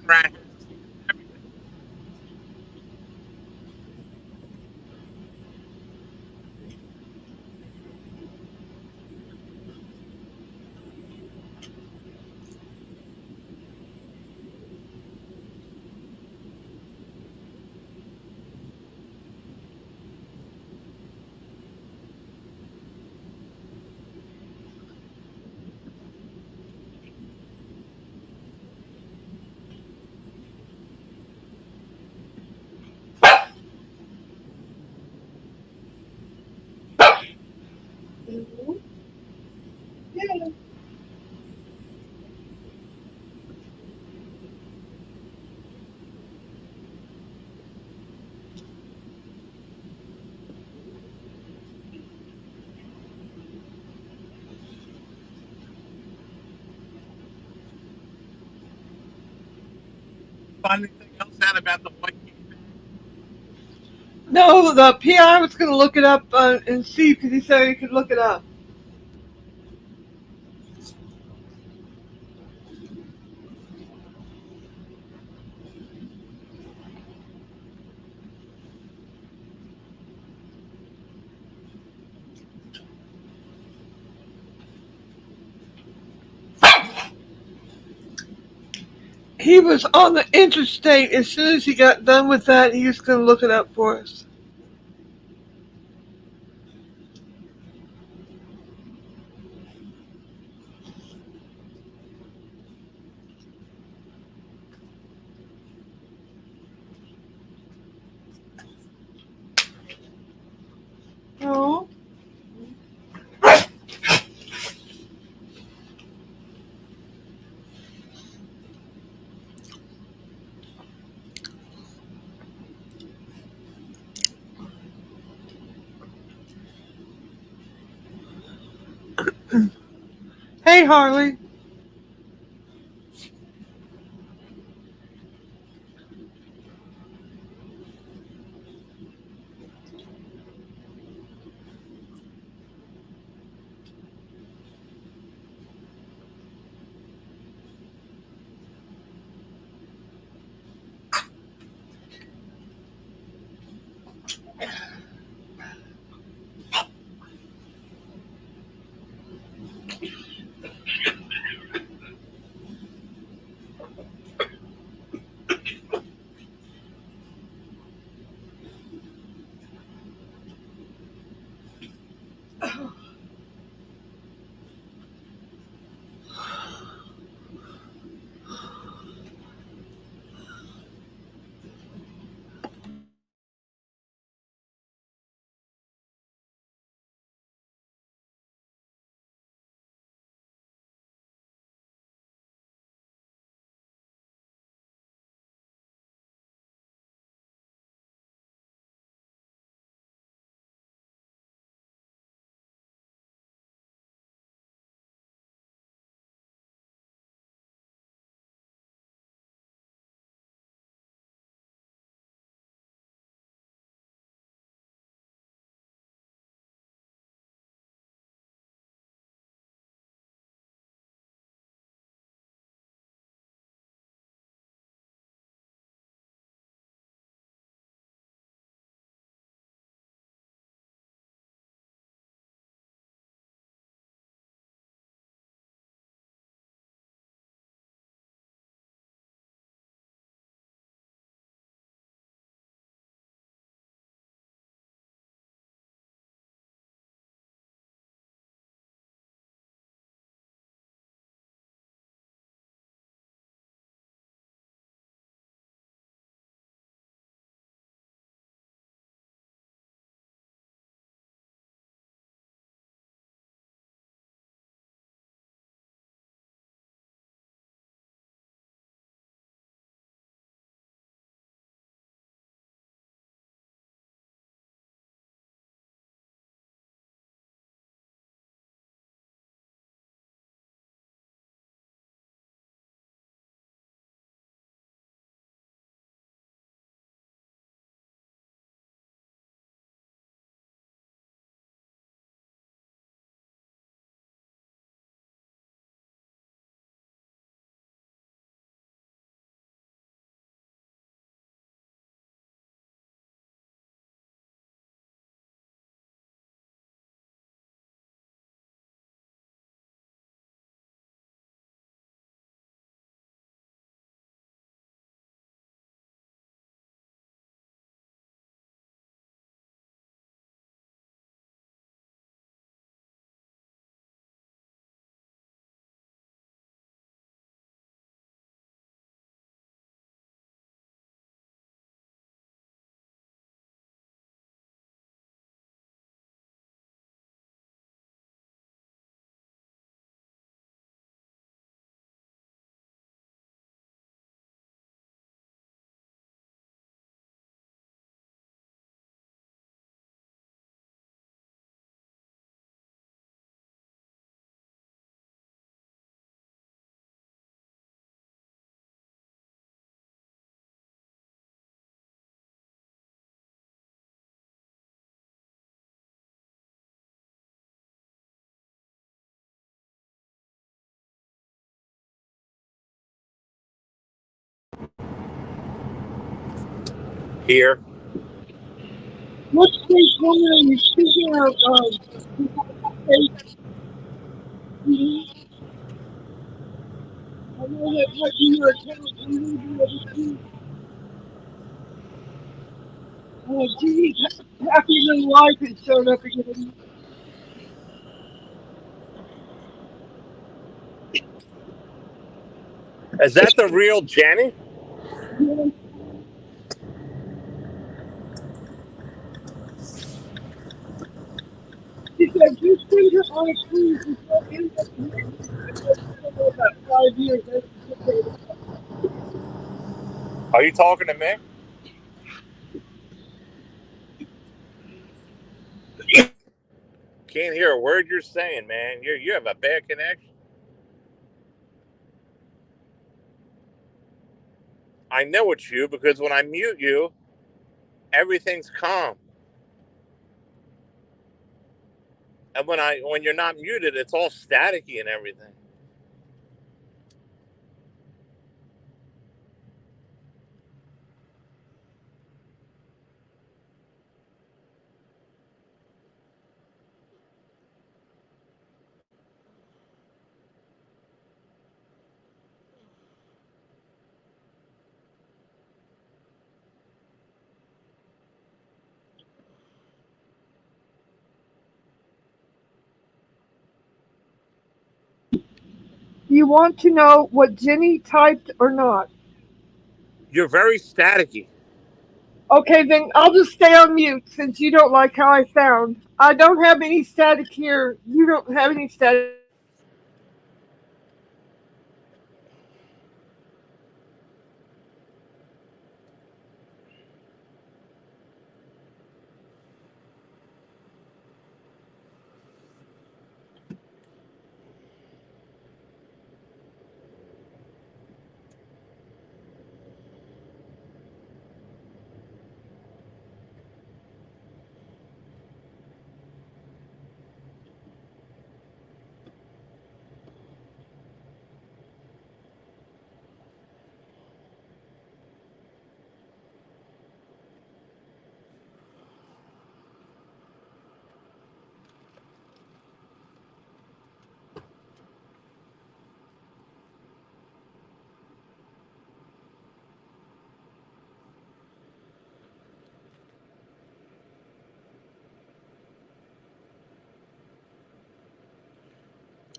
Right. Mhm. Yeah. Find anything else out about the white cave? No, the PI was going to look it up and see because he said he could look it up. He was on the interstate. As soon as he got done with that, he was going to look it up for us. Oh. Hey, Harley. here. What state woman are you speaking of? State, I know that what you were telling me the other day. Geez, happy little life has showed up again. Is that the real Jenny? Yes, she said you send her on a cruise and she'll end up married for about 5 years. That's what she said. Are you talking to me? Can't hear a word you're saying, man. You have a bad connection. I know it's you because when I mute you, everything's calm. And when you're not muted, it's all staticky and everything. You want to know what Jenny typed or not? You're very staticky. Okay, then I'll just stay on mute since you don't like how I sound. I don't have any static here. You don't have any static.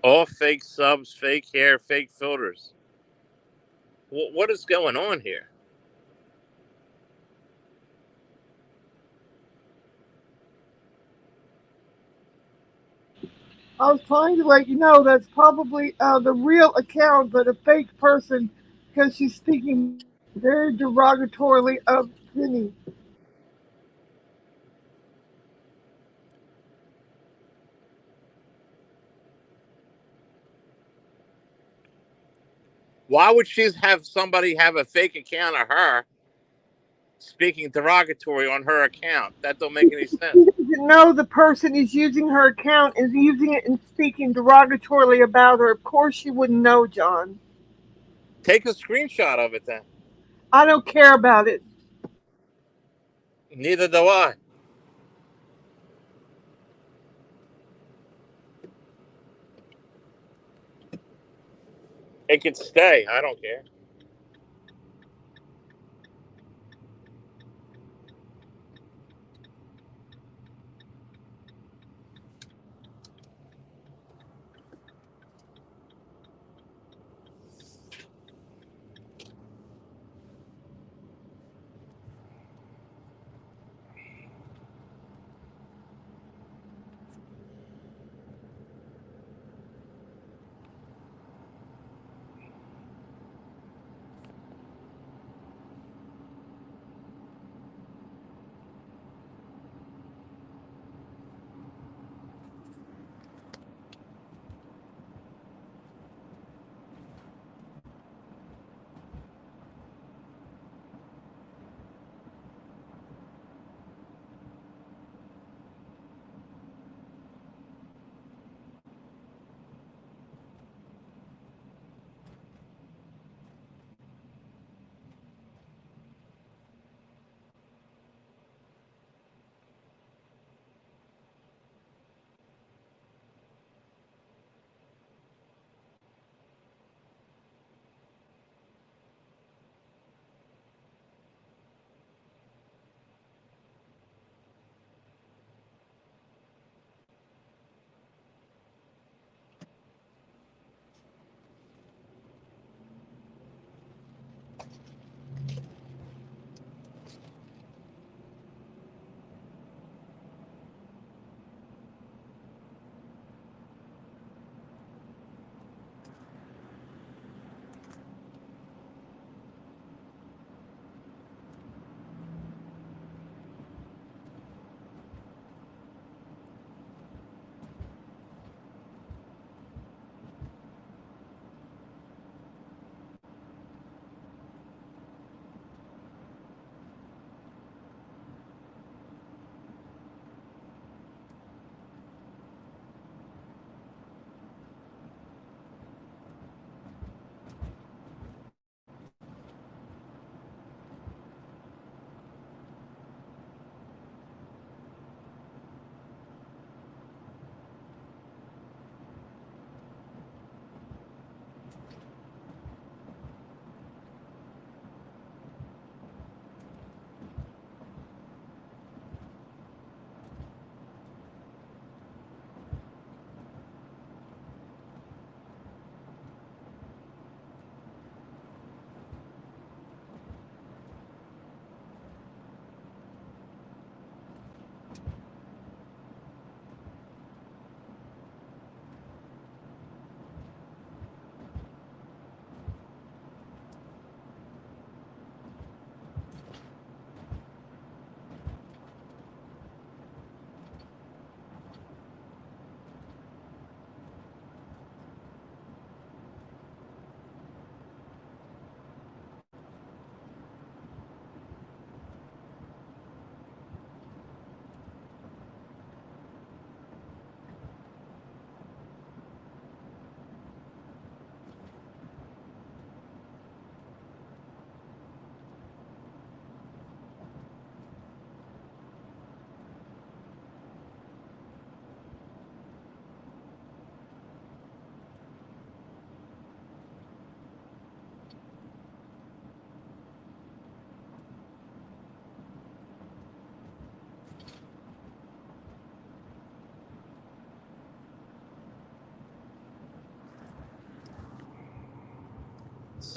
All fake subs, fake hair, fake filters. What is going on here? I was trying to let you know that's probably the real account, but a fake person because she's speaking very derogatorily of Jenny. Why would she have somebody have a fake account of her speaking derogatory on her account? That don't make any sense. She doesn't know the person is using her account is using it and speaking derogatorily about her. Of course, she wouldn't know, John. Take a screenshot of it then. I don't care about it. Neither do I. It can stay. I don't care.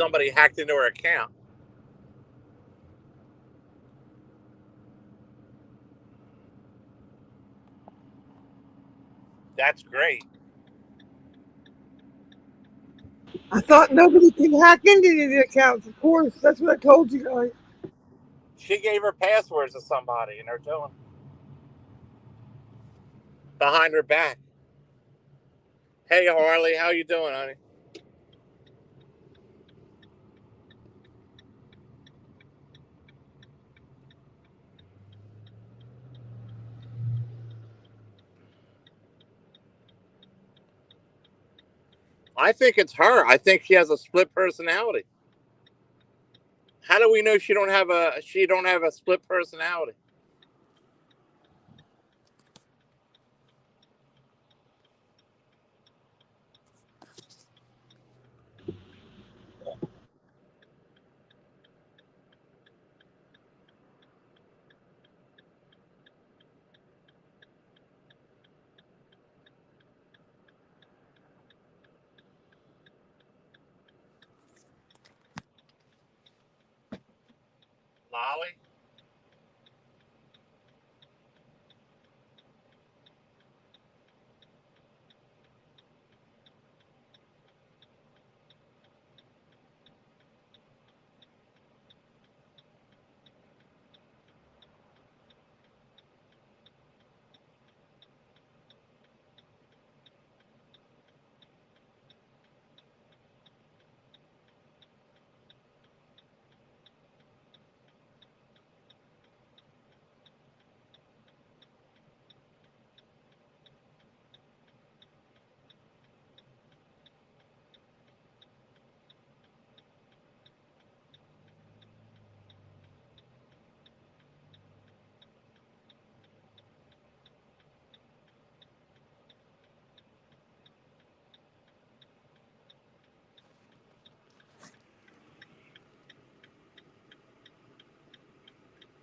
somebody hacked into her account. That's great. I thought nobody can hack into the accounts. Of course, that's what I told you guys. She gave her passwords to somebody, and they're doing behind her back. Hey, Harley, how you doing, honey? I think it's her. I think she has a split personality. How do we know she don't have a split personality? Lolly?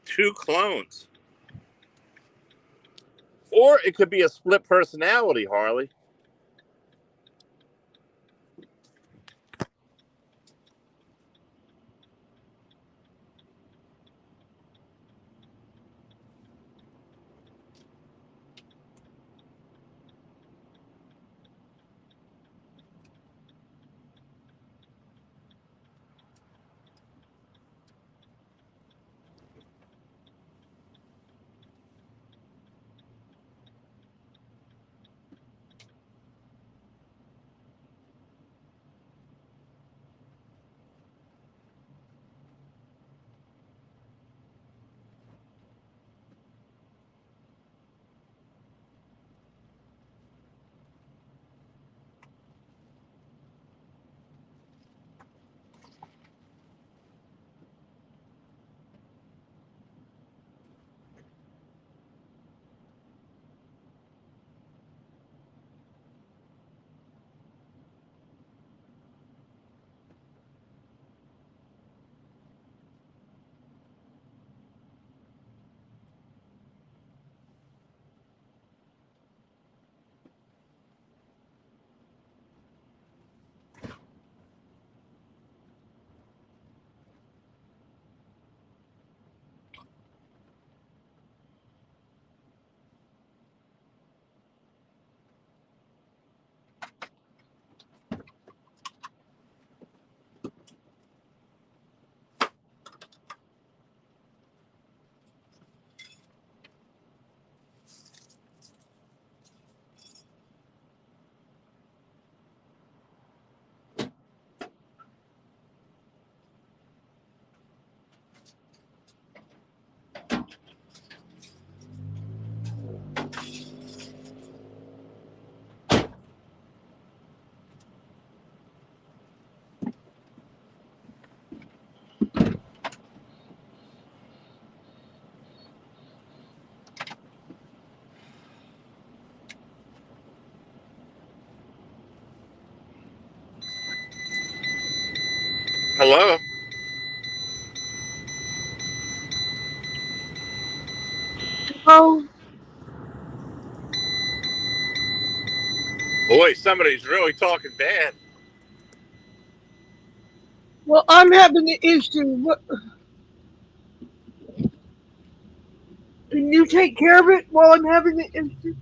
Two clones. Or it could be a split personality, Harley. Hello? Oh, Boy, somebody's really talking bad. Well, I'm having an issue. What, can you take care of it while I'm having an issue?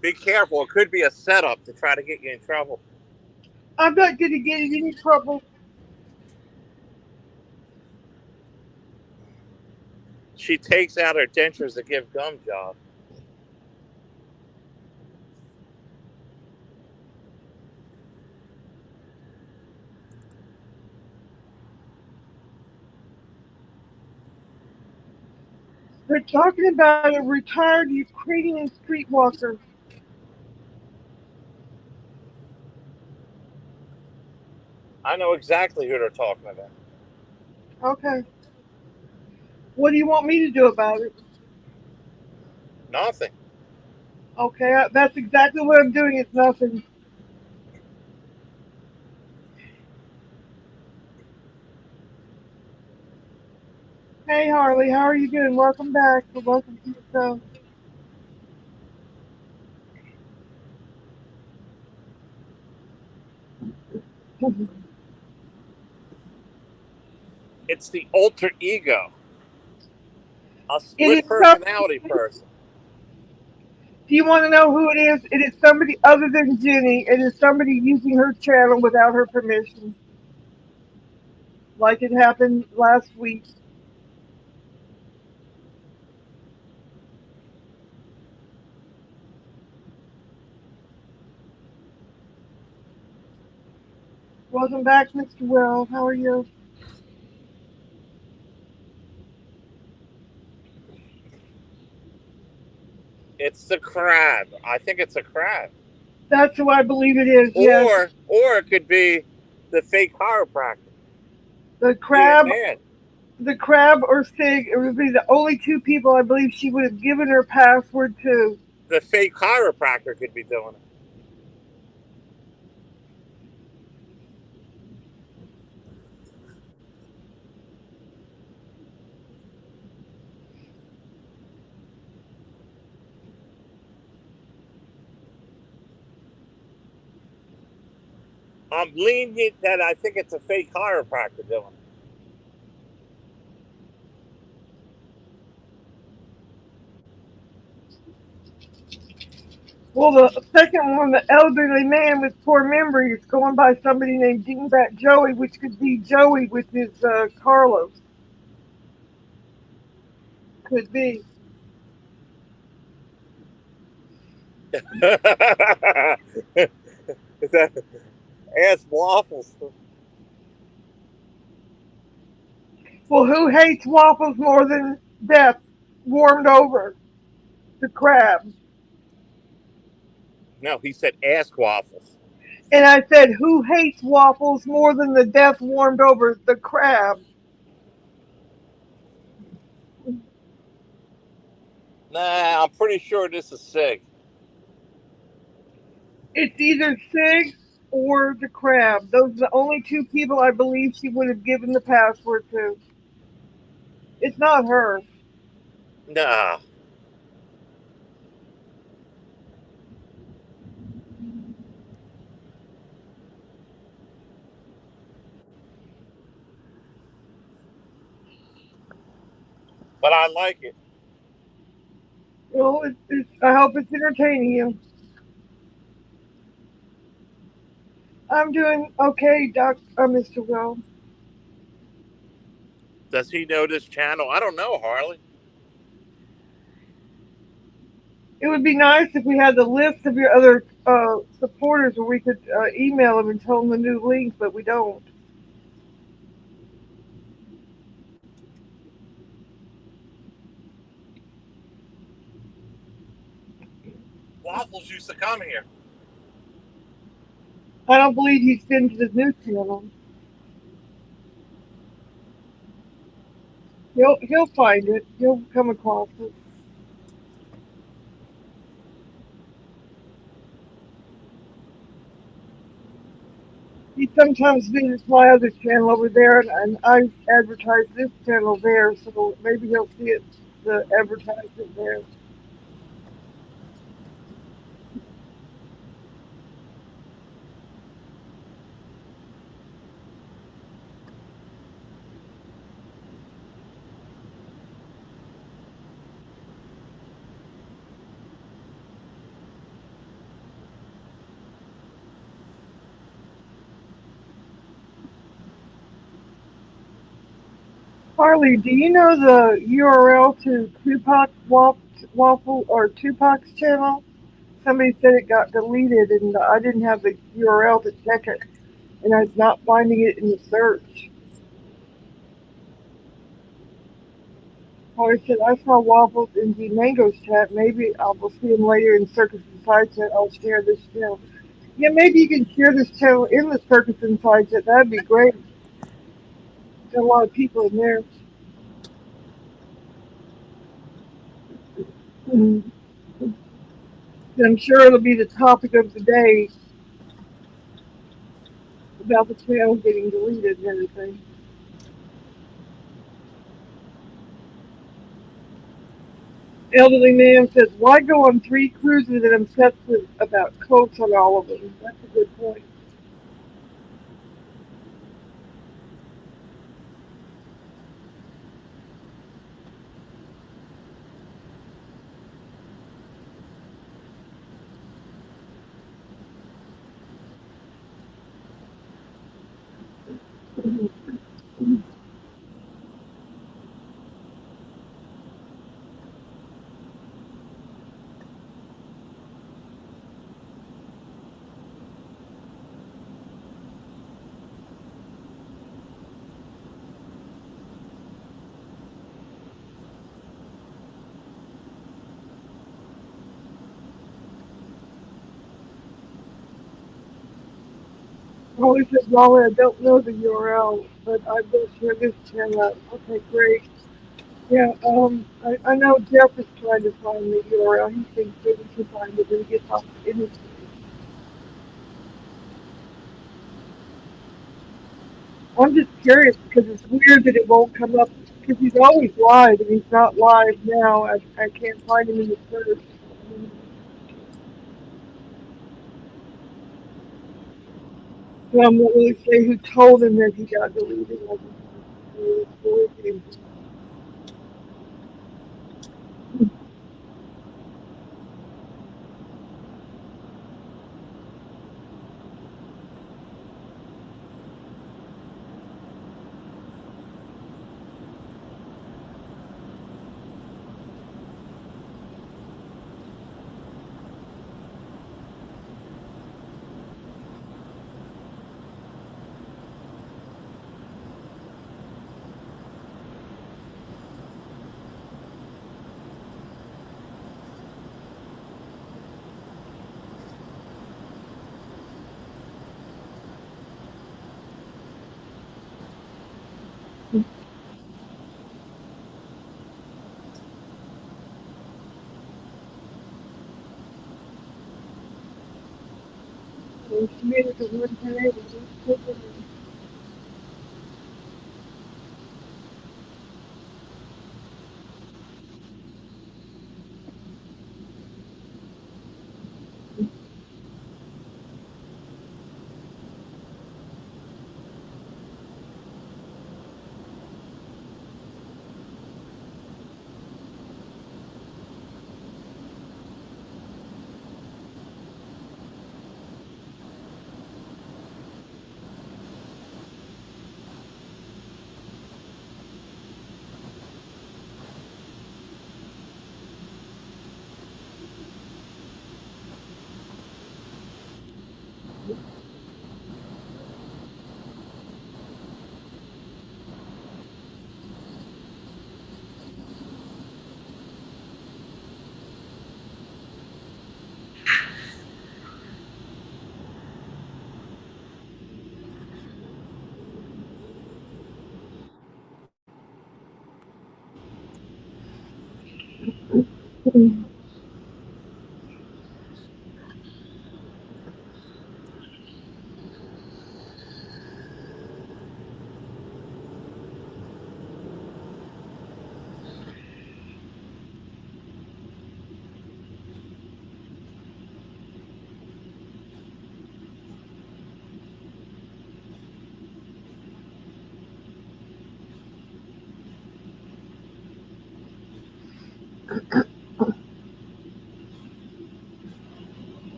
Be careful. It could be a setup to try to get you in trouble. I'm not going to get in any trouble. She takes out her dentures to give gum job. They're talking about a retired Ukrainian streetwalker. I know exactly who they're talking about. Okay. What do you want me to do about it? Nothing. Okay, that's exactly what I'm doing. It's nothing. Hey, Harley, how are you doing? Welcome back. Welcome to the show. It's the alter ego, a It split is some, personality person. do you want to know who it is? It is somebody other than Jenny. It is somebody using her channel without her permission, like it happened last week. Welcome back, Mr. Well. How are you? It's the crab. I think it's a crab. That's who I believe it is. Yes, Or it could be the fake chiropractor. the Being crab, mad. the crab or Sig. It would be the only two people I believe she would have given her password to. The fake chiropractor could be doing it. I'm lenient that I think it's a fake chiropractor doing it. Well, the second one, the elderly man with poor memory, is going by somebody named Dingbat Joey, which could be Joey with his Carlos. Could be. Is that ass waffles? Well, who hates waffles more than death warmed over? The crab. No, he said ass waffles. And I said, who hates waffles more than the death warmed over? The crab. Nah, I'm pretty sure this is Sig. It's either Sig or the crab. Those are the only two people I believe she would have given the password to. It's not her. Nah. But I like it. Well, I hope it's entertaining you. I'm doing okay, Mr. Will. Does he know this channel? I don't know, Harley. It would be nice if we had the list of your other supporters where we could email them and tell them the new link, but we don't. Waffles used to come here. I don't believe he's been to the new channel. He'll find it. He'll come across it. He sometimes visits my other channel over there, and I advertise this channel there, so maybe he'll see it, the advertisement there. Harley, do you know the URL to Waffle or Tupac's channel? Somebody said it got deleted, and I didn't have the URL to check it, and I was not finding it in the search. Harley said, I saw Waffles in the Mango's chat. Maybe I will see him later in Circus and Side chat. I'll share this channel. Yeah, maybe you can share this channel in the Circus and Side chat. That'd be great. Got a lot of people in there. Mhm. And I'm sure it'll be the topic of the day about the channel getting deleted and everything. Elderly man says, why go on 3 cruises and obsessed about coats on all of them? That's a good point. Holly says, Molly, I don't know the URL, but I will share this channel out. Okay, great. Yeah, I know Jeff is trying to find the URL. He thinks that he can find it when he gets off the internet. I'm just curious because it's weird that it won't come up because he's always live and he's not live now. I can't find him in the search. So I'm not really sure who told him that he got deleted. I just really she made it to one time.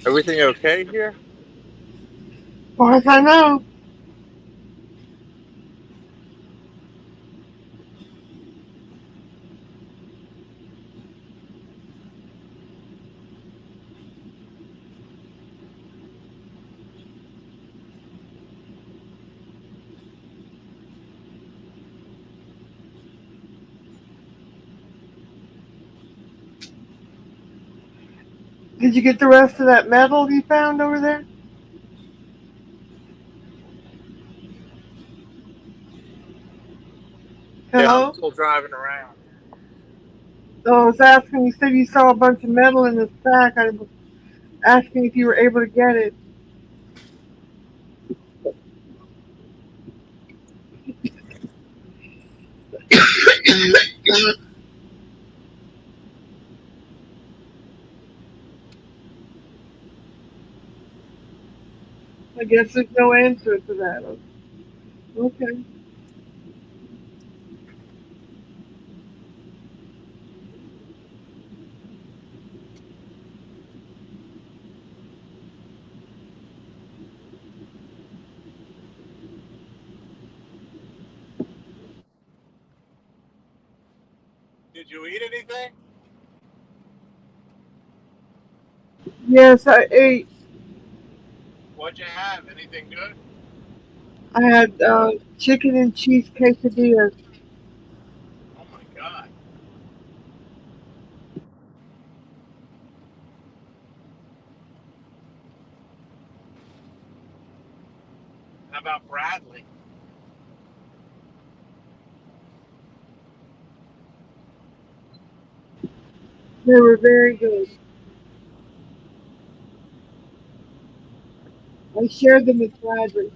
Everything okay here? As far as I know. Did you get the rest of that metal you found over there? Yeah, I'm Hello? still driving around. Oh, I was asking, you said you saw a bunch of metal in the sack. I was asking if you were able to get it. I guess there's no answer to that. Okay. Did you eat anything? Yes, I ate. What'd you have? Anything good? I had chicken and cheese quesadillas. Oh my God. How about Bradley? They were very good. I shared them with Bradley.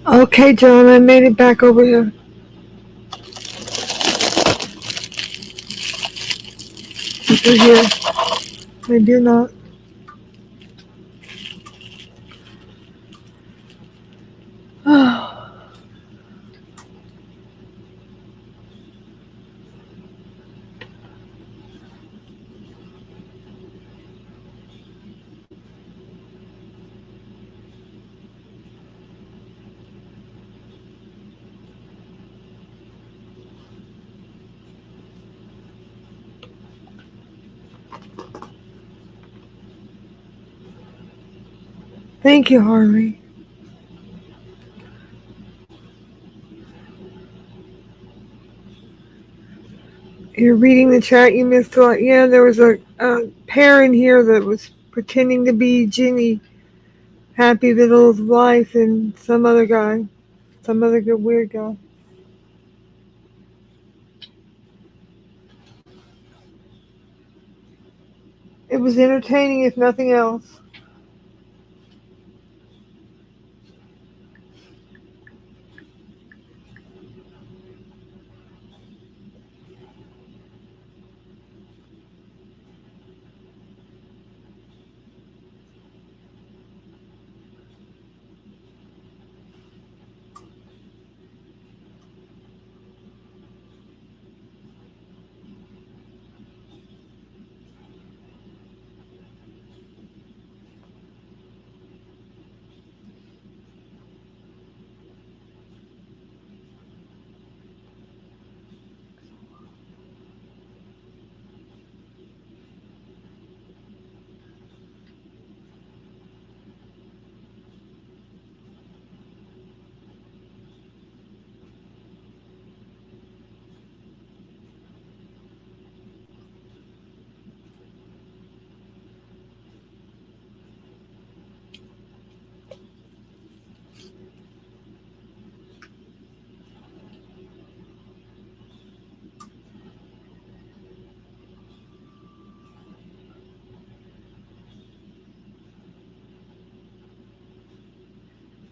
Okay, John, I made it back over here. If you're here, maybe you're not. Thank you, Harley. You're reading the chat. You missed a lot. Yeah, there was a pair in here that was pretending to be Ginny, happy little life, and some other guy, some other good weird guy. It was entertaining, if nothing else.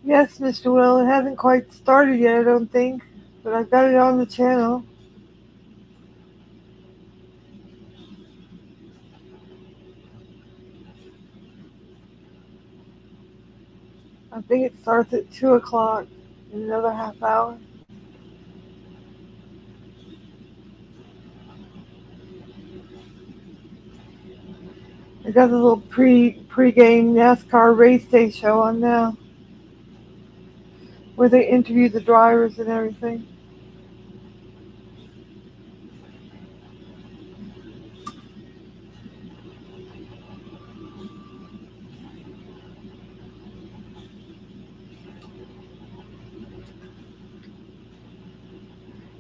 Yes, Mr. Will, it hasn't quite started yet, I don't think, but I've got it on the channel. I think it starts at 2 o'clock in another half hour. I got the little pre-game NASCAR race day show on now, where they interview the drivers and everything.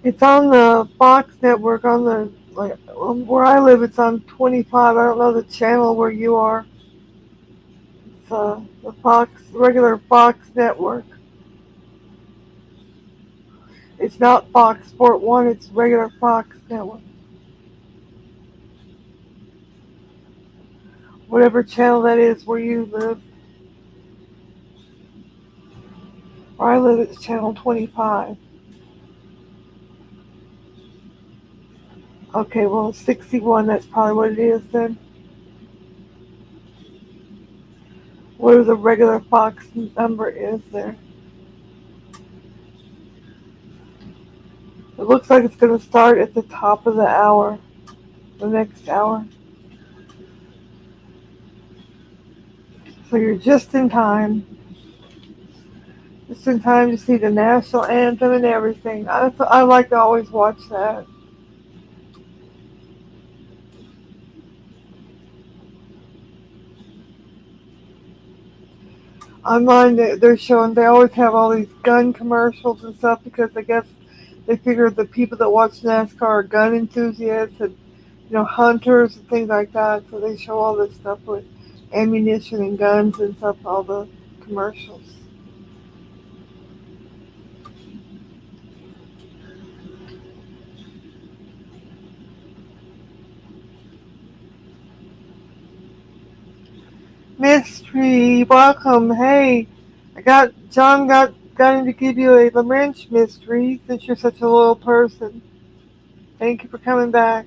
It's on the Fox network. On the where I live, it's on 25. I don't know the channel where you are. It's the Fox regular Fox network. It's not Fox Sport One. It's regular Fox network. Whatever channel that is where you live. Where I live, it's channel 25. Okay, well, 61. That's probably what it is then. Where the regular Fox number is there. It looks like it's going to start at the top of the hour, the next hour. So you're just in time. Just in time to see the national anthem and everything. I like to always watch that. Online, they're showing, they always have all these gun commercials and stuff because I guess they figure the people that watch NASCAR are gun enthusiasts and, hunters and things like that. So they show all this stuff with ammunition and guns and stuff, all the commercials. Mystery, welcome. Hey, John got got him to give you a Lamench mystery since you're such a loyal person. Thank you for coming back.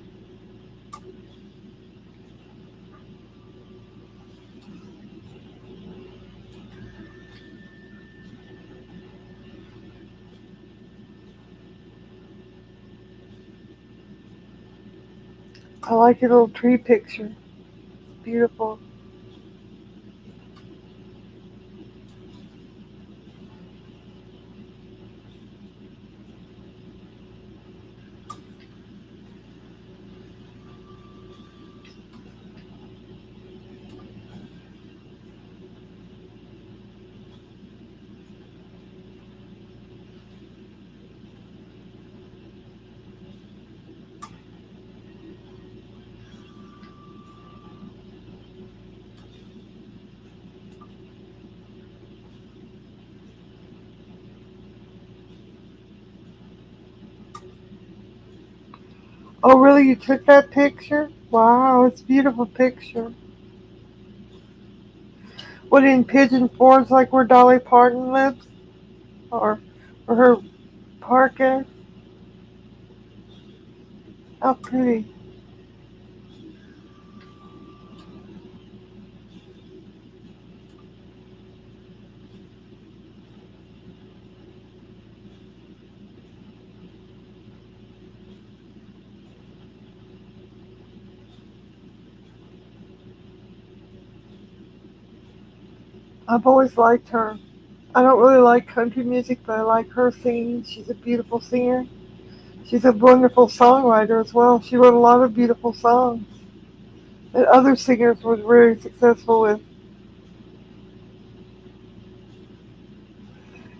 I like your little tree picture. It's beautiful. Oh, really? You took that picture? Wow, it's a beautiful picture. What, in Pigeon Forge, like where Dolly Parton lives? Or her park is? How pretty. I've always liked her. I don't really like country music, but I like her singing. She's a beautiful singer. She's a wonderful songwriter as well. She wrote a lot of beautiful songs that other singers were very successful with.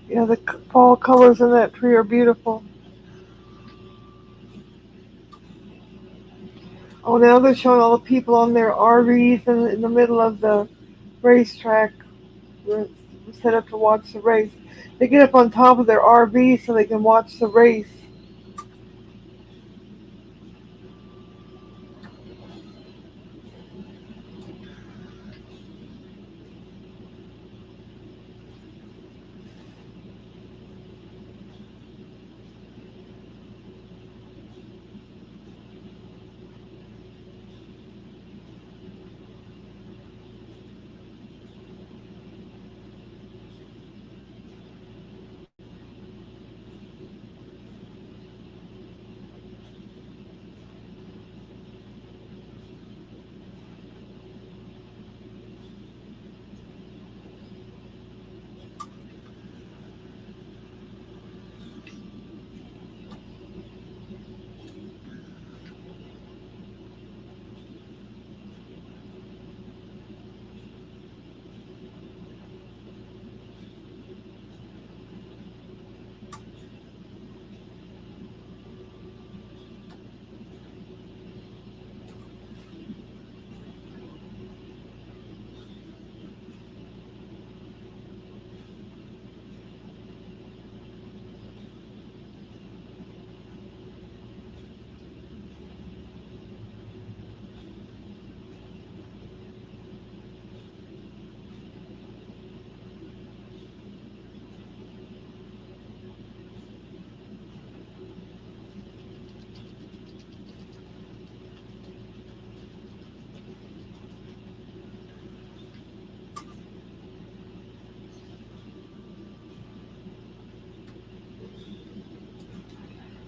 You know, the fall colors in that tree are beautiful. Oh, now they're showing all the people on their RVs in the middle of the racetrack where it's set up to watch the race. They get up on top of their RV so they can watch the race.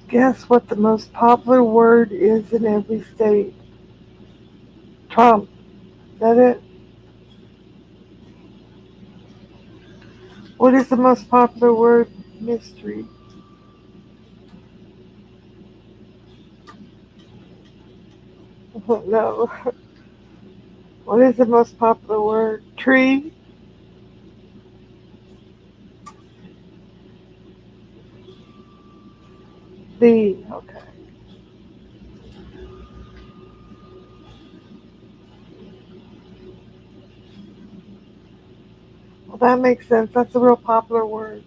Guess what the most popular word is in every state? Trump. Is that it? What is the most popular word? Mystery. No. What is the most popular word? Tree? The. Okay. Well, that makes sense. That's a real popular word.